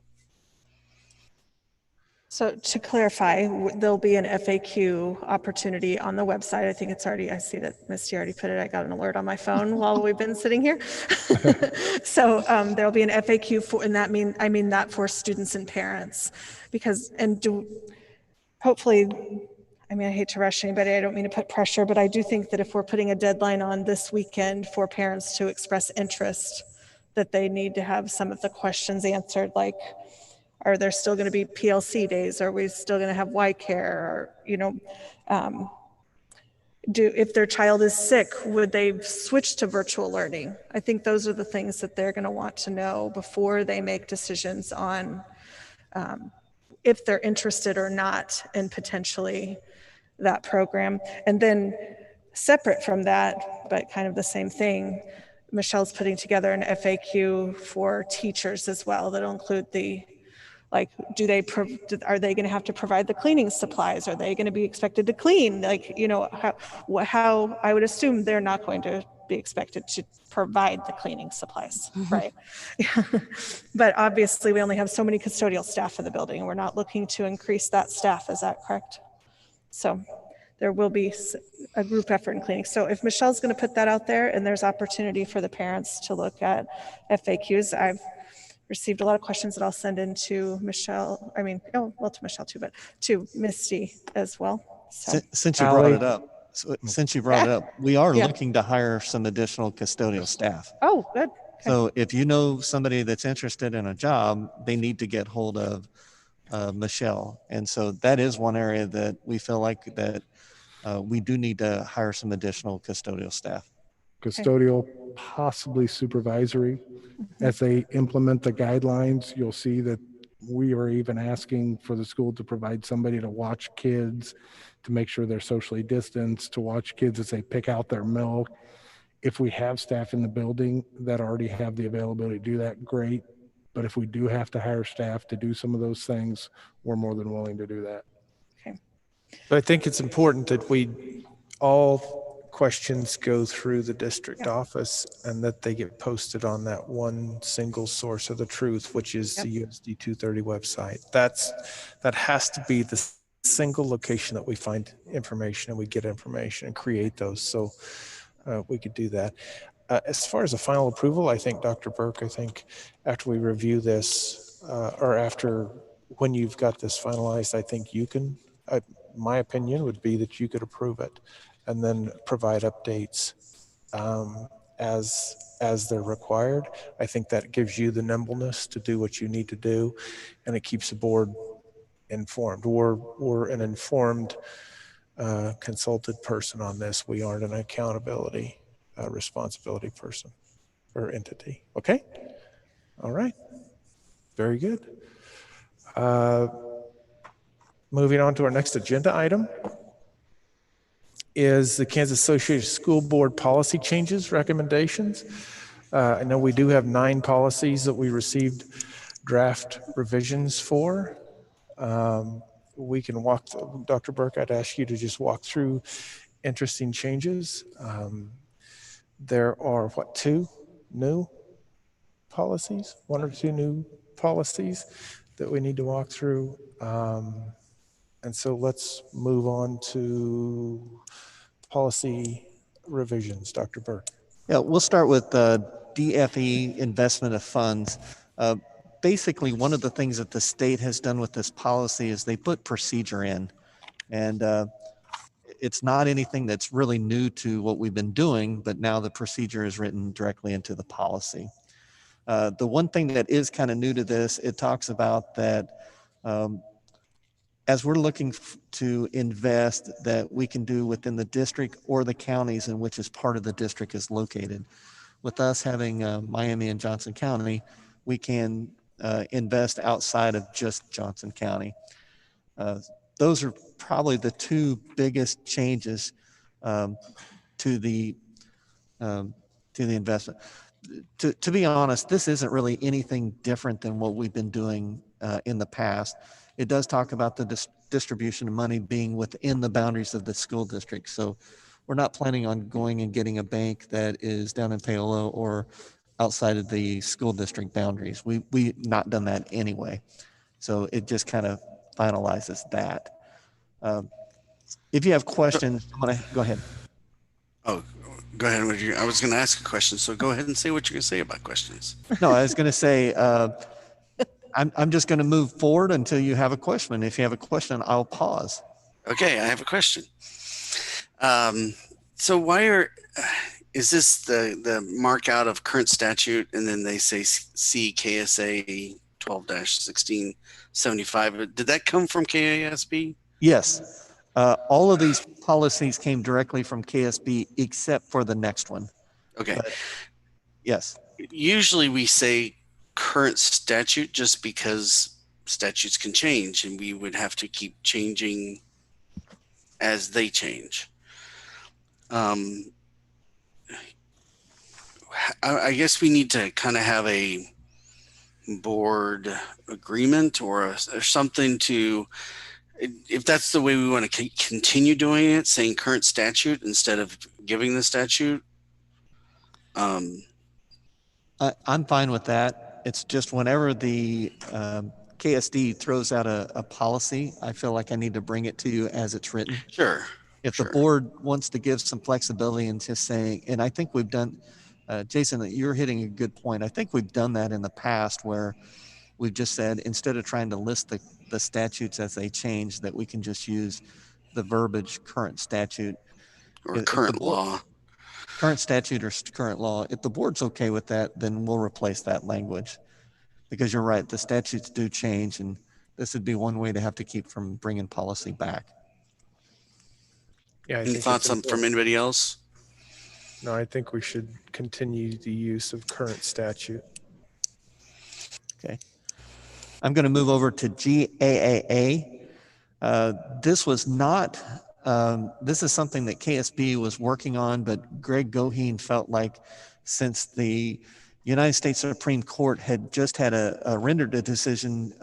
So to clarify, there'll be an FAQ opportunity on the website. I think it's already, I see that Misty already put it. I got an alert on my phone while we've been sitting here. So there'll be an FAQ and I mean that for students and parents, because, hopefully, I hate to rush anybody. I don't mean to put pressure, but I do think that if we're putting a deadline on this weekend for parents to express interest, that they need to have some of the questions answered, like, are there still going to be PLC days? Are we still going to have Y-Care? Or, if their child is sick, would they switch to virtual learning? I think those are the things that they're going to want to know before they make decisions on if they're interested or not in potentially that program. And then separate from that, but kind of the same thing, Michelle's putting together an FAQ for teachers as well that'll include are they going to have to provide the cleaning supplies? Are they going to be expected to clean? How I would assume they're not going to be expected to provide the cleaning supplies, right? But obviously we only have so many custodial staff in the building, and we're not looking to increase that staff. Is that correct? So there will be a group effort in cleaning. So if Michelle's going to put that out there, and there's opportunity for the parents to look at FAQs, I've received a lot of questions that I'll send in to Michelle. To Michelle too, but to Misty as well. So. Since you brought it up, we are looking to hire some additional custodial staff. Oh, good. So if you know somebody that's interested in a job, they need to get hold of Michelle. And so that is one area that we feel like that we do need to hire some additional custodial staff. Custodial, possibly supervisory. As they implement the guidelines, you'll see that we are even asking for the school to provide somebody to watch kids, to make sure they're socially distanced, to watch kids as they pick out their milk. If we have staff in the building that already have the availability to do that, great. But if we do have to hire staff to do some of those things, we're more than willing to do that. But I think it's important that all questions go through the district office and that they get posted on that one single source of the truth, which is the USD230 website. That has to be the single location that we find information and we get information and create those. So we could do that. As far as a final approval, I think, Dr. Burke, I think after we review this, or after when you've got this finalized, I think you can, my opinion would be that you could approve it and then provide updates as they're required. I think that gives you the nimbleness to do what you need to do, and it keeps the board informed. We're an informed, consulted person on this. We aren't an accountability, responsibility person or entity. Okay? All right. Very good. Moving on to our next agenda item is the Kansas Association School Board policy changes recommendations. I know we do have 9 policies that we received draft revisions for. We can walk, Dr. Burke, I'd ask you to just walk through interesting changes. There are, 2 new policies? 1 or 2 new policies that we need to walk through. And so let's move on to policy revisions. Dr. Burke. Yeah, we'll start with DFE, investment of funds. Basically, one of the things that the state has done with this policy is they put procedure in. And it's not anything that's really new to what we've been doing, but now the procedure is written directly into the policy. The one thing that is kind of new to this, it talks about that as we're looking to invest, that we can do within the district or the counties in which is part of the district is located. With us having Miami and Johnson County, we can invest outside of just Johnson County. Those are probably the 2 biggest changes to the investment. To be honest, this isn't really anything different than what we've been doing in the past. It does talk about the distribution of money being within the boundaries of the school district. So we're not planning on going and getting a bank that is down in Paolo or outside of the school district boundaries. We not done that anyway. So it just kind of finalizes that. If you have questions, go ahead. Oh, go ahead. I was going to ask a question, so go ahead and say what you're going to say about questions. No, I was going to say, I'm just going to move forward until you have a question. If you have a question, I'll pause. Okay, I have a question. So why is this the mark out of current statute and then they say see KSA 12-1675? Did that come from KASB? Yes. All of these policies came directly from KSB except for the next one. Okay. But, yes. Usually we say current statute just because statutes can change and we would have to keep changing as they change. I guess we need to kind of have a board agreement or something to, if that's the way we want to continue doing it, saying current statute instead of giving the statute. I'm fine with that. It's just whenever the KSD throws out a policy, I feel like I need to bring it to you as it's written. Sure. If the board wants to give some flexibility and just saying, and I think we've done, Jason, you're hitting a good point. I think we've done that in the past where we've just said, instead of trying to list the statutes as they change, that we can just use the verbiage current statute. Or current law. current statute or current law. If the board's okay with that, then we'll replace that language. Because you're right, the statutes do change, and this would be one way to have to keep from bringing policy back. Yeah, I Any think thoughts it's from anybody else? No, I think we should continue the use of current statute. Okay. I'm going to move over to GAAA. This was not, this is something that KSB was working on, but Greg Goheen felt like since the United States Supreme Court had just had rendered a decision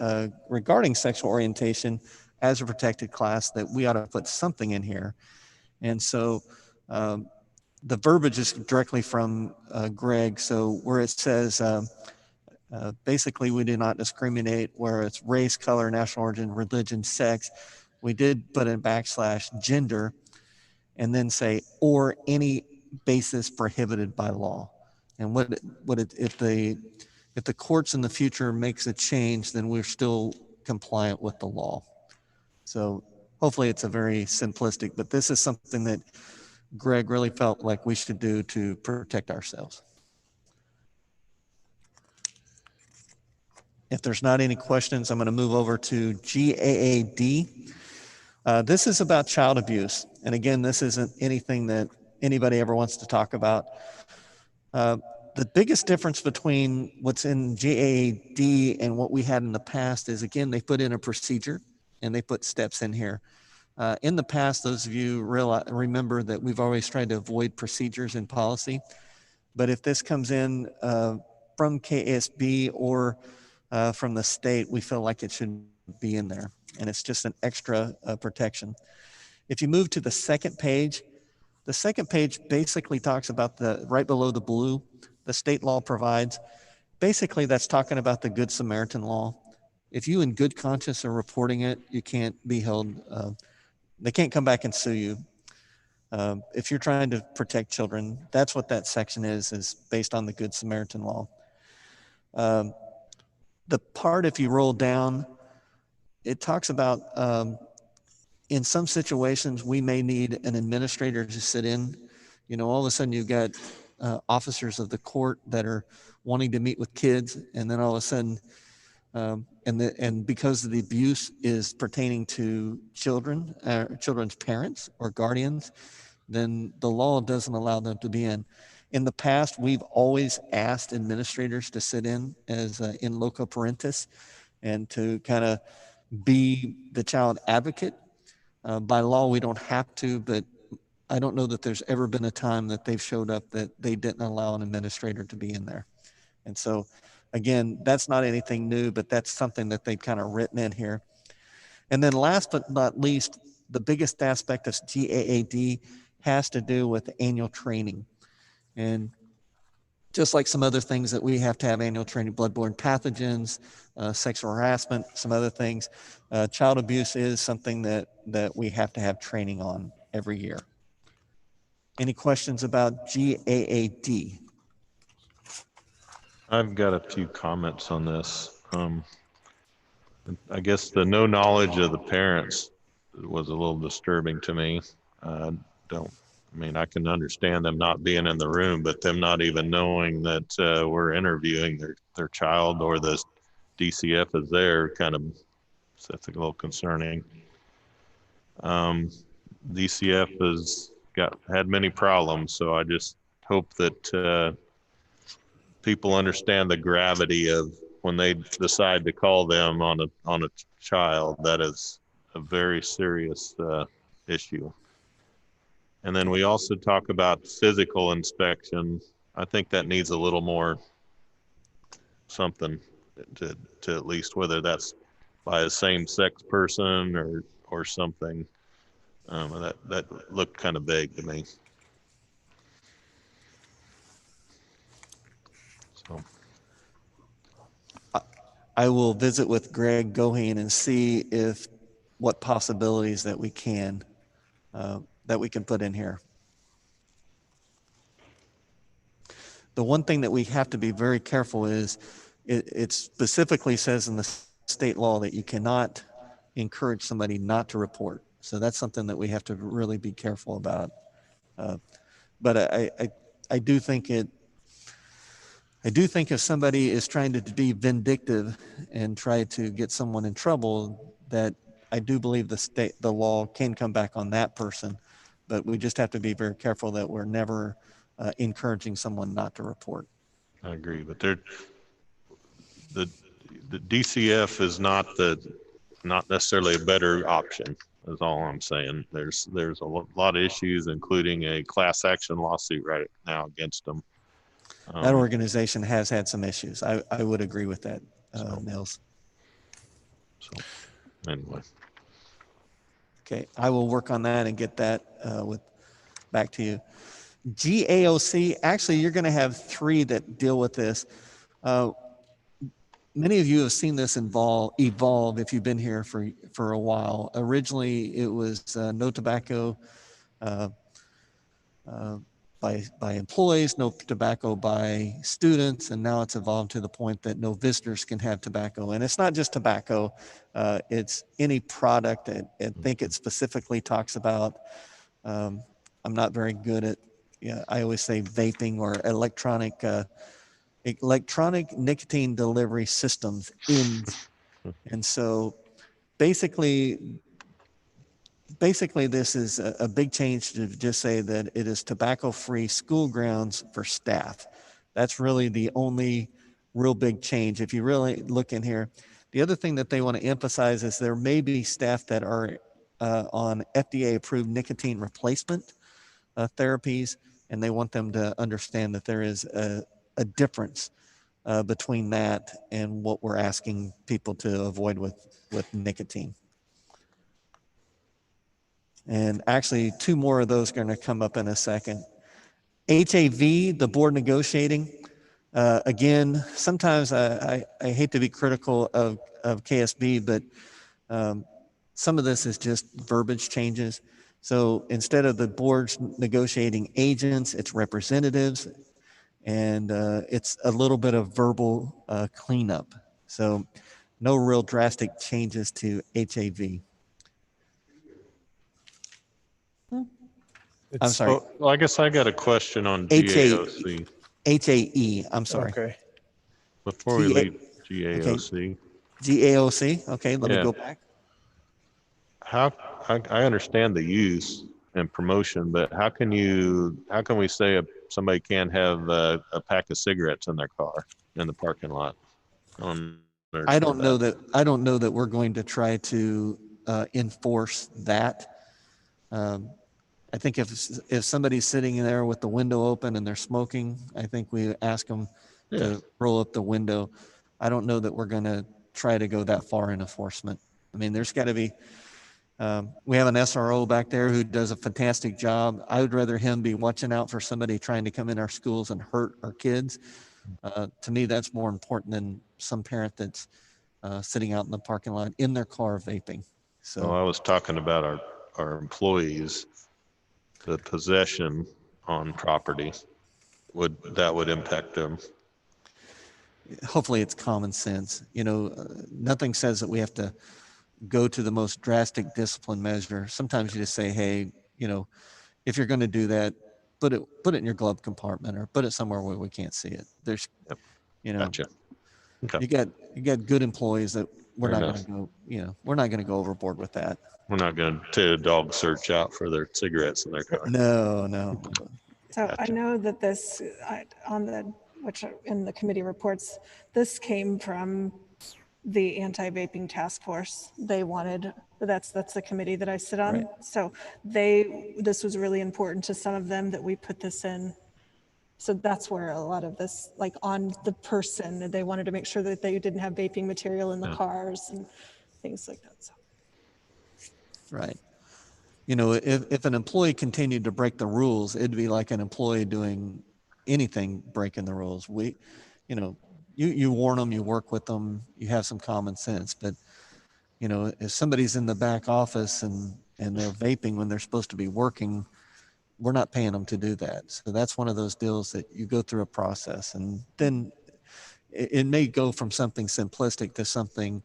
regarding sexual orientation as a protected class, that we ought to put something in here. And so the verbiage is directly from Greg. So where it says, basically, we do not discriminate where it's race, color, national origin, religion, sex. We did put in / gender and then say, or any basis prohibited by law. And if the courts in the future makes a change, then we're still compliant with the law. So hopefully it's a very simplistic, but this is something that Greg really felt like we should do to protect ourselves. If there's not any questions, I'm going to move over to GAAD. This is about child abuse. And again, this isn't anything that anybody ever wants to talk about. The biggest difference between what's in GAAD and what we had in the past is, again, they put in a procedure and they put steps in here. In the past, those of you remember that we've always tried to avoid procedures in policy. But if this comes in from KSB or from the state, we feel like it should be in there. And it's just an extra protection. If you move to the second page basically talks about right below the blue, the state law provides. Basically, that's talking about the Good Samaritan law. If you in good conscience are reporting it, you can't be held, they can't come back and sue you. If you're trying to protect children, that's what that section is based on the Good Samaritan law. The part, if you roll down, it talks about in some situations, we may need an administrator to sit in. You know, all of a sudden you've got officers of the court that are wanting to meet with kids, and then all of a sudden, and because the abuse is pertaining to children, children's parents or guardians, then the law doesn't allow them to be in. In the past, we've always asked administrators to sit in as in loco parentis and to kind of be the child advocate. By law, we don't have to, but I don't know that there's ever been a time that they've showed up that they didn't allow an administrator to be in there. And so, again, that's not anything new, but that's something that they've kind of written in here. And then last but not least, the biggest aspect of GAAD has to do with annual training. And just like some other things that we have to have annual training, bloodborne pathogens, sexual harassment, some other things, child abuse is something that we have to have training on every year. Any questions about GAAD? I've got a few comments on this. I guess the no knowledge of the parents was a little disturbing to me. I can understand them not being in the room, but them not even knowing that we're interviewing their child or the DCF is there, kind of, that's a little concerning. DCF has had many problems, so I just hope that people understand the gravity of when they decide to call them on a child. That is a very serious issue. And then we also talk about physical inspection. I think that needs a little more something to at least, whether that's by a same-sex person or something. That looked kind of vague to me. So I will visit with Greg Goheen and see what possibilities that we can put in here. The one thing that we have to be very careful is it specifically says in the state law that you cannot encourage somebody not to report. So that's something that we have to really be careful about. But I do think if somebody is trying to be vindictive and try to get someone in trouble, that I do believe the law can come back on that person, but we just have to be very careful that we're never encouraging someone not to report. I agree, but the DCF is not necessarily a better option. Is all I'm saying. There's a lot of issues, including a class action lawsuit right now against them. That organization has had some issues. I would agree with that, Nils. So anyway. Okay, I will work on that and get that back to you. GAOC, actually, you're going to have 3 that deal with this. Many of you have seen this evolve if you've been here for a while. Originally, it was no tobacco by employees, no tobacco by students, and now it's evolved to the point that no visitors can have tobacco. And it's not just tobacco, it's any product. I think it specifically talks about, I'm not very good at, I always say vaping or electronic nicotine delivery systems, and so basically this is a big change to just say that it is tobacco-free school grounds for staff. That's really the only real big change. If you really look in here, the other thing that they want to emphasize is there may be staff that are on FDA-approved nicotine replacement therapies, and they want them to understand that there is a difference between that and what we're asking people to avoid with nicotine. And actually 2 more of those are going to come up in a second. HAV, the board negotiating. Again, sometimes I hate to be critical of KSB, but some of this is just verbiage changes. So instead of the board's negotiating agents, it's representatives, and it's a little bit of verbal cleanup. So no real drastic changes to HAV. I'm sorry. Well, I guess I got a question on GAOC. HAE, I'm sorry. Okay. Before we leave GAOC. GAOC, okay, let me go back. I understand the use and promotion, but how can we say somebody can't have a pack of cigarettes in their car in the parking lot? I don't know that we're going to try to enforce that. I think if somebody's sitting there with the window open and they're smoking, I think we ask them to roll up the window. I don't know that we're going to try to go that far in enforcement. I mean, there's got to be, we have an SRO back there who does a fantastic job. I would rather him be watching out for somebody trying to come in our schools and hurt our kids. To me, that's more important than some parent that's sitting out in the parking lot in their car vaping. So I was talking about our employees. The possession on property would impact them. Hopefully it's common sense. Nothing says that we have to go to the most drastic discipline measure. Sometimes you just say, hey, if you're going to do that, put it in your glove compartment or put it somewhere where we can't see it. There's, Gotcha. Okay. you got good employees that we're not going to go, we're not going to go overboard with that. We're not going to take a dog search out for their cigarettes in their car. No. So Gotcha. I know that this, which in the committee reports, this came from the anti-vaping task force. They wanted, that's the committee that I sit on. Right. So this was really important to some of them that we put this in. So that's where a lot of this, like on the person, they wanted to make sure that they didn't have vaping material in the cars and things like that. So. Right. If an employee continued to break the rules, it'd be like an employee doing anything breaking the rules. You warn them, you work with them, you have some common sense. But, if somebody's in the back office and they're vaping when they're supposed to be working, we're not paying them to do that. So that's one of those deals that you go through a process, and then it may go from something simplistic to something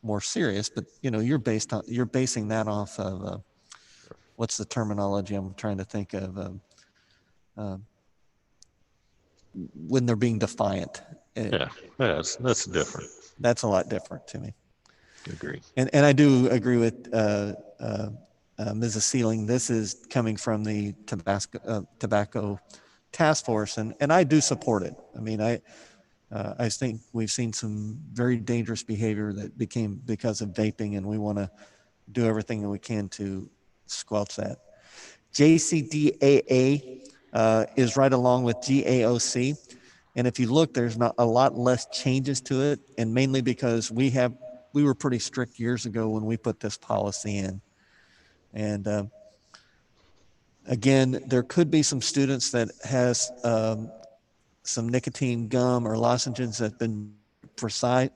more serious, but you're basing that off of what's the terminology I'm trying to think of? when they're being defiant. Yeah, that's different. That's a lot different to me. Agree. And I do agree with Mrs. Sealing. This is coming from the tobacco task force, and I do support it. I mean, I think we've seen some very dangerous behavior that became because of vaping, and we want to do everything that we can to squelch that. JCDAA is right along with GAOC. And if you look, there's not a lot less changes to it, and mainly because we were pretty strict years ago when we put this policy in. And again, there could be some students that has some nicotine gum or lozenges that have been prescribed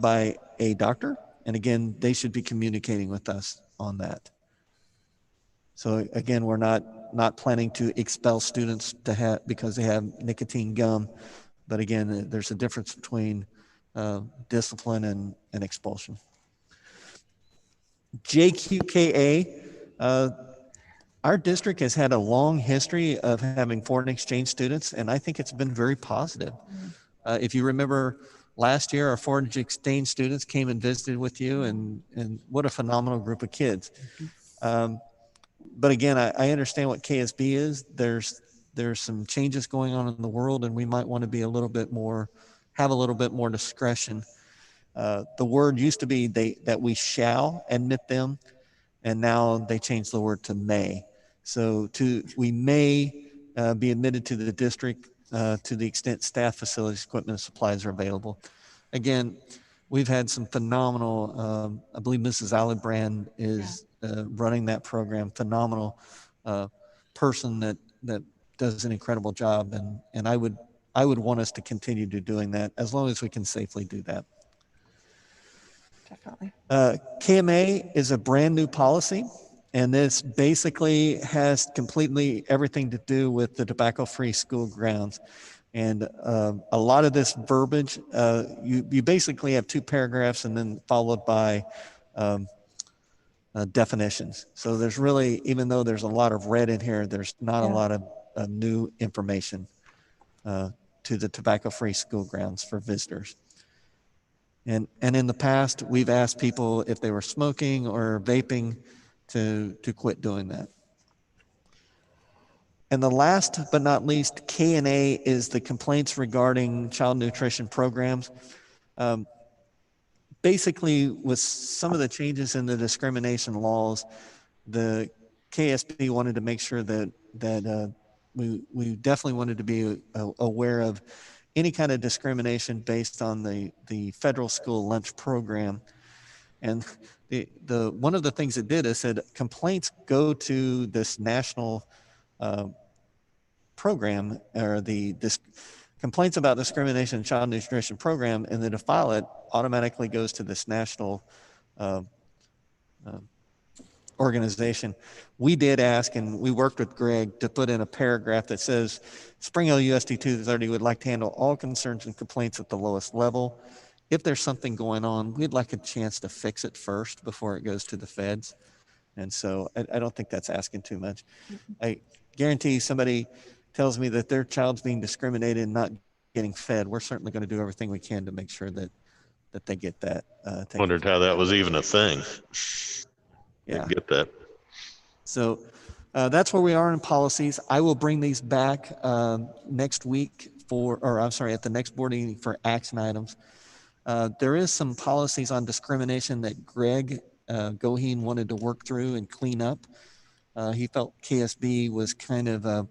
by a doctor. And again, they should be communicating with us on that. So again, we're not planning to expel students because they have nicotine gum. But again, there's a difference between discipline and expulsion. JQKA, our district has had a long history of having foreign exchange students, and I think it's been very positive. If you remember last year, our foreign exchange students came and visited with you, and what a phenomenal group of kids. But again, I understand what KSB is. There's some changes going on in the world, and we might want to be have a little bit more discretion. The word used to be that we shall admit them, and now they changed the word to may. So we may be admitted to the district to the extent staff, facilities, equipment, and supplies are available. Again, we've had some phenomenal, I believe Mrs. Alibrand is running that program, phenomenal person that does an incredible job. And I would want us to continue to doing that as long as we can safely do that. Definitely. KMA is a brand new policy, and this basically has completely everything to do with the tobacco-free school grounds. And a lot of this verbiage, you basically have 2 paragraphs and then followed by definitions. So there's really, even though there's a lot of red in here, there's not a lot of new information to the tobacco-free school grounds for visitors. And in the past, we've asked people if they were smoking or vaping to quit doing that. And the last but not least, K&A is the complaints regarding child nutrition programs. Basically, with some of the changes in the discrimination laws, the KSB wanted to make sure that we definitely wanted to be aware of any kind of discrimination based on the federal school lunch program. And the one of the things it did is said complaints go to this national program, or this complaints about discrimination in child nutrition program, and then to file it automatically goes to this national organization. We did ask, and we worked with Greg to put in a paragraph that says Spring Hill USD230 would like to handle all concerns and complaints at the lowest level. If there's something going on, we'd like a chance to fix it first before it goes to the feds. And so I don't think that's asking too much. I guarantee somebody tells me that their child's being discriminated and not getting fed, we're certainly going to do everything we can to make sure that they get that. Wondered how that was even a thing. Yeah. I get that. So that's where we are in policies. I will bring these back next week at the next board meeting for action items. There is some policies on discrimination that Greg Goheen wanted to work through and clean up. He felt KSB was kind of,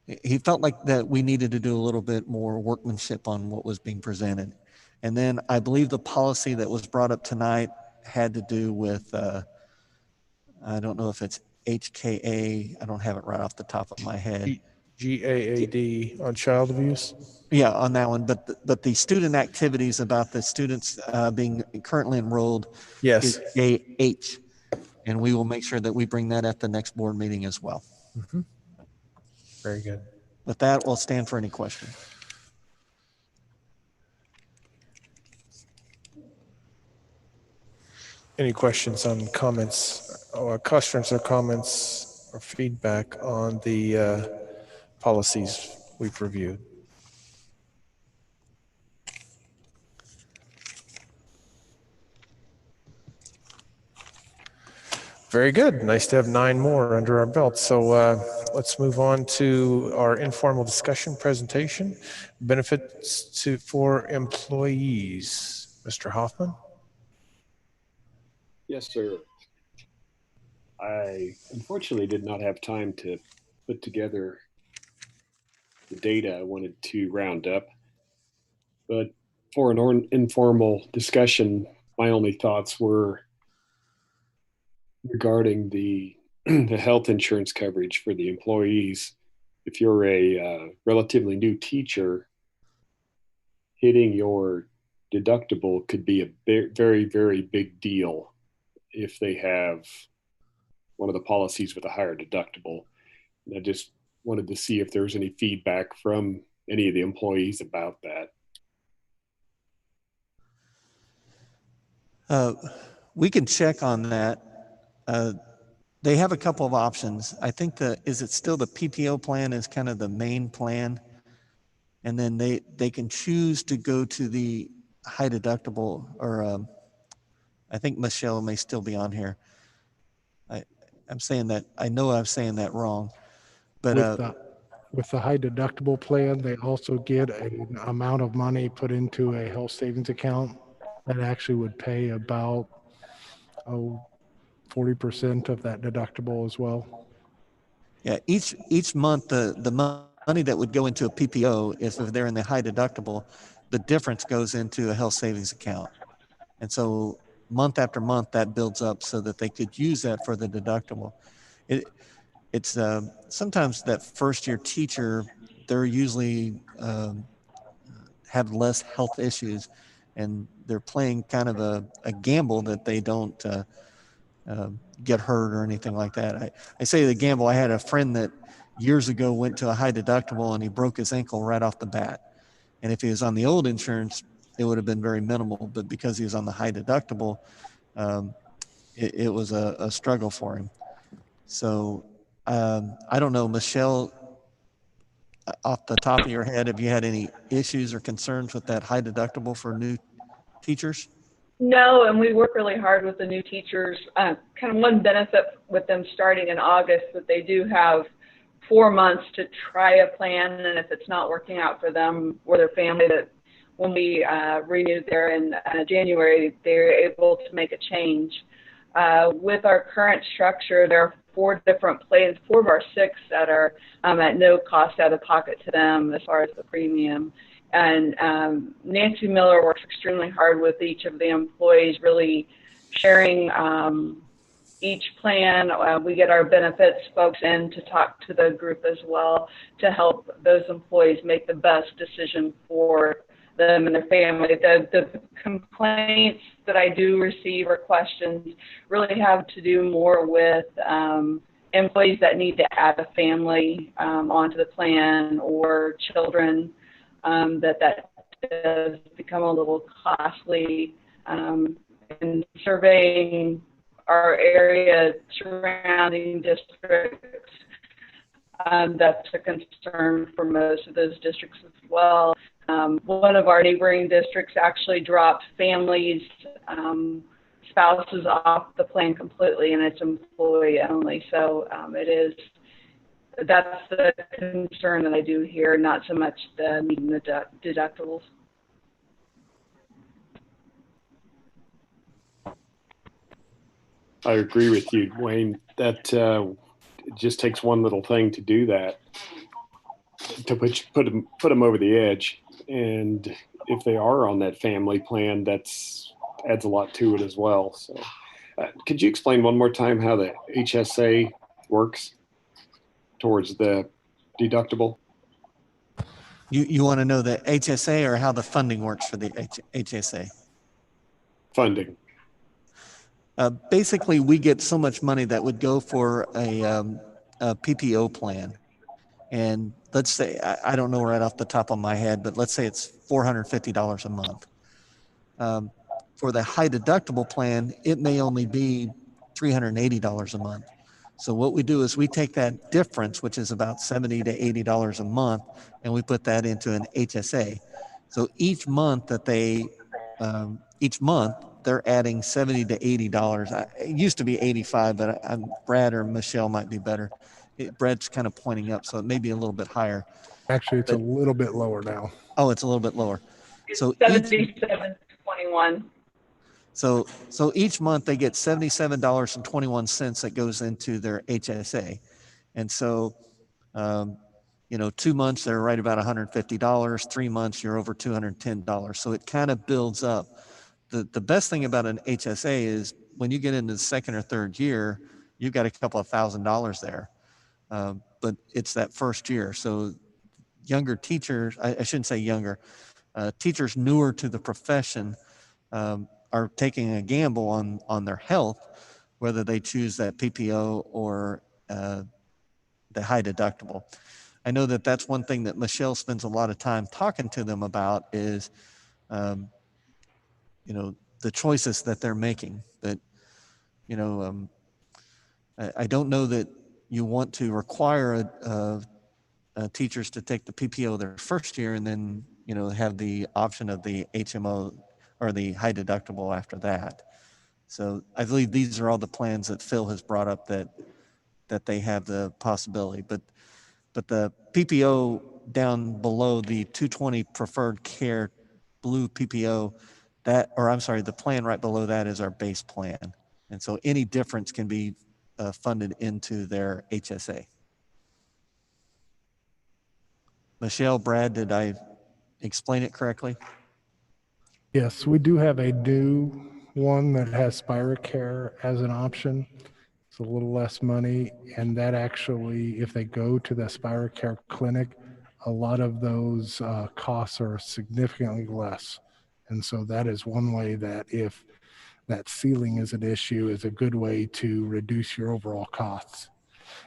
he felt like that we needed to do a little bit more workmanship on what was being presented. And then I believe the policy that was brought up tonight had to do with, I don't know if it's HKA, I don't have it right off the top of my head. GAAD on child abuse? Yeah, on that one. But the student activities about the students being currently enrolled is JH. And we will make sure that we bring that at the next board meeting as well. Mm-hmm. Very good. With that, we'll stand for any questions. Any questions on comments or questions or comments or feedback on the policies we've reviewed. Very good. Nice to have 9 more under our belt. So let's move on to our informal discussion presentation, benefits for employees. Mr. Hoffman? Yes, sir. I unfortunately did not have time to put together the data I wanted to round up, but for an informal discussion, my only thoughts were regarding the the health insurance coverage for the employees. If you're a relatively new teacher, hitting your deductible could be a very, very big deal if they have one of the policies with a higher deductible. And I just wanted to see if there was any feedback from any of the employees about that. We can check on that. They have a couple of options. I think is it still the PPO plan is kind of the main plan? And then they can choose to go to the high deductible, or I think Michelle may still be on here. I'm saying that, I know I'm saying that wrong, but with the high deductible plan, they also get an amount of money put into a health savings account that actually would pay about 40% of that deductible as well. Yeah, each month the money that would go into a PPO, if they're in the high deductible, the difference goes into a health savings account. And so month after month that builds up so that they could use that for the deductible. It's sometimes that first year teacher, they're usually have less health issues, and they're playing kind of a gamble that they don't get hurt or anything like that. I say the gamble. I had a friend that years ago went to a high deductible and he broke his ankle right off the bat. And if he was on the old insurance, it would have been very minimal. But because he was on the high deductible, it was a struggle for him. So I don't know, Michelle, off the top of your head, have you had any issues or concerns with that high deductible for new teachers? No, and we work really hard with the new teachers. Kind of one benefit with them starting in August that they do have 4 months to try a plan, and if it's not working out for them or their family, that when we renewed there in January, they're able to make a change. With our current structure, there are 4 different plans, 4 of our 6 that are at no cost out of pocket to them as far as the premium. And Nancy Miller works extremely hard with each of the employees, really sharing each plan. We get our benefits folks in to talk to the group as well to help those employees make the best decision for them and their family. The complaints that I do receive or questions really have to do more with employees that need to add a family onto the plan, or children, that does become a little costly. And surveying our area surrounding districts, that's a concern for most of those districts as well. One of our neighboring districts actually dropped families, spouses off the plan completely, and it's employee only. So that's the concern that I do hear, not so much the meeting the deductibles. I agree with you, Wayne, that it just takes one little thing to do that, to put them over the edge. And if they are on that family plan, adds a lot to it as well. So could you explain one more time how the HSA works towards the deductible? You want to know the HSA or how the funding works for the HSA? Funding. Basically, we get so much money that would go for a PPO plan. And let's say, I don't know right off the top of my head, but let's say it's $450 a month. For the high deductible plan, it may only be $380 a month. So what we do is we take that difference, which is about $70 to $80 a month, and we put that into an HSA. So each month that each month they're adding $70 to $80. It used to be 85, but Brad or Michelle might be better. Brad's kind of pointing up, so it may be a little bit higher. Actually, it's a little bit lower now. Oh, it's a little bit lower. So 77.21. So each month they get $77.21 that goes into their HSA. And so, 2 months they're right about $150, 3 months you're over $210. So it kind of builds up. The best thing about an HSA is when you get into the second or third year, you've got a couple of $1,000s there. But it's that first year. So younger teachers, I shouldn't say younger, teachers newer to the profession are taking a gamble on their health, whether they choose that PPO or the high deductible. I know that that's one thing that Michelle spends a lot of time talking to them about is, the choices that they're making. That, I don't know that you want to require teachers to take the PPO their first year and then, have the option of the HMO or the high deductible after that. So I believe these are all the plans that Phil has brought up that they have the possibility. But the PPO down below the 220 preferred care blue PPO, the plan right below that is our base plan. And so any difference can be funded into their HSA. Michelle, Brad, did I explain it correctly? Yes, we do have a new one that has SpiroCare as an option. It's a little less money, and that actually, if they go to the SpiroCare clinic, a lot of those costs are significantly less. And so that is one way that if that ceiling is an issue, is a good way to reduce your overall costs.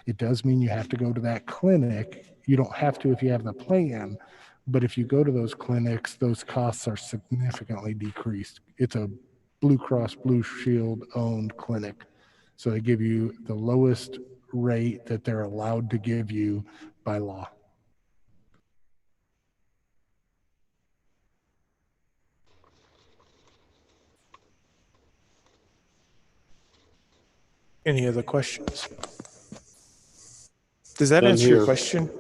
It does mean you have to go to that clinic. You don't have to if you have the plan, but if you go to those clinics, those costs are significantly decreased. It's a Blue Cross Blue Shield owned clinic. So they give you the lowest rate that they're allowed to give you by law. Any other questions? Does that None answer your here. question?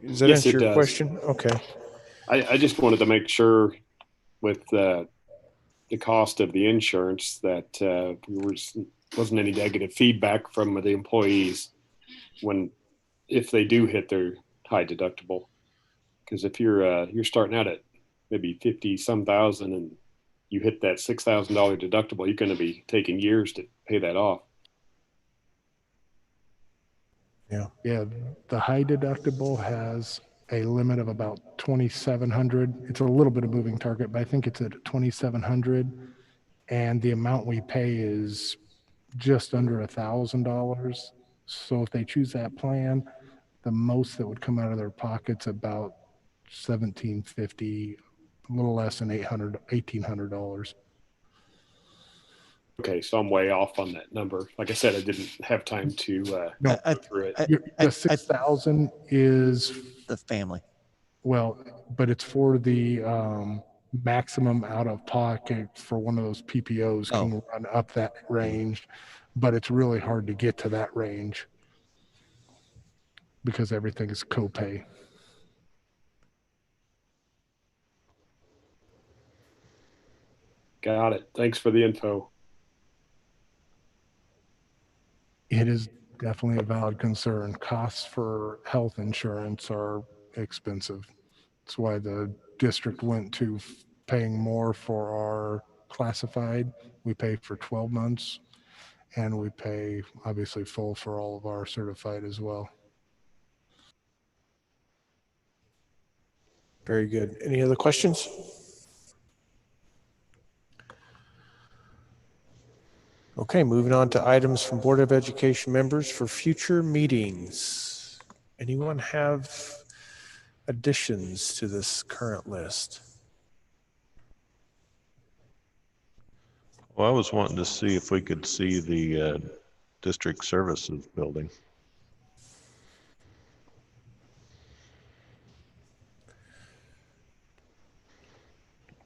Does that Yes, answer it your does. question? Okay. I just wanted to make sure with the cost of the insurance that wasn't any negative feedback from the employees if they do hit their high deductible. Because if you're starting out at maybe 50 some thousand and you hit that $6,000 deductible, you're going to be taking years to pay that off. Yeah, the high deductible has a limit of about 2,700. It's a little bit of moving target, but I think it's at 2,700, and the amount we pay is just under $1,000. So if they choose that plan, the most that would come out of their pockets about $1,750, a little less than $1,800. Okay, so I'm way off on that number. Like I said, I didn't have time to go through it. The 6,000 is the family. Well, but it's for the maximum out of pocket for one of those PPOs can run up that range, but it's really hard to get to that range because everything is copay. Got it. Thanks for the info. It is definitely a valid concern. Costs for health insurance are expensive. That's why the district went to paying more for our classified. We pay for 12 months, and we pay obviously full for all of our certified as well. Very good. Any other questions? Okay, moving on to items from Board of Education members for future meetings. Anyone have additions to this current list? Well, I was wanting to see if we could see the district services building.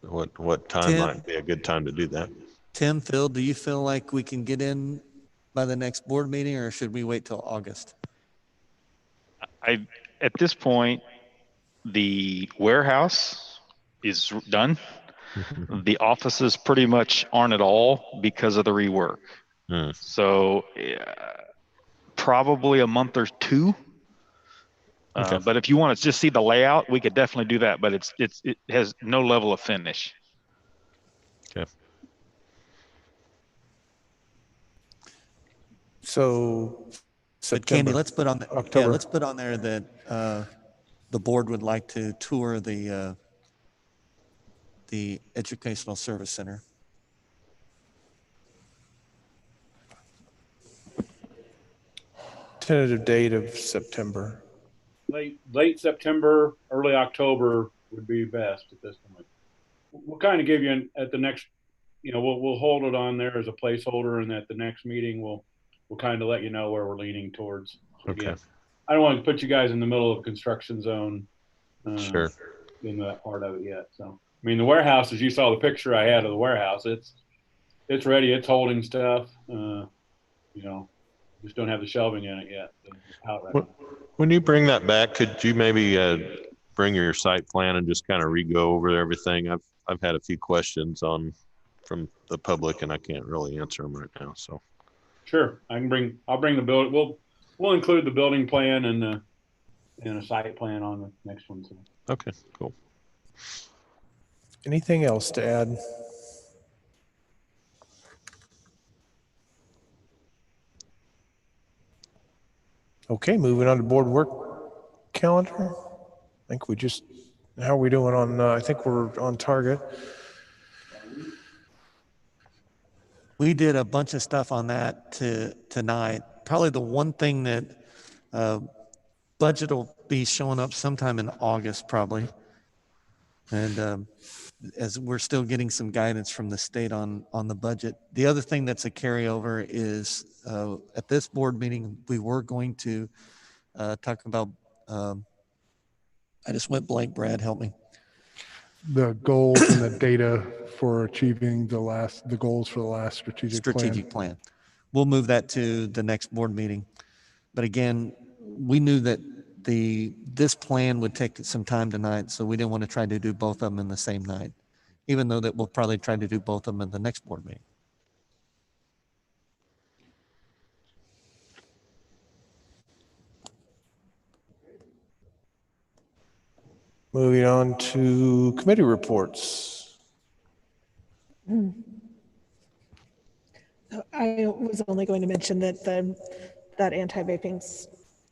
What time Tim? might be a good time to do that? Tim, Phil, do you feel like we can get in by the next board meeting, or should we wait till August? At this point, the warehouse is done. The offices pretty much aren't at all because of the rework. So probably a month or two. But if you want to just see the layout, we could definitely do that. But it has no level of finish. Okay. So But September, Candy, let's put on the, October. yeah, let's put on there that the board would like to tour the Educational Service Center. Tentative date of September. Late September, early October would be best at this point. We'll kind of give you at the next, we'll hold it on there as a placeholder, and at the next meeting we'll kind of let you know where we're leaning towards. Okay. Again, I don't want to put you guys in the middle of construction zone. Sure. In that part of it yet. So I mean, the warehouse, as you saw the picture I had of the warehouse, it's ready. It's holding stuff. Just don't have the shelving in it yet. When you bring that back, could you maybe bring your site plan and just kind of re-go over everything? I've had a few questions from the public, and I can't really answer them right now. So sure, I'll bring the build. We'll include the building plan and a site plan on the next one. So. Okay, cool. Anything else to add? Okay, moving on to board work calendar. I think how are we doing on, I think we're on target. We did a bunch of stuff on that tonight. Probably the one thing that budget will be showing up sometime in August, probably. And as we're still getting some guidance from the state on the budget. The other thing that's a carryover is at this board meeting, we were going to talk about, I just went blank, Brad, help me. The goals and the data for achieving the goals for the last strategic plan. We'll move that to the next board meeting. But again, we knew that this plan would take some time tonight, so we didn't want to try to do both of them in the same night, even though that we'll probably try to do both of them in the next board meeting. Moving on to committee reports. I was only going to mention that that anti-vaping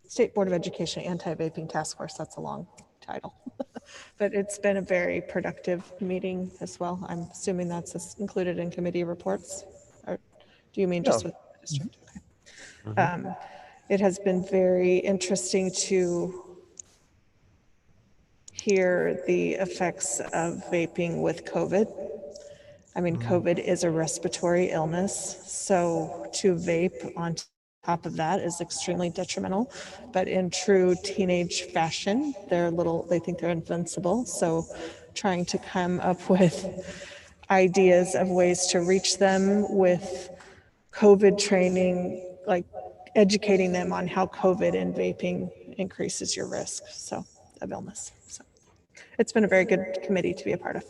State Board of Education anti-vaping task force, that's a long title, but it's been a very productive meeting as well. I'm assuming that's included in committee reports, or do you mean just with the district? Okay. It has been very interesting to hear the effects of vaping with COVID. I mean, COVID is a respiratory illness, so to vape on top of that is extremely detrimental. But in true teenage fashion, they think they're invincible. So trying to come up with ideas of ways to reach them with COVID training, like educating them on how COVID and vaping increases your risk of illness. So it's been a very good committee to be a part of.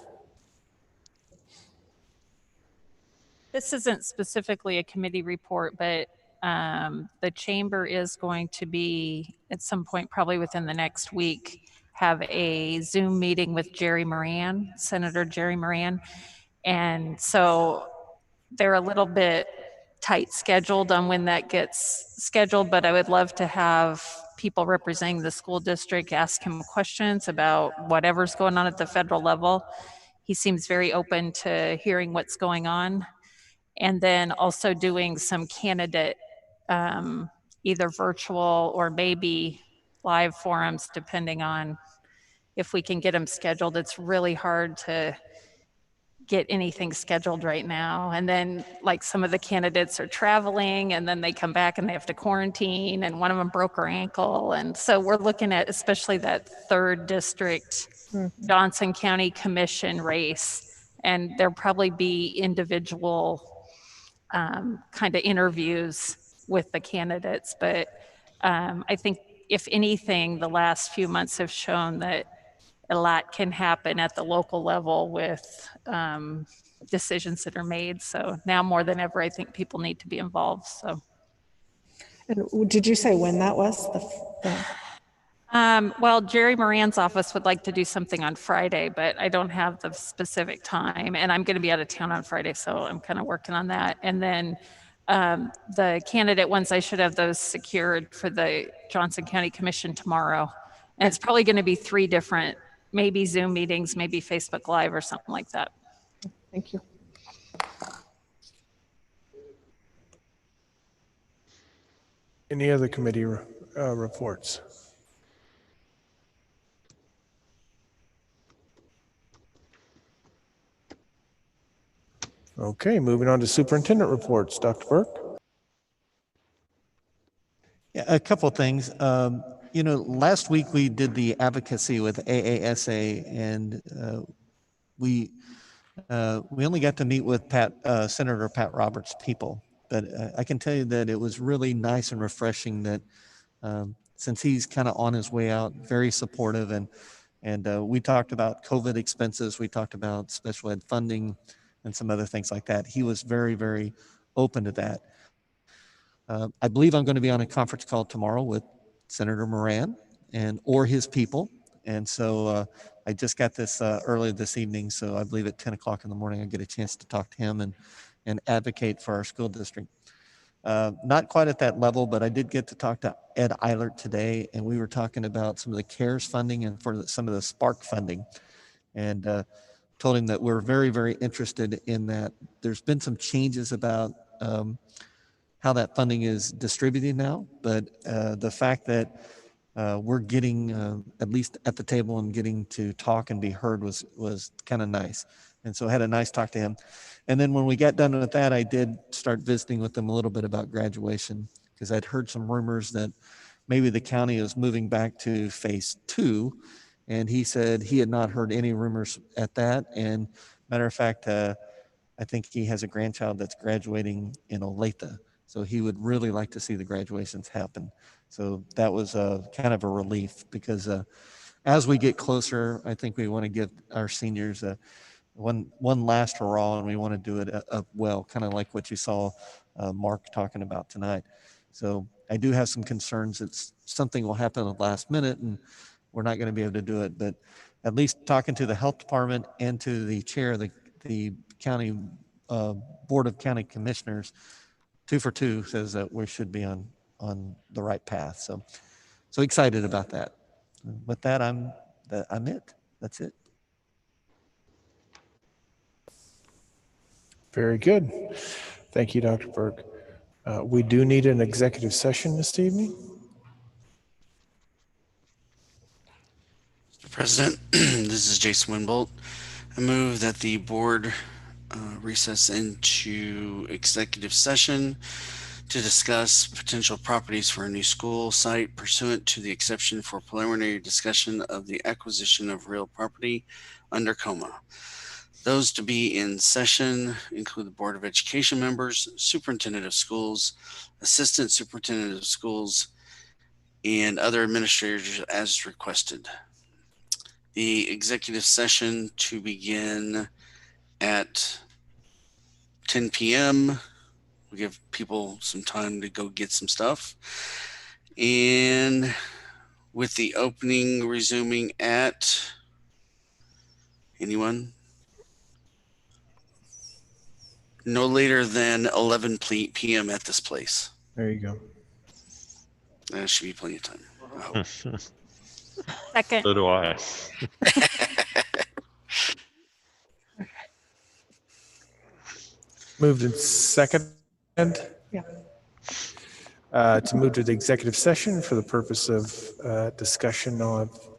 This isn't specifically a committee report, but the chamber is going to be, at some point, probably within the next week, have a Zoom meeting with Jerry Moran, Senator Jerry Moran. And so they're a little bit tight scheduled on when that gets scheduled, but I would love to have people representing the school district ask him questions about whatever's going on at the federal level. He seems very open to hearing what's going on. And then also doing some candidate, either virtual or maybe live forums, depending on if we can get them scheduled. It's really hard to get anything scheduled right now. And then like some of the candidates are traveling and then they come back and they have to quarantine, and one of them broke her ankle. And so we're looking at especially that 3rd district Johnson County Commission race. And there'll probably be individual kind of interviews with the candidates. But I think if anything, the last few months have shown that a lot can happen at the local level with decisions that are made. So now more than ever, I think people need to be involved. So. And did you say when that was? Well, Jerry Moran's office would like to do something on Friday, but I don't have the specific time, and I'm going to be out of town on Friday, so I'm kind of working on that. And then the candidate ones, I should have those secured for the Johnson County Commission tomorrow. And it's probably going to be 3 different, maybe Zoom meetings, maybe Facebook Live or something like that. Thank you. Any other committee reports? Okay, moving on to superintendent reports. Dr. Burke? Yeah, a couple of things. You know, last week we did the advocacy with AASA, and we only got to meet with Senator Pat Roberts' people, but I can tell you that it was really nice and refreshing that since he's kind of on his way out, very supportive, and we talked about COVID expenses, we talked about special ed funding, and some other things like that. He was very, very open to that. I believe I'm going to be on a conference call tomorrow with Senator Moran or his people. And so I just got this earlier this evening. So I believe at 10 o'clock in the morning, I get a chance to talk to him and advocate for our school district. Not quite at that level, but I did get to talk to Ed Eilert today, and we were talking about some of the CARES funding and for some of the Spark funding. And told him that we're very, very interested in that. There's been some changes about how that funding is distributed now, but the fact that we're getting at least at the table and getting to talk and be heard was kind of nice. And so I had a nice talk to him. And then when we got done with that, I did start visiting with them a little bit about graduation, because I'd heard some rumors that maybe the county is moving back to phase 2. And he said he had not heard any rumors at that. And matter of fact, I think he has a grandchild that's graduating in Olathe. So he would really like to see the graduations happen. So that was kind of a relief, because as we get closer, I think we want to give our seniors one last hurrah, and we want to do it well, kind of like what you saw Mark talking about tonight. So I do have some concerns that something will happen at the last minute and we're not going to be able to do it. But at least talking to the health department and to the chair of the county board of county commissioners, 2 for 2 says that we should be on the right path. So excited about that. With that, I'm it. That's it. Very good. Thank you, Dr. Burke. We do need an executive session this evening. Mr. President, this is Jason Winbolt. I move that the board recess into executive session to discuss potential properties for a new school site pursuant to the exception for preliminary discussion of the acquisition of real property under COMA. Those to be in session include the Board of Education members, Superintendent of Schools, Assistant Superintendent of Schools, and other administrators as requested. The executive session to begin at 10 p.m. We'll give people some time to go get some stuff. And with the opening resuming at anyone? No later than 11 p.m. at this place. There you go. That should be plenty of time. I hope. Second. So do I. Moved in second. Yeah. To move to the executive session for the purpose of discussion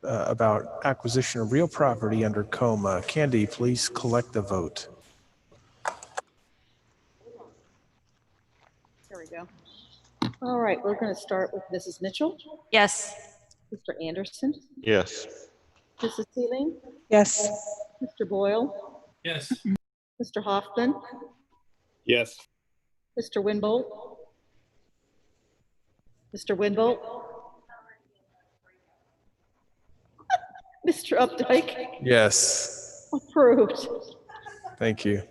about acquisition of real property under COMA. Candy, please collect the vote. All right, we're going to start with Mrs. Mitchell, Yes. Mr. Anderson, Yes. Mrs. Sealing, Yes. Mr. Boyle, Yes. Mr. Hoffman, Yes. Mr. Winbolt, Mr. Winbolt, Mr. Updike, Yes. approved. Thank you.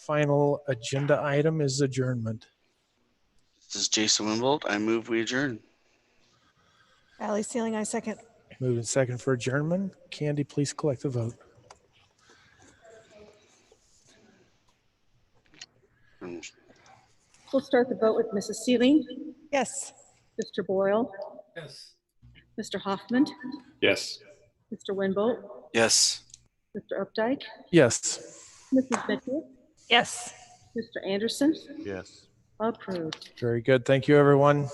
final agenda item is adjournment. This is Jason Wimbold. I move we adjourn. Ally Sealing, I second. Moving second for adjournment. Candy, please collect the vote. We'll start the vote with Mrs. Sealing, Yes. Mr. Boyle, Yes. Mr. Hoffman, Yes. Mr. Winbolt, Yes. Mr. Updike, Yes. Mrs. Mitchell, Yes. Mr. Anderson, Yes. approved. Very good. Thank you, everyone.